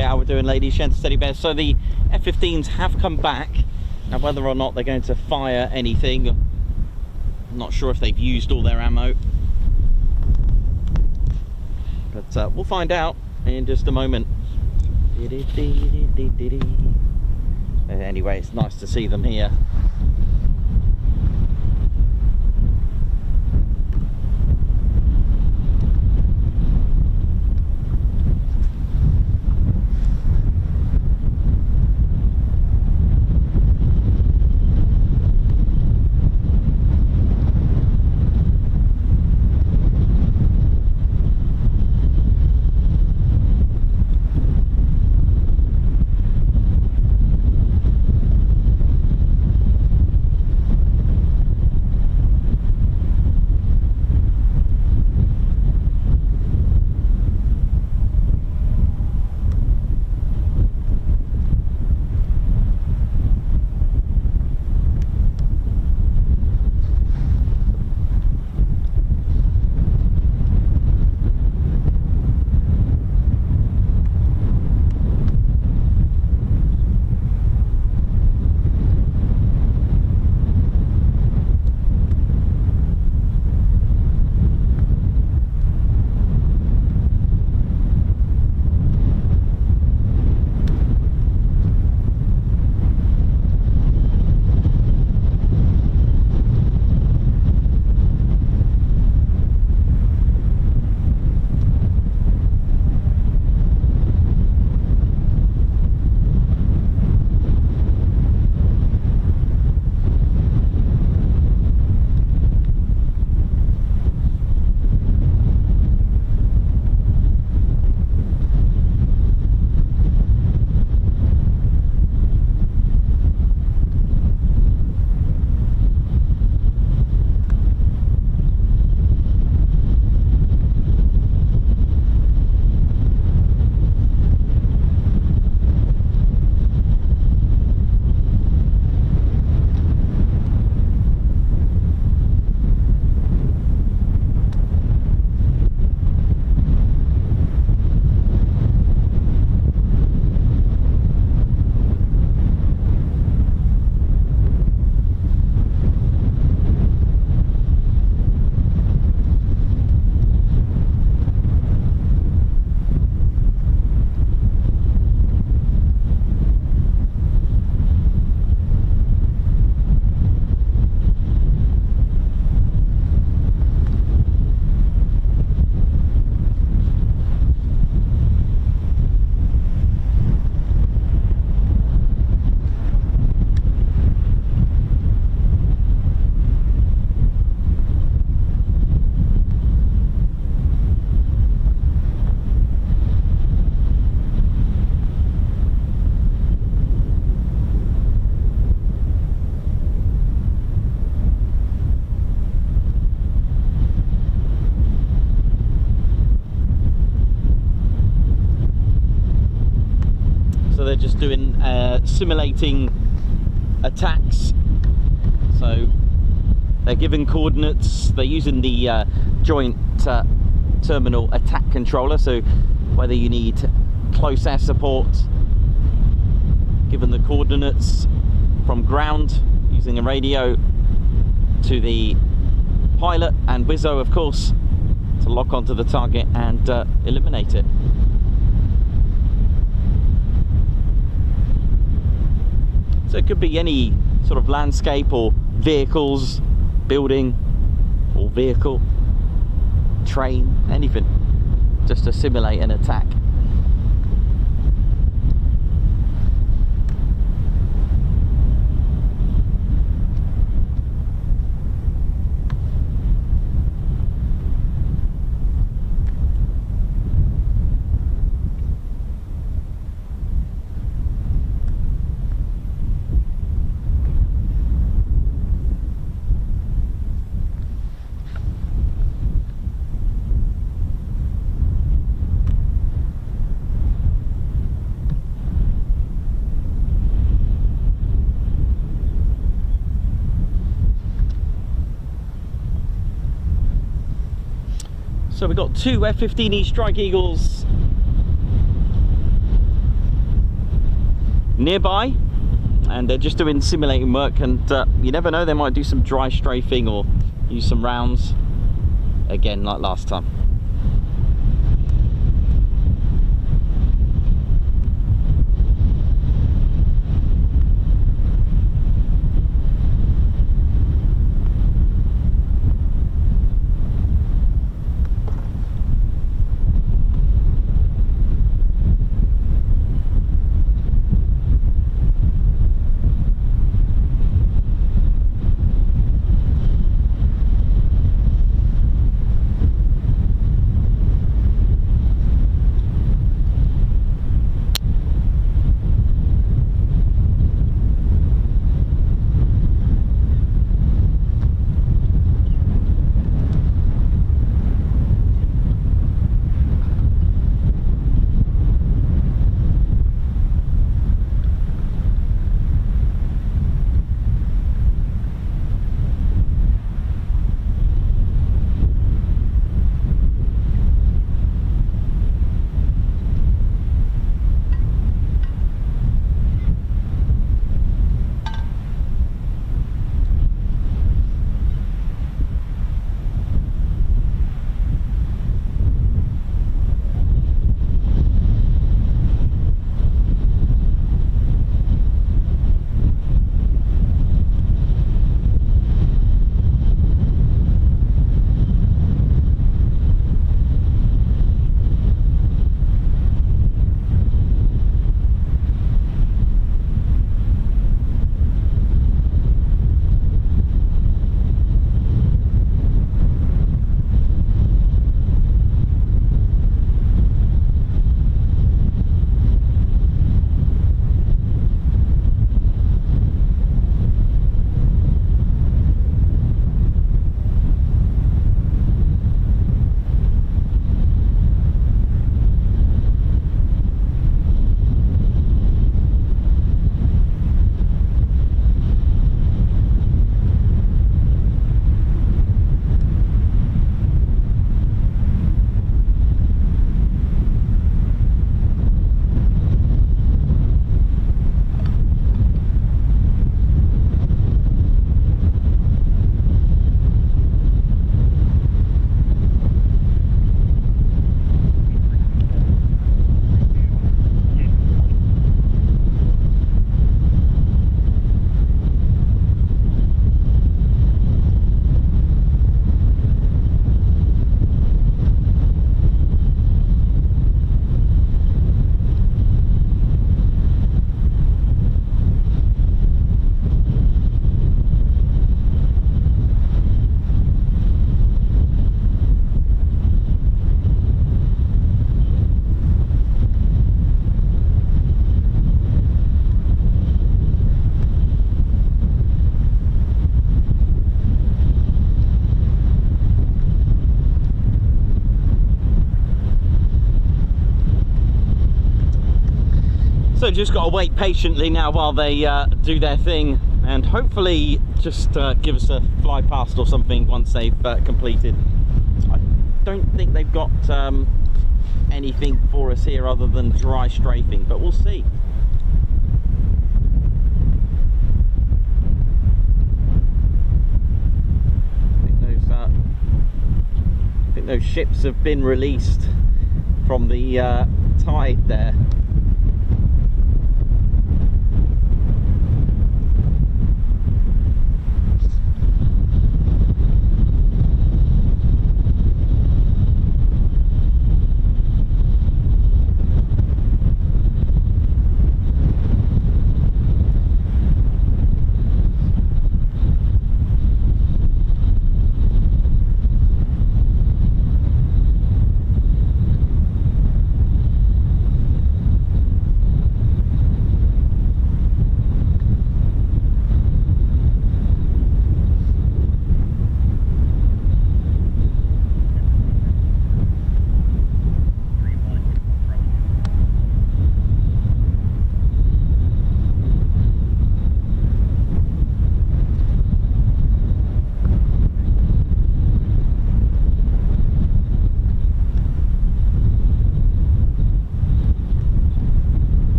How we're doing, ladies, gents, teddy bears. So the F-15s have come back. Now, whether or not they're going to fire anything, I'm not sure if they've used all their ammo. But we'll find out in just a moment. Anyway, it's nice to see them here. They're just doing simulating attacks. So they're given coordinates, they're using the joint terminal attack controller, so whether you need close air support, given the coordinates from ground using a radio to the pilot and Wizzo, of course, to lock onto the target and eliminate it. So it could be any sort of landscape or vehicles, building or vehicle, train, anything, just to simulate an attack. So we've got two F-15E Strike Eagles nearby, and they're just doing simulating work, and you never know, they might do some dry strafing or use some rounds again like last time. So just got to wait patiently now while they do their thing, and hopefully just give us a fly past or something once they've completed. I don't think they've got anything for us here other than dry strafing, but we'll see. I think those ships have been released from the tide there.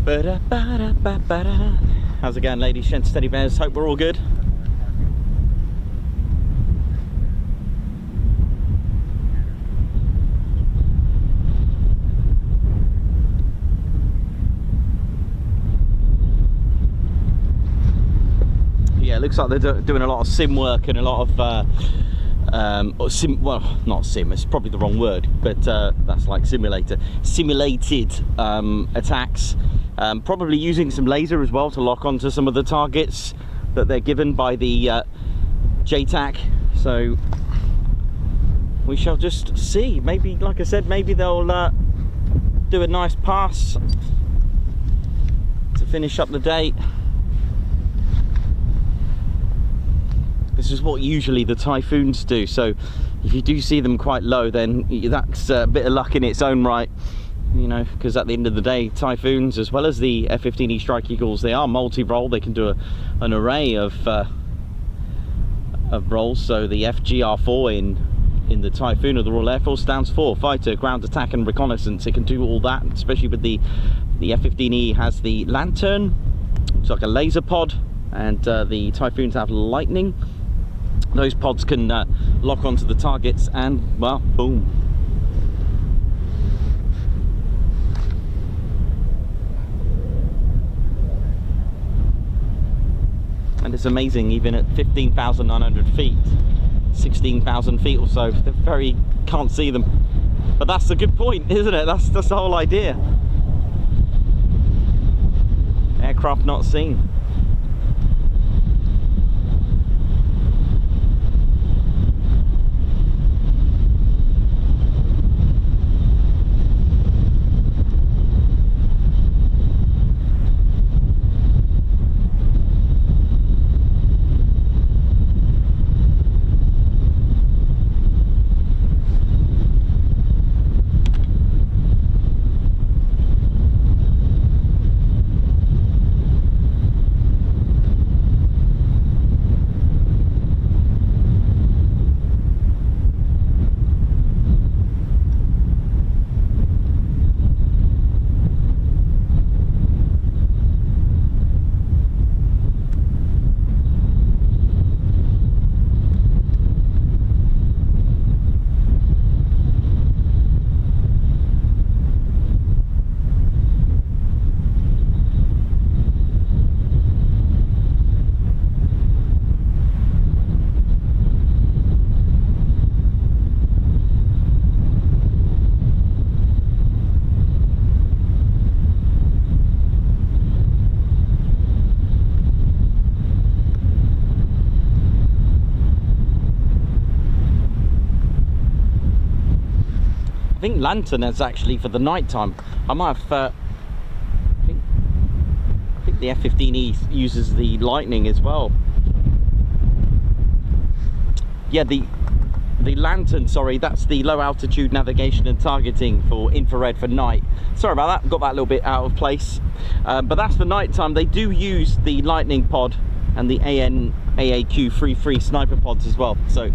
Ba-da-ba-da-ba-ba-da. How's it going, ladies, gents, teddy bears? Hope we're all good. Yeah, it looks like they're doing a lot of sim work and a lot of well, not sim, it's probably the wrong word, but that's like simulated attacks, probably using some laser as well to lock onto some of the targets that they're given by the JTAC. So we shall just see. Maybe, like I said, maybe they'll do a nice pass to finish up the day. This is what usually the Typhoons do, so if you do see them quite low, then that's a bit of luck in its own right, you know, because at the end of the day, Typhoons, as well as the F-15E Strike Eagles, they are multi-role. They can do an array of roles. So the FGR4 in the Typhoon of the Royal Air Force stands for fighter, ground attack and reconnaissance. It can do all that, especially with the F-15E has the lantern. It's like a laser pod, and the Typhoons have lightning. Those pods can lock onto the targets and, well, boom. And it's amazing, even at 15,900 feet, 16,000 feet or so, they can't see them. But that's the good point, isn't it? That's the whole idea. Aircraft not seen. I think lantern is actually for the night time. I might have I think the F-15E uses the lightning as well. Yeah, the lantern, sorry, that's the low altitude navigation and targeting for infrared for night. Sorry about that, got that a little bit out of place. But that's for night time. They do use the lightning pod and the AAQ free sniper pods as well. So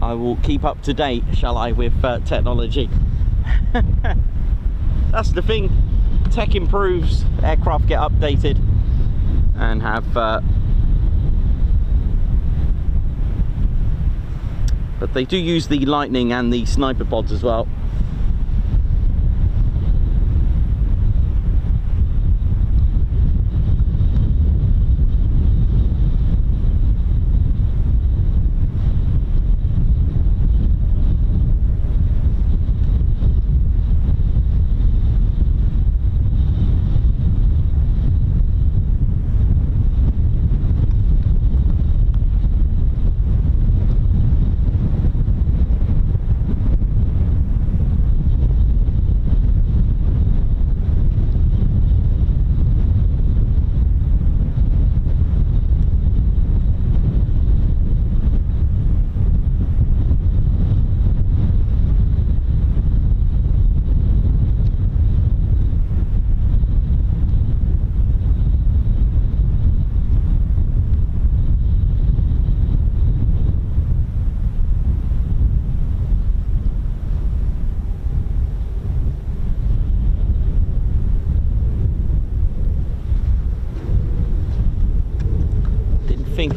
I will keep up to date, shall I, with technology. That's the thing, tech improves, aircraft get updated and have but they do use the lightning and the sniper pods as well.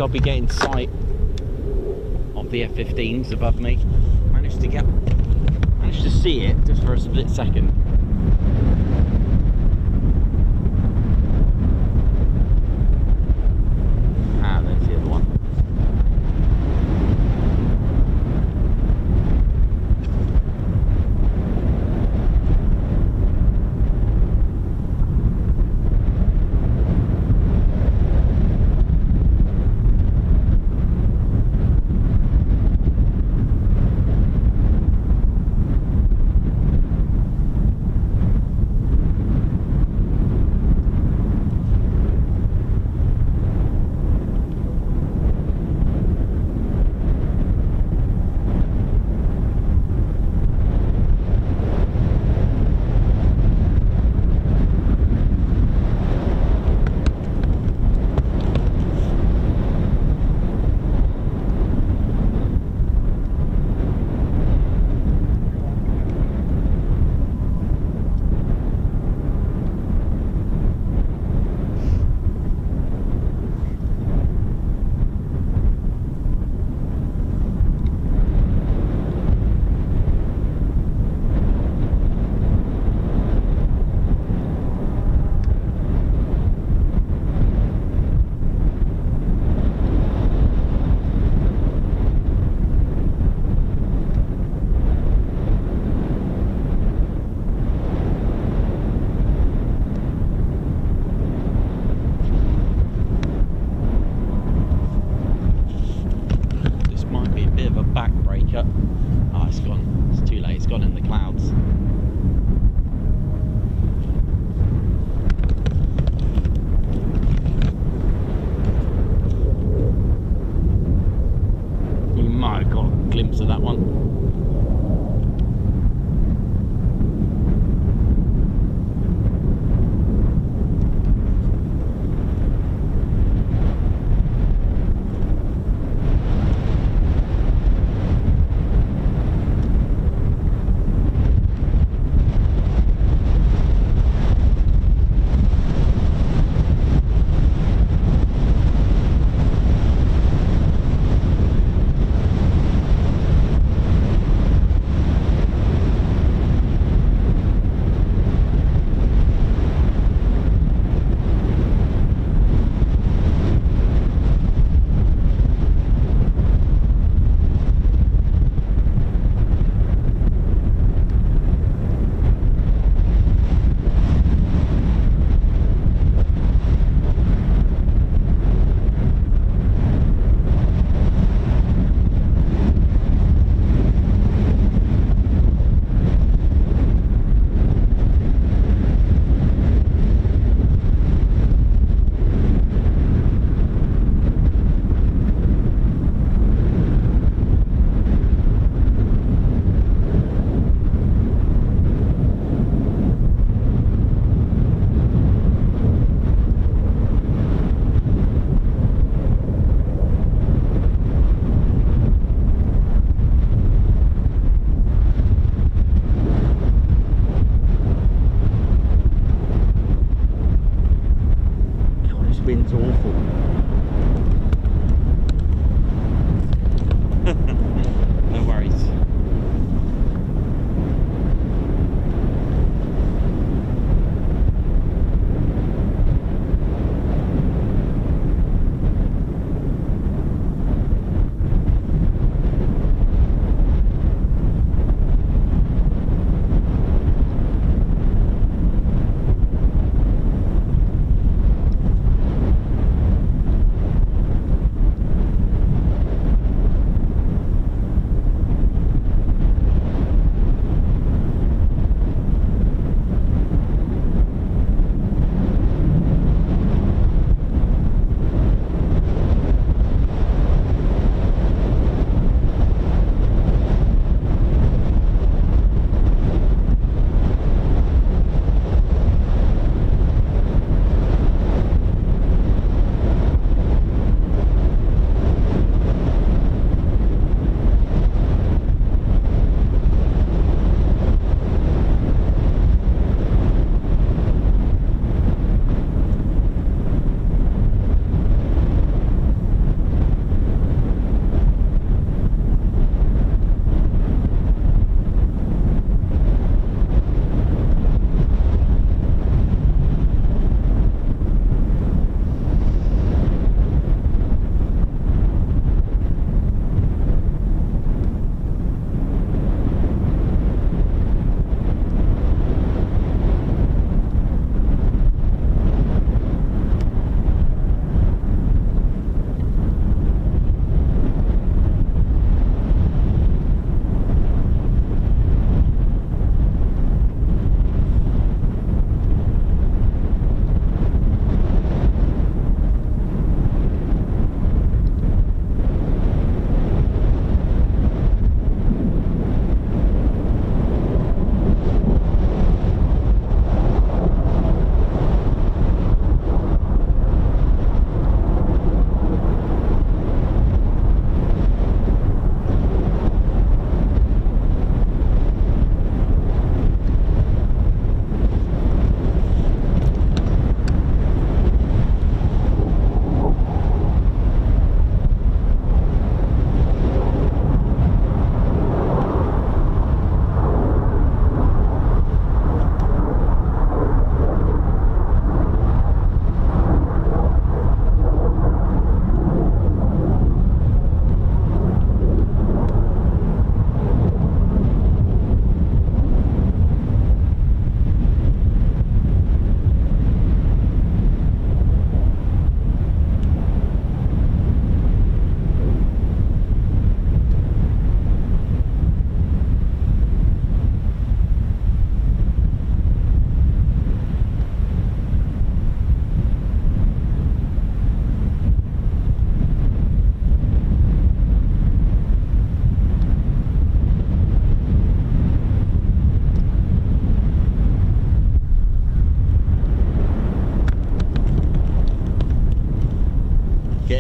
I'll be getting sight of the F-15s above me. Managed to see it just for a split second. Ah, there's the other one. Oh, it's gone. It's too late. It's gone in the clouds. You might have got a glimpse of that one.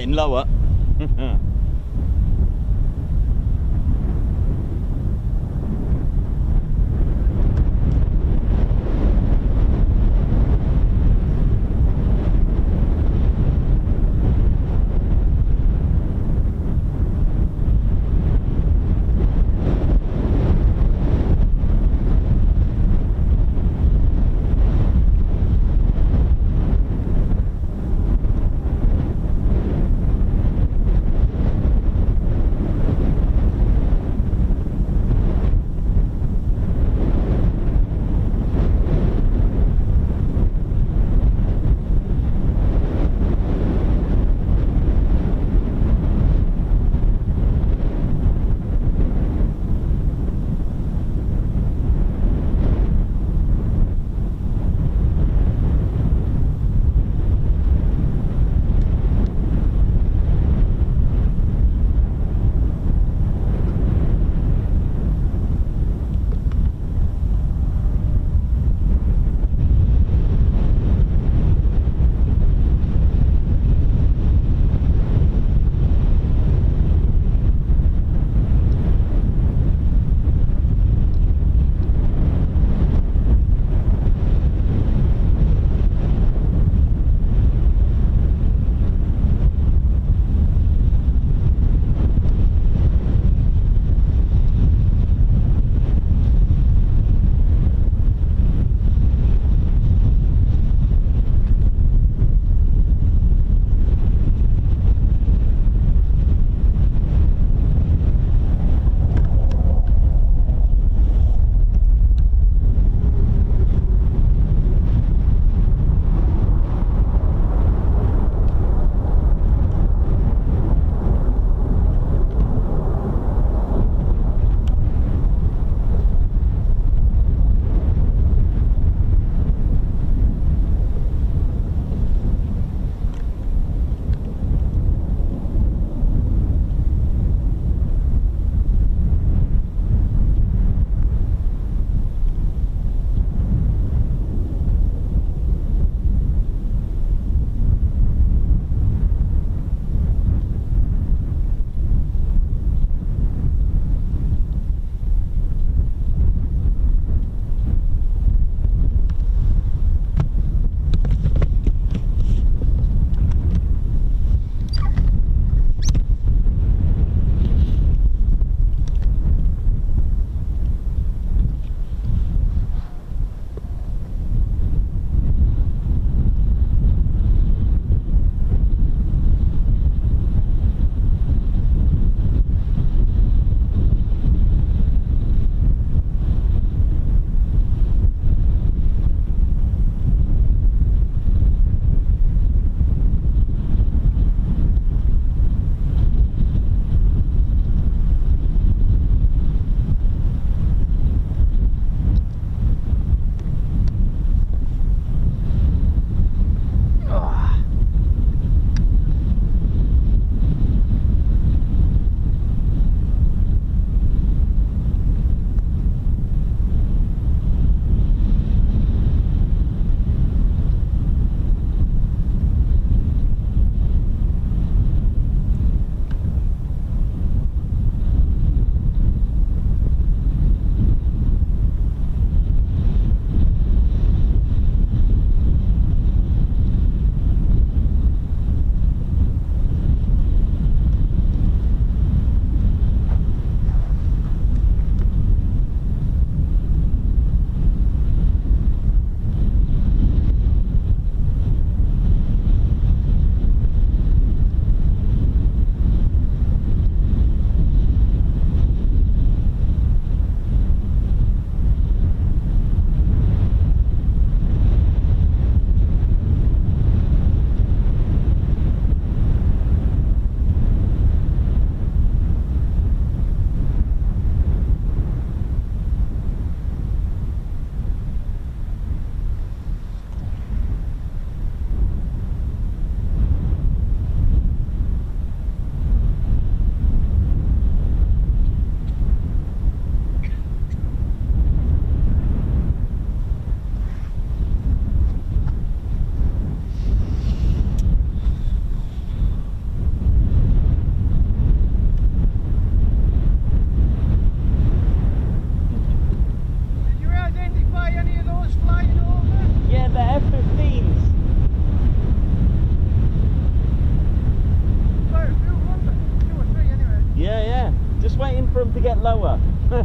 getting lower.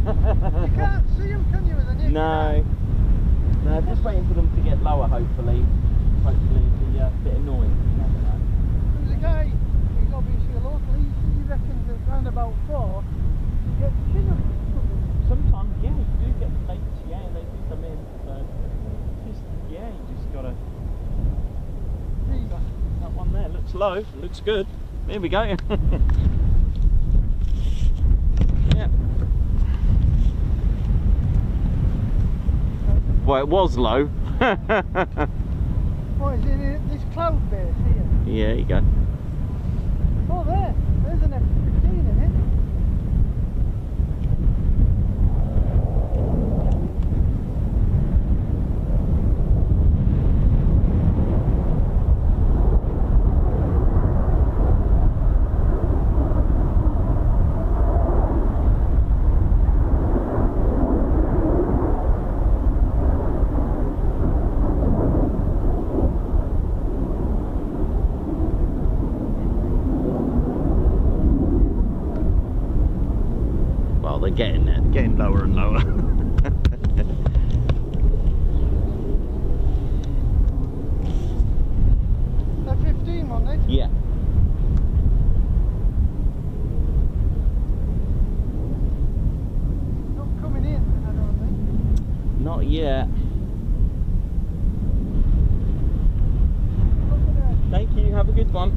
You can't see them, can you, with the naked eye? No. No, just waiting for them to get lower, hopefully. Hopefully it'll be a bit annoying. Never know. There's a guy, he's obviously a local, he reckons that round about 4, you get Chinook. Sometimes, yeah, you do get mates, yeah, they do come in. So, just, yeah, you just gotta. That one there looks low, looks good. There we go. Yeah. Well, it was low. What is it? This cloud base here? Yeah, there you go. Oh, there's an F-15 in it. They're getting there, getting lower and lower. F-15 on it? Yeah. Not coming in, I don't think. Not yet. Look at that. Thank you, have a good one.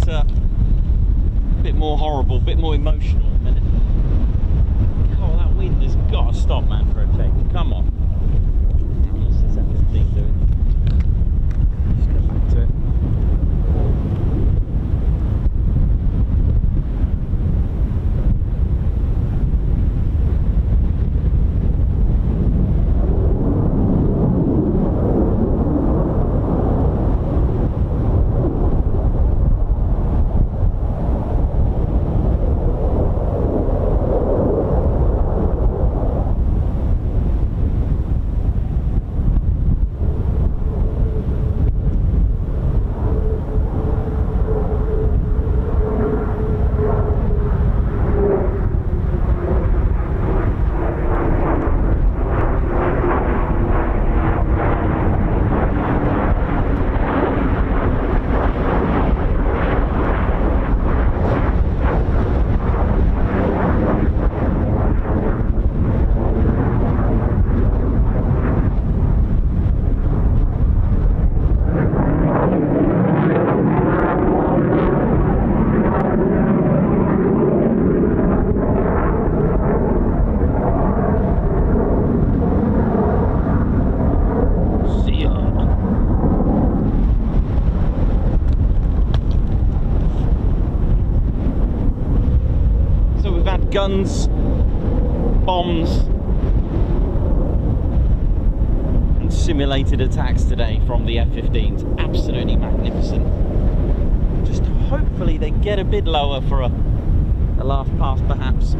a bit more horrible, a bit more emotional in a minute. Oh, that wind has got to stop, man, for a change. Come on. What's this F-15 doing? Just go back to it. Guns, bombs, and simulated attacks today from the F-15s. Absolutely magnificent. Just hopefully they get a bit lower for a last pass, perhaps.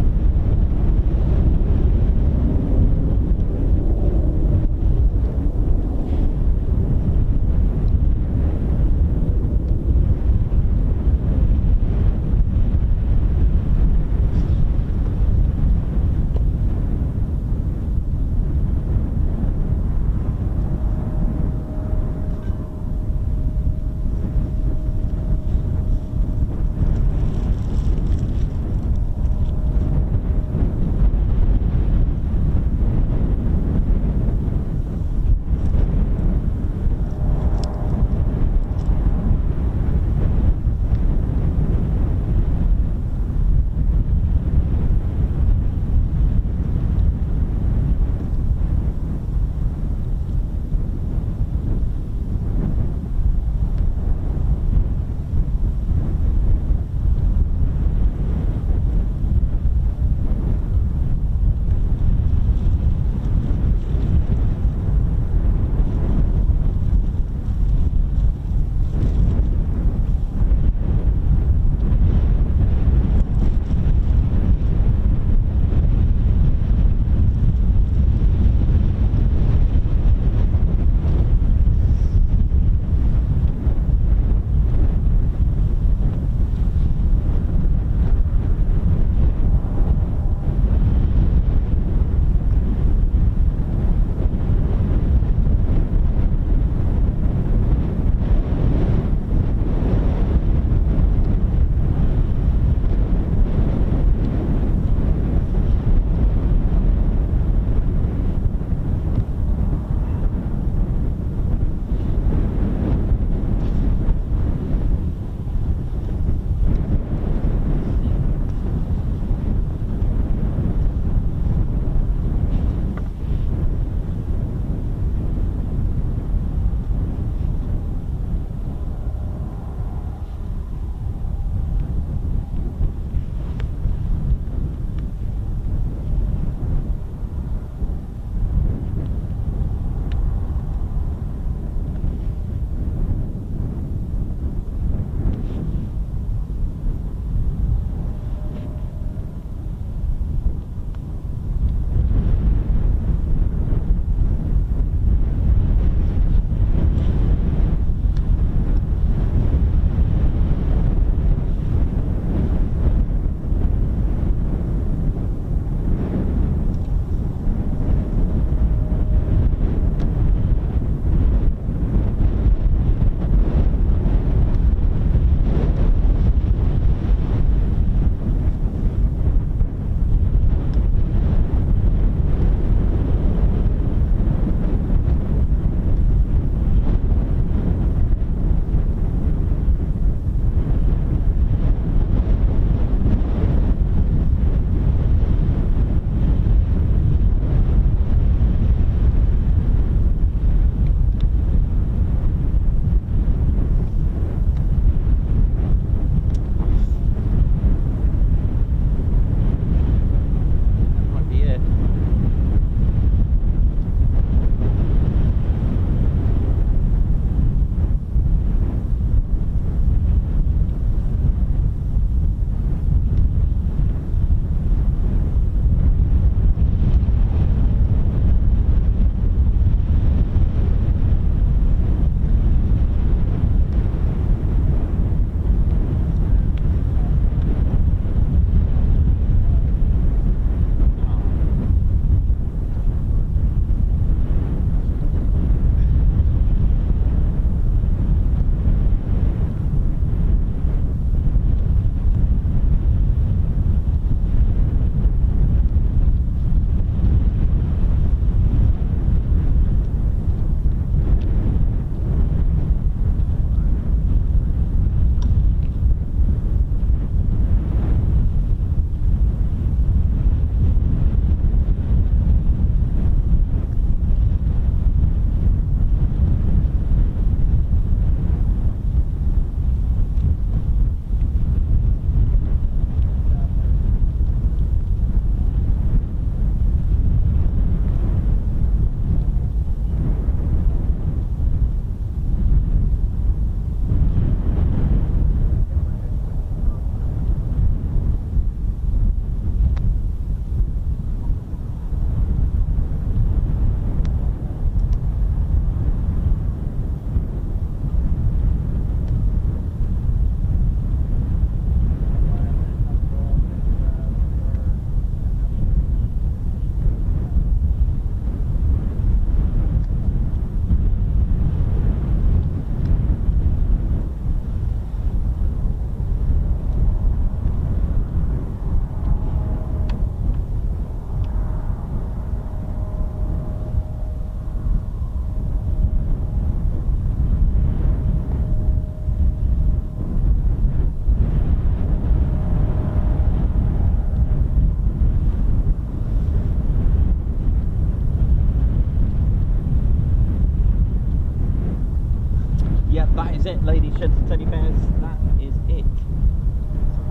ladies, gents and teddy bears, that is it.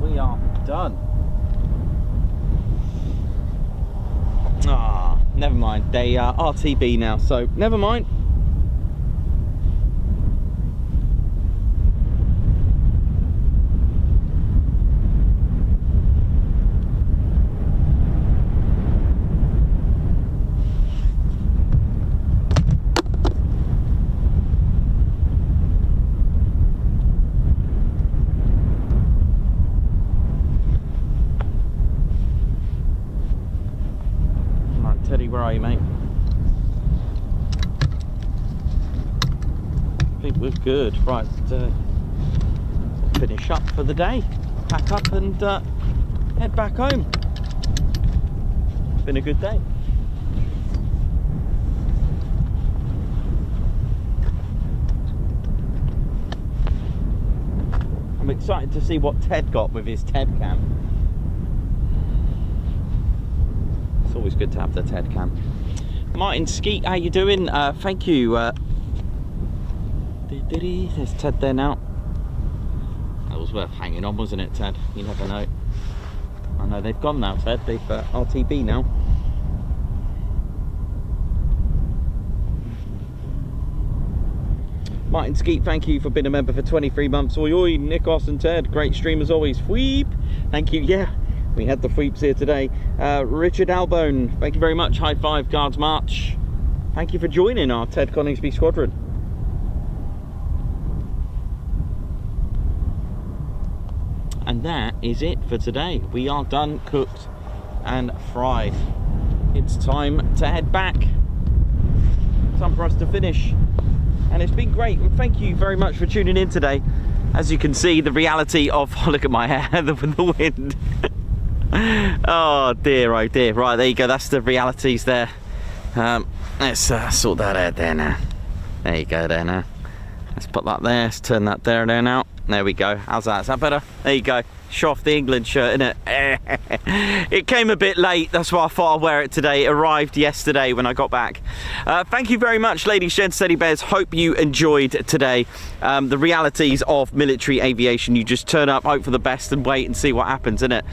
We are done. Ah, never mind. They are RTB now, so never mind. Teddy, where are you, mate? I think we're good. Right, finish up for the day, pack up and head back home. Been a good day. I'm excited to see what Ted got with his Ted cam. It's always good to have the Ted cam. Martin Skeet, how you doing? Thank you. There's Ted there now. That was worth hanging on, wasn't it, Ted? You never know. I know they've gone now, Ted. They've RTB now. Martin Skeet, thank you for being a member for 23 months. Oi, oi, Nikos and Ted. Great stream as always. Weep. Thank you. Yeah. We had the Fweeps here today. Richard Albone, thank you very much. High five, Guards March. Thank you for joining our Ted Coningsby squadron. And that is it for today. We are done, cooked and fried. It's time to head back. Time for us to finish. And it's been great. And thank you very much for tuning in today. As you can see, the reality of, oh, look at my hair, the wind. Oh dear, oh dear. Right, there you go. That's the realities there. Let's sort that out there now. There you go there now. Let's put that there. Let's turn that there now. There we go. How's that? Is that better? There you go. Show off the England shirt, innit? It came a bit late, that's why I thought I'd wear it today. It arrived yesterday when I got back. Thank you very much, ladies, gents, teddy bears. Hope you enjoyed today. The realities of military aviation. You just turn up, hope for the best and wait and see what happens, innit?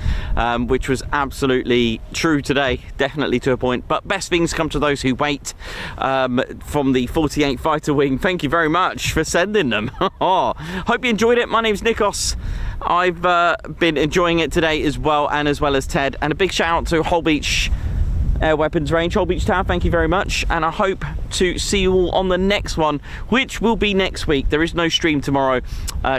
Which was absolutely true today, definitely to a point. But best things come to those who wait. From the 48 Fighter Wing, thank you very much for sending them. Hope you enjoyed it. My name's Nikos. I've been enjoying it today as well, and as well as Ted. And a big shout out to Holbeach Air Weapons Range, Holbeach Tower, thank you very much. And I hope to see you all on the next one, which will be next week. There is no stream tomorrow.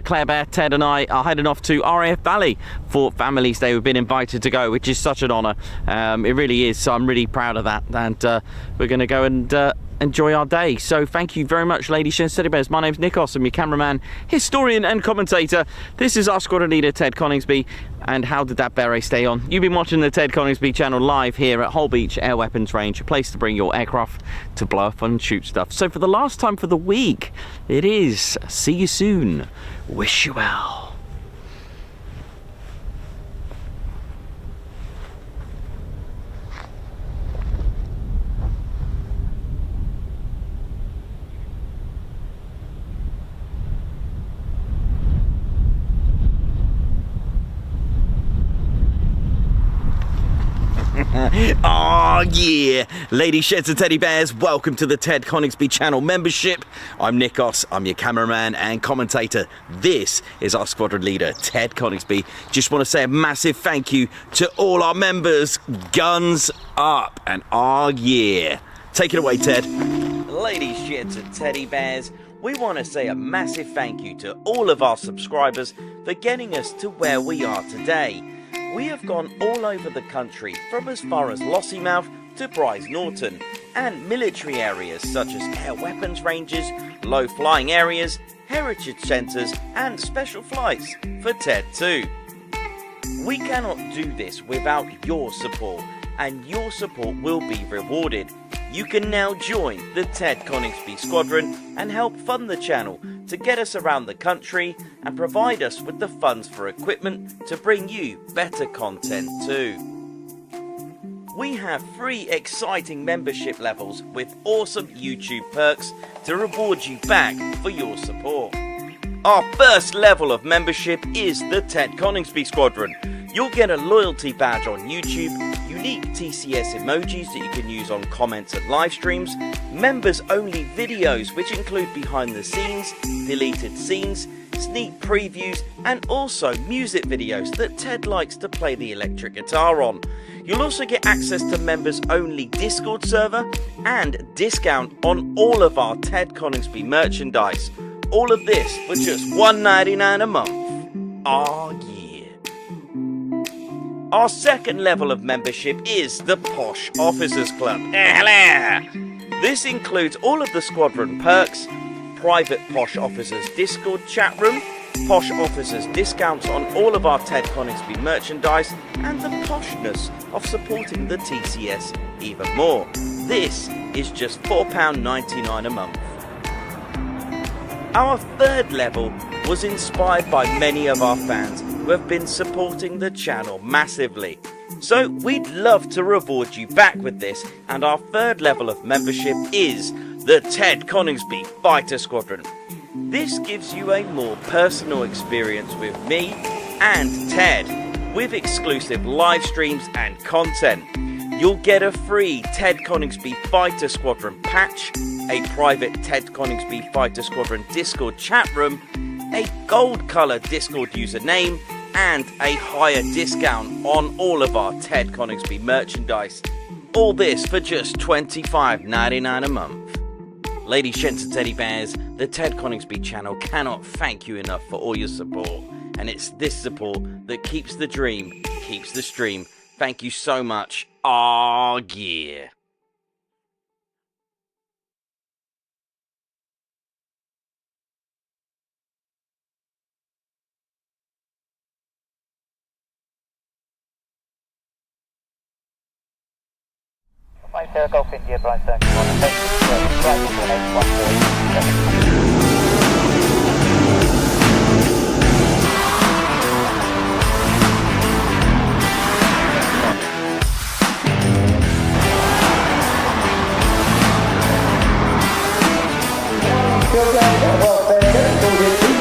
Claire Bear, Ted and I are heading off to RAF Valley for Families Day. We've been invited to go, which is such an honour. It really is, so I'm really proud of that. And we're going to go and enjoy our day. So thank you very much, ladies and teddy bears. My name's Nikos. I'm your cameraman, historian and commentator. This is our squadron leader, Ted Coningsby. And how did that beret stay on? You've been watching the Ted Coningsby Channel live here at Holbeach Air Weapons Range, a place to bring your aircraft to blow up and shoot stuff. So for the last time for the week, it is see you soon. Wish you well. Oh yeah, ladies, sheds and teddy bears, welcome to the Ted Coningsby Channel membership. I'm Nikos, I'm your cameraman and commentator. This is our squadron leader, Ted Coningsby. Just want to say a massive thank you to all our members. Guns up and oh yeah. Take it away, Ted. Ladies, sheds and teddy bears, we want to say a massive thank you to all of our subscribers for getting us to where we are today. We have gone all over the country, from as far as Lossiemouth to Bryce Norton, and military areas such as air weapons ranges, low flying areas, heritage centres and special flights for TED 2. We cannot do this without your support, and your support will be rewarded. You can now join the Ted Coningsby Squadron and help fund the channel to get us around the country and provide us with the funds for equipment to bring you better content too. We have 3 exciting membership levels with awesome YouTube perks to reward you back for your support. Our first level of membership is the Ted Coningsby Squadron. You'll get a loyalty badge on YouTube, unique TCS emojis that you can use on comments and live streams, members only videos which include behind the scenes, deleted scenes, sneak previews and also music videos that Ted likes to play the electric guitar on. You'll also get access to members only Discord server and discount on all of our Ted Coningsby merchandise. All of this for just $1.99 a month. Oh yeah. Our second level of membership is the Posh Officers Club. This includes all of the squadron perks, private Posh Officers Discord chat room, Posh Officers discounts on all of our Ted Coningsby merchandise, and the poshness of supporting the TCS even more. This is just £4.99 a month. Our third level was inspired by many of our fans who have been supporting the channel massively. So we'd love to reward you back with this, and our third level of membership is the Ted Coningsby Fighter Squadron. This gives you a more personal experience with me and Ted, with exclusive live streams and content. You'll get a free Ted Coningsby Fighter Squadron patch, a private Ted Coningsby Fighter Squadron Discord chat room, a gold colour Discord username, and a higher discount on all of our Ted Coningsby merchandise. All this for just $25.99 a month. Ladies, gents and teddy bears, the Ted Coningsby channel cannot thank you enough for all your support. And it's this support that keeps the dream, keeps the stream. Thank you so much. Aw, yeah. Flight Golf India, Brian Circle 1, and Well,